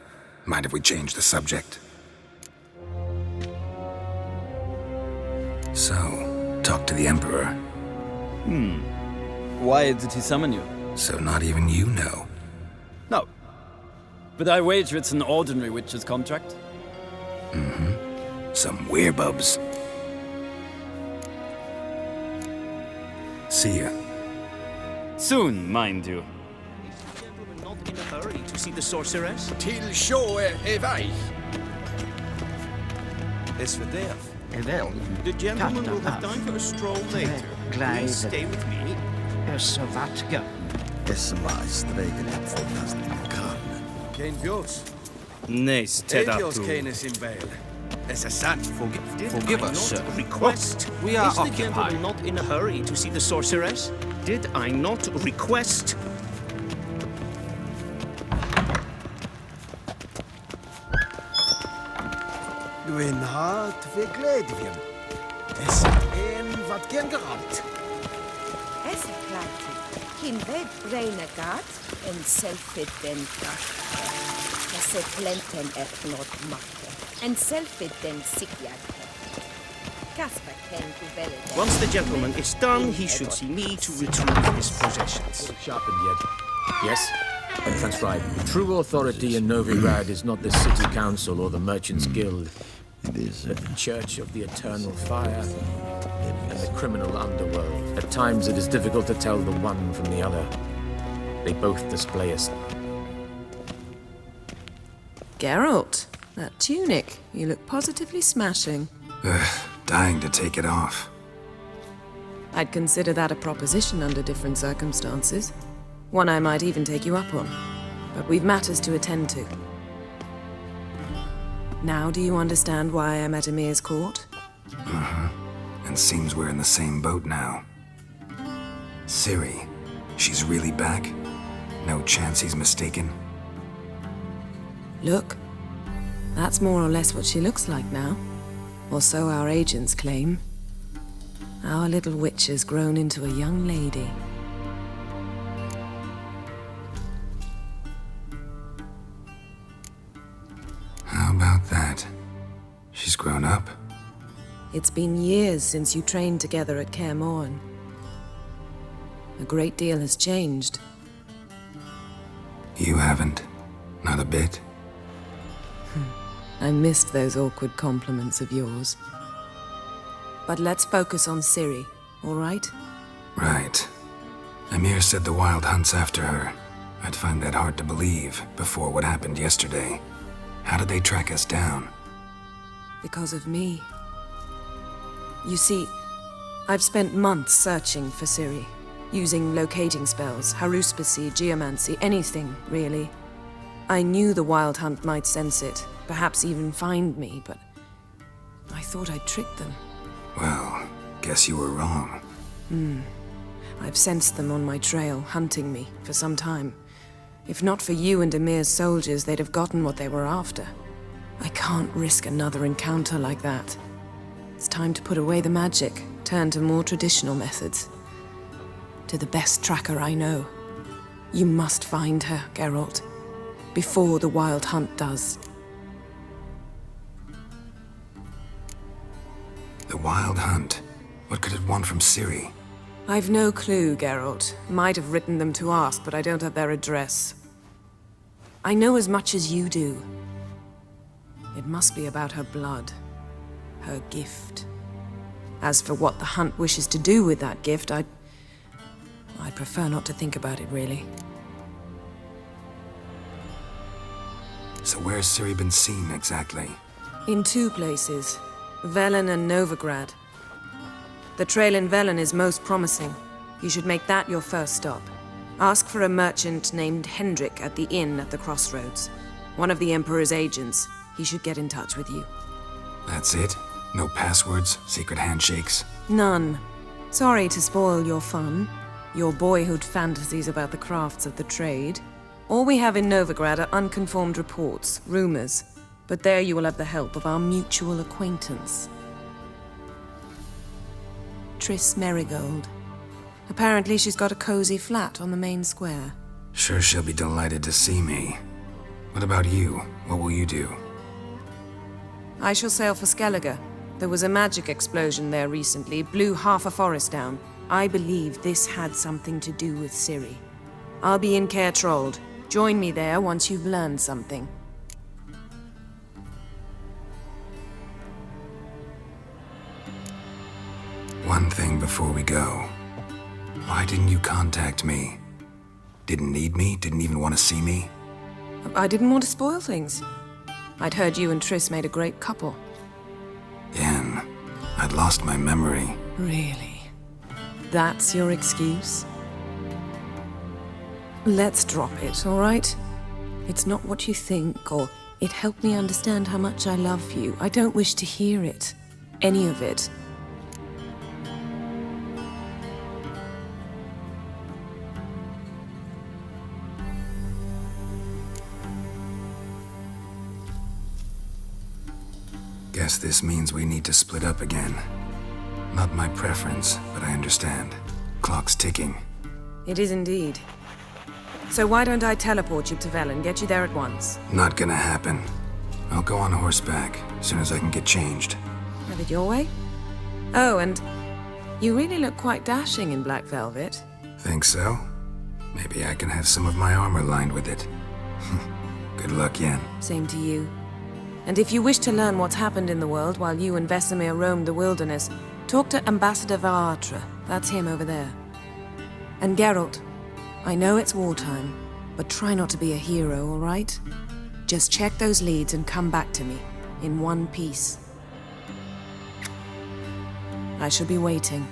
Mind if we change the subject? So, talk to the Emperor. Why did he summon you? So not even you know. No. But I wager it's an ordinary witch's contract. Mm-hmm. Some werebubs. See ya. Soon, mind you. Is the gentleman not in a hurry to see the sorceress? Till show evej. It's for death. The gentleman will have time for a stroll later. Please stay with me. Kein Björns. Nes, Elios Canis in bail. As a son, Forgive us, sir. Request? We are Is the occupied. gentleman not in a hurry to see the sorceress? Did I not request? Du in hart för glädjen. Es en vad gen gerant. Es plati. Hin ved renegat en selfidenta. Esse plenten not matte. En selfiden sigjad. Kasper ken kuvelet. Once the gentleman is done, he should see me to retrieve his possessions. Sharpened yet? Yes? And transcribe. True authority in Novigrad is not the city council or the merchants' guild. It is but the Church of the Eternal Fire and the criminal underworld. At times it is difficult to tell the one from the other. They both display us. Geralt, that tunic. You look positively smashing. Dying to take it off. I'd consider that a proposition under different circumstances. One I might even take you up on. But we've matters to attend to. Now do you understand why I'm at Emir's court? Uh-huh. And seems we're in the same boat now. Ciri, she's really back? No chance he's mistaken? Look, that's more or less what she looks like now. Or so our agents claim. Our little witch has grown into a young lady. How about that? She's grown up? It's been years since you trained together at Kaer Morhen. A great deal has changed. You haven't. Not a bit. I missed those awkward compliments of yours. But let's focus on Ciri, all right? Right. Emir said the Wild hunts after her. I'd find that hard to believe before what happened yesterday. How did they track us down? Because of me. You see, I've spent months searching for Ciri, using locating spells, haruspicy, geomancy, anything, really. I knew the Wild Hunt might sense it, perhaps even find me, but I thought I'd tricked them. Well, guess you were wrong. I've sensed them on my trail, hunting me, for some time. If not for you and Emir's soldiers, they'd have gotten what they were after. I can't risk another encounter like that. It's time to put away the magic, turn to more traditional methods. To the best tracker I know. You must find her, Geralt, before the Wild Hunt does. The Wild Hunt? What could it want from Ciri? I've no clue, Geralt. Might have written them to ask, but I don't have their address. I know as much as you do. It must be about her blood. Her gift. As for what the Hunt wishes to do with that gift, I'd prefer not to think about it, really. So where's Ciri been seen, exactly? In 2 places. Velen and Novigrad. The trail in Velen is most promising. You should make that your first stop. Ask for a merchant named Hendrik at the inn at the crossroads. One of the Emperor's agents. He should get in touch with you. That's it? No passwords, secret handshakes? None. Sorry to spoil your fun. Your boyhood fantasies about the crafts of the trade. All we have in Novigrad are unconfirmed reports, rumors. But there you will have the help of our mutual acquaintance. Triss Merigold. Apparently she's got a cozy flat on the main square. Sure she'll be delighted to see me. What about you? What will you do? I shall sail for Skellige. There was a magic explosion there recently, blew half a forest down. I believe this had something to do with Ciri. I'll be in Caer Trold. Join me there once you've learned something. One thing before we go. Why didn't you contact me? Didn't need me? Didn't even want to see me? I didn't want to spoil things. I'd heard you and Triss made a great couple. Yen, I'd lost my memory. Really? That's your excuse? Let's drop it, all right? It's not what you think, or it helped me understand how much I love you. I don't wish to hear it. Any of it. Guess this means we need to split up again. Not my preference, but I understand. Clock's ticking. It is indeed. So why don't I teleport you to Velen, get you there at once? Not gonna happen. I'll go on horseback, as soon as I can get changed. Have it your way? Oh, and you really look quite dashing in black velvet. Think so? Maybe I can have some of my armor lined with it. Good luck, Yen. Same to you. And if you wish to learn what's happened in the world while you and Vesemir roamed the wilderness, talk to Ambassador Varatra. That's him over there. And Geralt, I know it's wartime, but try not to be a hero, all right? Just check those leads and come back to me, in one piece. I shall be waiting.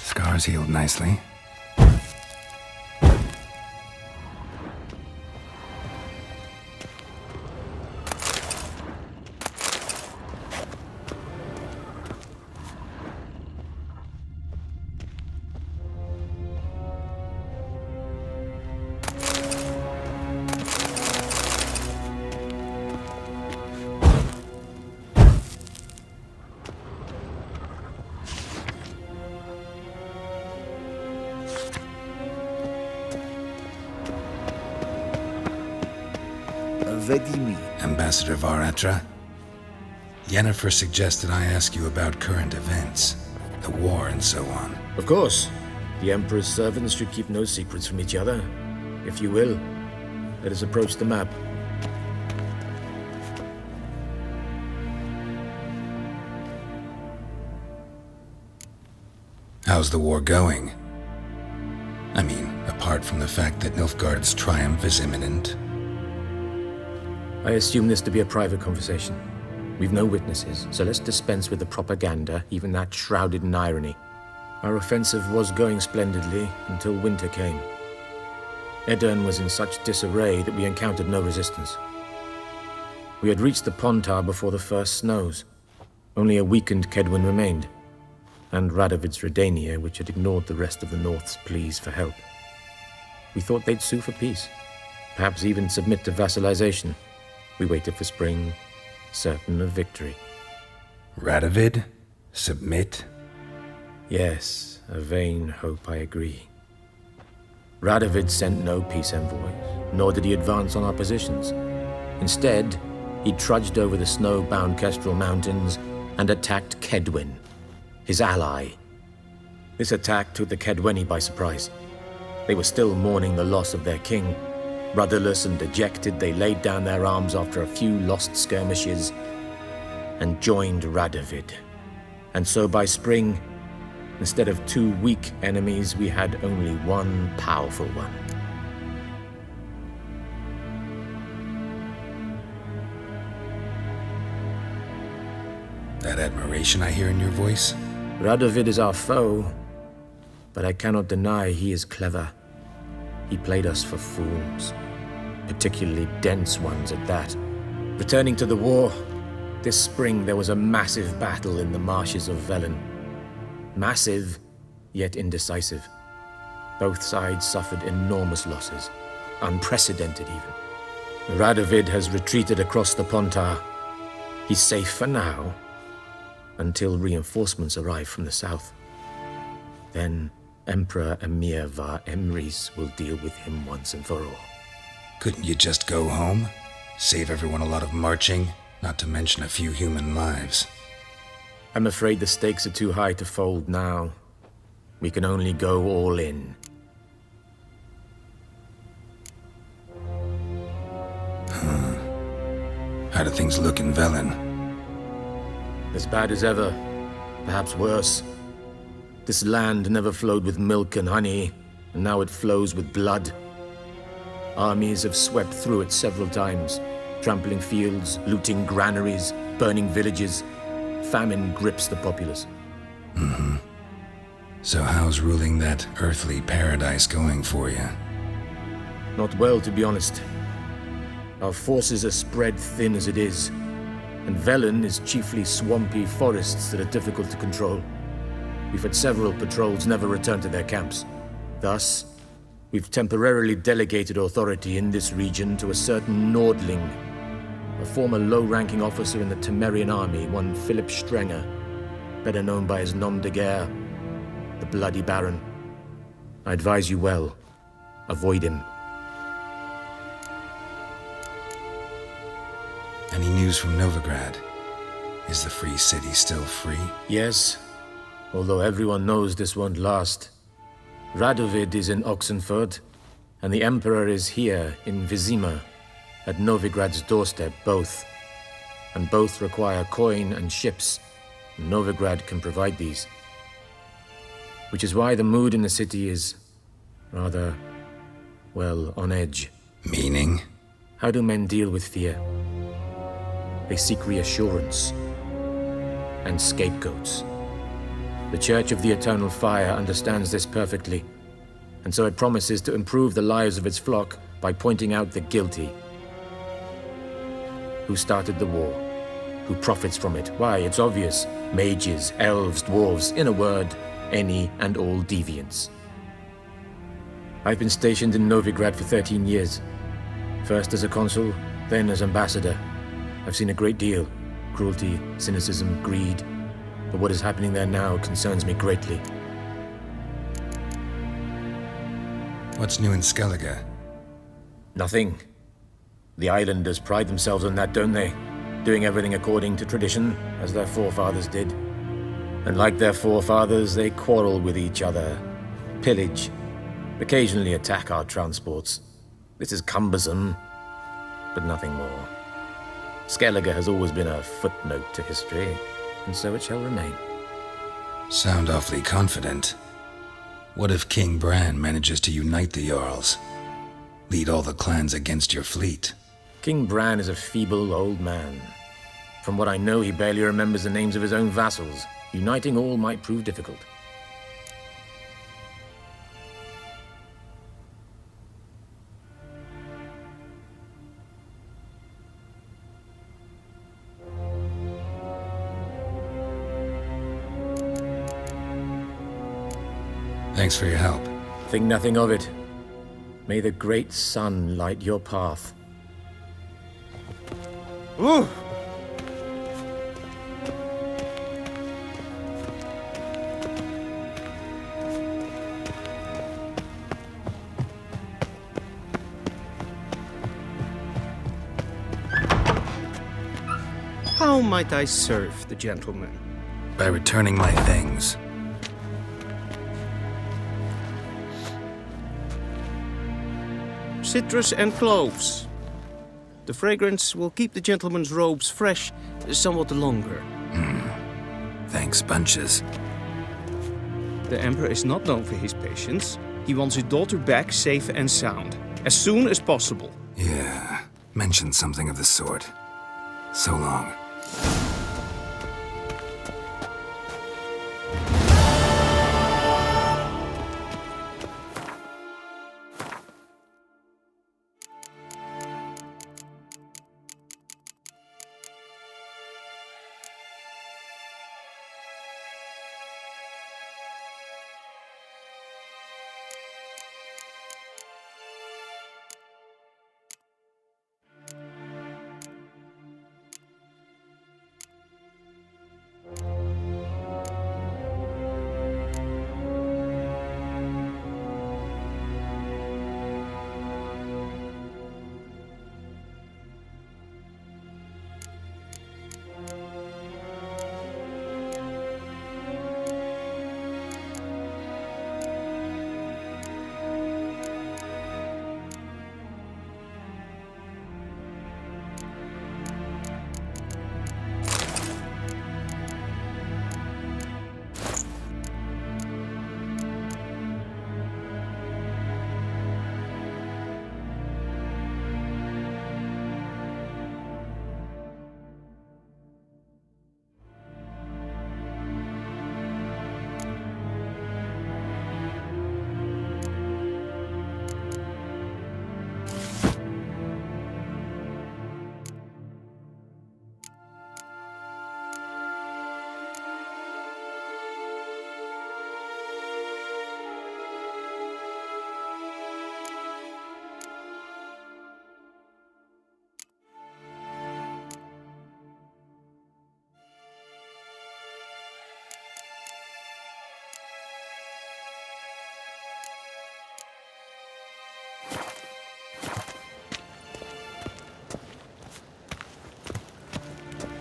Scars healed nicely. Vedimi. Ambassador Varatra? Yennefer suggested I ask you about current events, the war and so on. Of course. The Emperor's servants should keep no secrets from each other. If you will, let us approach the map. How's the war going? I mean, apart from the fact that Nilfgaard's triumph is imminent. I assume this to be a private conversation. We've no witnesses, so let's dispense with the propaganda, even that shrouded in irony. Our offensive was going splendidly until winter came. Edirn was in such disarray that we encountered no resistance. We had reached the Pontar before the first snows. Only a weakened Kedwin remained, and Radovid's Redania, which had ignored the rest of the North's pleas for help. We thought they'd sue for peace, perhaps even submit to vassalization. We waited for spring, certain of victory. Radovid? Submit? Yes, a vain hope, I agree. Radovid sent no peace envoys, nor did he advance on our positions. Instead, he trudged over the snow-bound Kestrel Mountains and attacked Kedwin, his ally. This attack took the Kedweni by surprise. They were still mourning the loss of their king. Rudderless and dejected, they laid down their arms after a few lost skirmishes and joined Radovid. And so by spring, instead of 2 weak enemies, we had only one powerful one. That admiration I hear in your voice? Radovid is our foe, but I cannot deny he is clever. He played us for fools, particularly dense ones at that. Returning to the war, this spring there was a massive battle in the marshes of Velen. Massive, yet indecisive. Both sides suffered enormous losses, unprecedented even. Radovid has retreated across the Pontar. He's safe for now, until reinforcements arrive from the south. Then Emperor Emir Var Emrys will deal with him once and for all. Couldn't you just go home? Save everyone a lot of marching, not to mention a few human lives. I'm afraid the stakes are too high to fold now. We can only go all in. How do things look in Velen? As bad as ever, perhaps worse. This land never flowed with milk and honey, and now it flows with blood. Armies have swept through it several times, trampling fields, looting granaries, burning villages. Famine grips the populace. So how's ruling that earthly paradise going for you? Not well, to be honest. Our forces are spread thin as it is, and Velen is chiefly swampy forests that are difficult to control. We've had several patrols never return to their camps. Thus, we've temporarily delegated authority in this region to a certain Nordling, a former low-ranking officer in the Temerian army, one Philip Strenger, better known by his nom de guerre, the Bloody Baron. I advise you well. Avoid him. Any news from Novigrad? Is the free city still free? Yes, although everyone knows this won't last. Radovid is in Oxenford, and the Emperor is here in Vizima, at Novigrad's doorstep, both. And both require coin and ships. Novigrad can provide these. Which is why the mood in the city is rather, well, on edge. Meaning? How do men deal with fear? They seek reassurance and scapegoats. The Church of the Eternal Fire understands this perfectly, and so it promises to improve the lives of its flock by pointing out the guilty. Who started the war? Who profits from it? Why, it's obvious. Mages, elves, dwarves, in a word, any and all deviants. I've been stationed in Novigrad for 13 years. First as a consul, then as ambassador. I've seen a great deal. Cruelty, cynicism, greed. But what is happening there now concerns me greatly. What's new in Skellige? Nothing. The islanders pride themselves on that, don't they? Doing everything according to tradition, as their forefathers did. And like their forefathers, they quarrel with each other, pillage, occasionally attack our transports. This is cumbersome, but nothing more. Skellige has always been a footnote to history, and so it shall remain. Sound awfully confident. What if King Bran manages to unite the Jarls? Lead all the clans against your fleet? King Bran is a feeble old man. From what I know, he barely remembers the names of his own vassals. Uniting all might prove difficult. Thanks for your help. Think nothing of it. May the great sun light your path. Ooh! How might I serve the gentleman? By returning my things. Citrus and cloves. The fragrance will keep the gentleman's robes fresh somewhat longer. Thanks, bunches. The Emperor is not known for his patience. He wants his daughter back safe and sound, as soon as possible. Yeah, mentioned something of the sort. So long.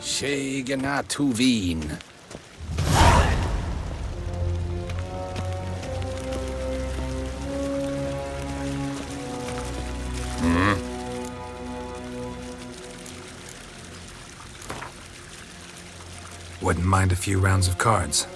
Shegana Tuvin. Wouldn't mind a few rounds of cards.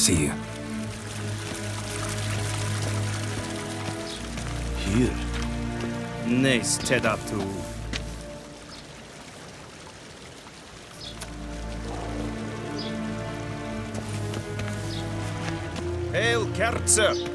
See you. Here. Nice Tedatu. Hail Kerzer!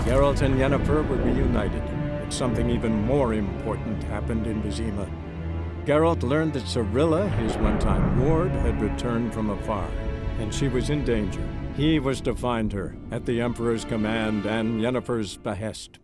Geralt and Yennefer were reunited, but something even more important happened in Vizima. Geralt learned that Cirilla, his one-time ward, had returned from afar, and she was in danger. He was to find her, at the Emperor's command and Yennefer's behest.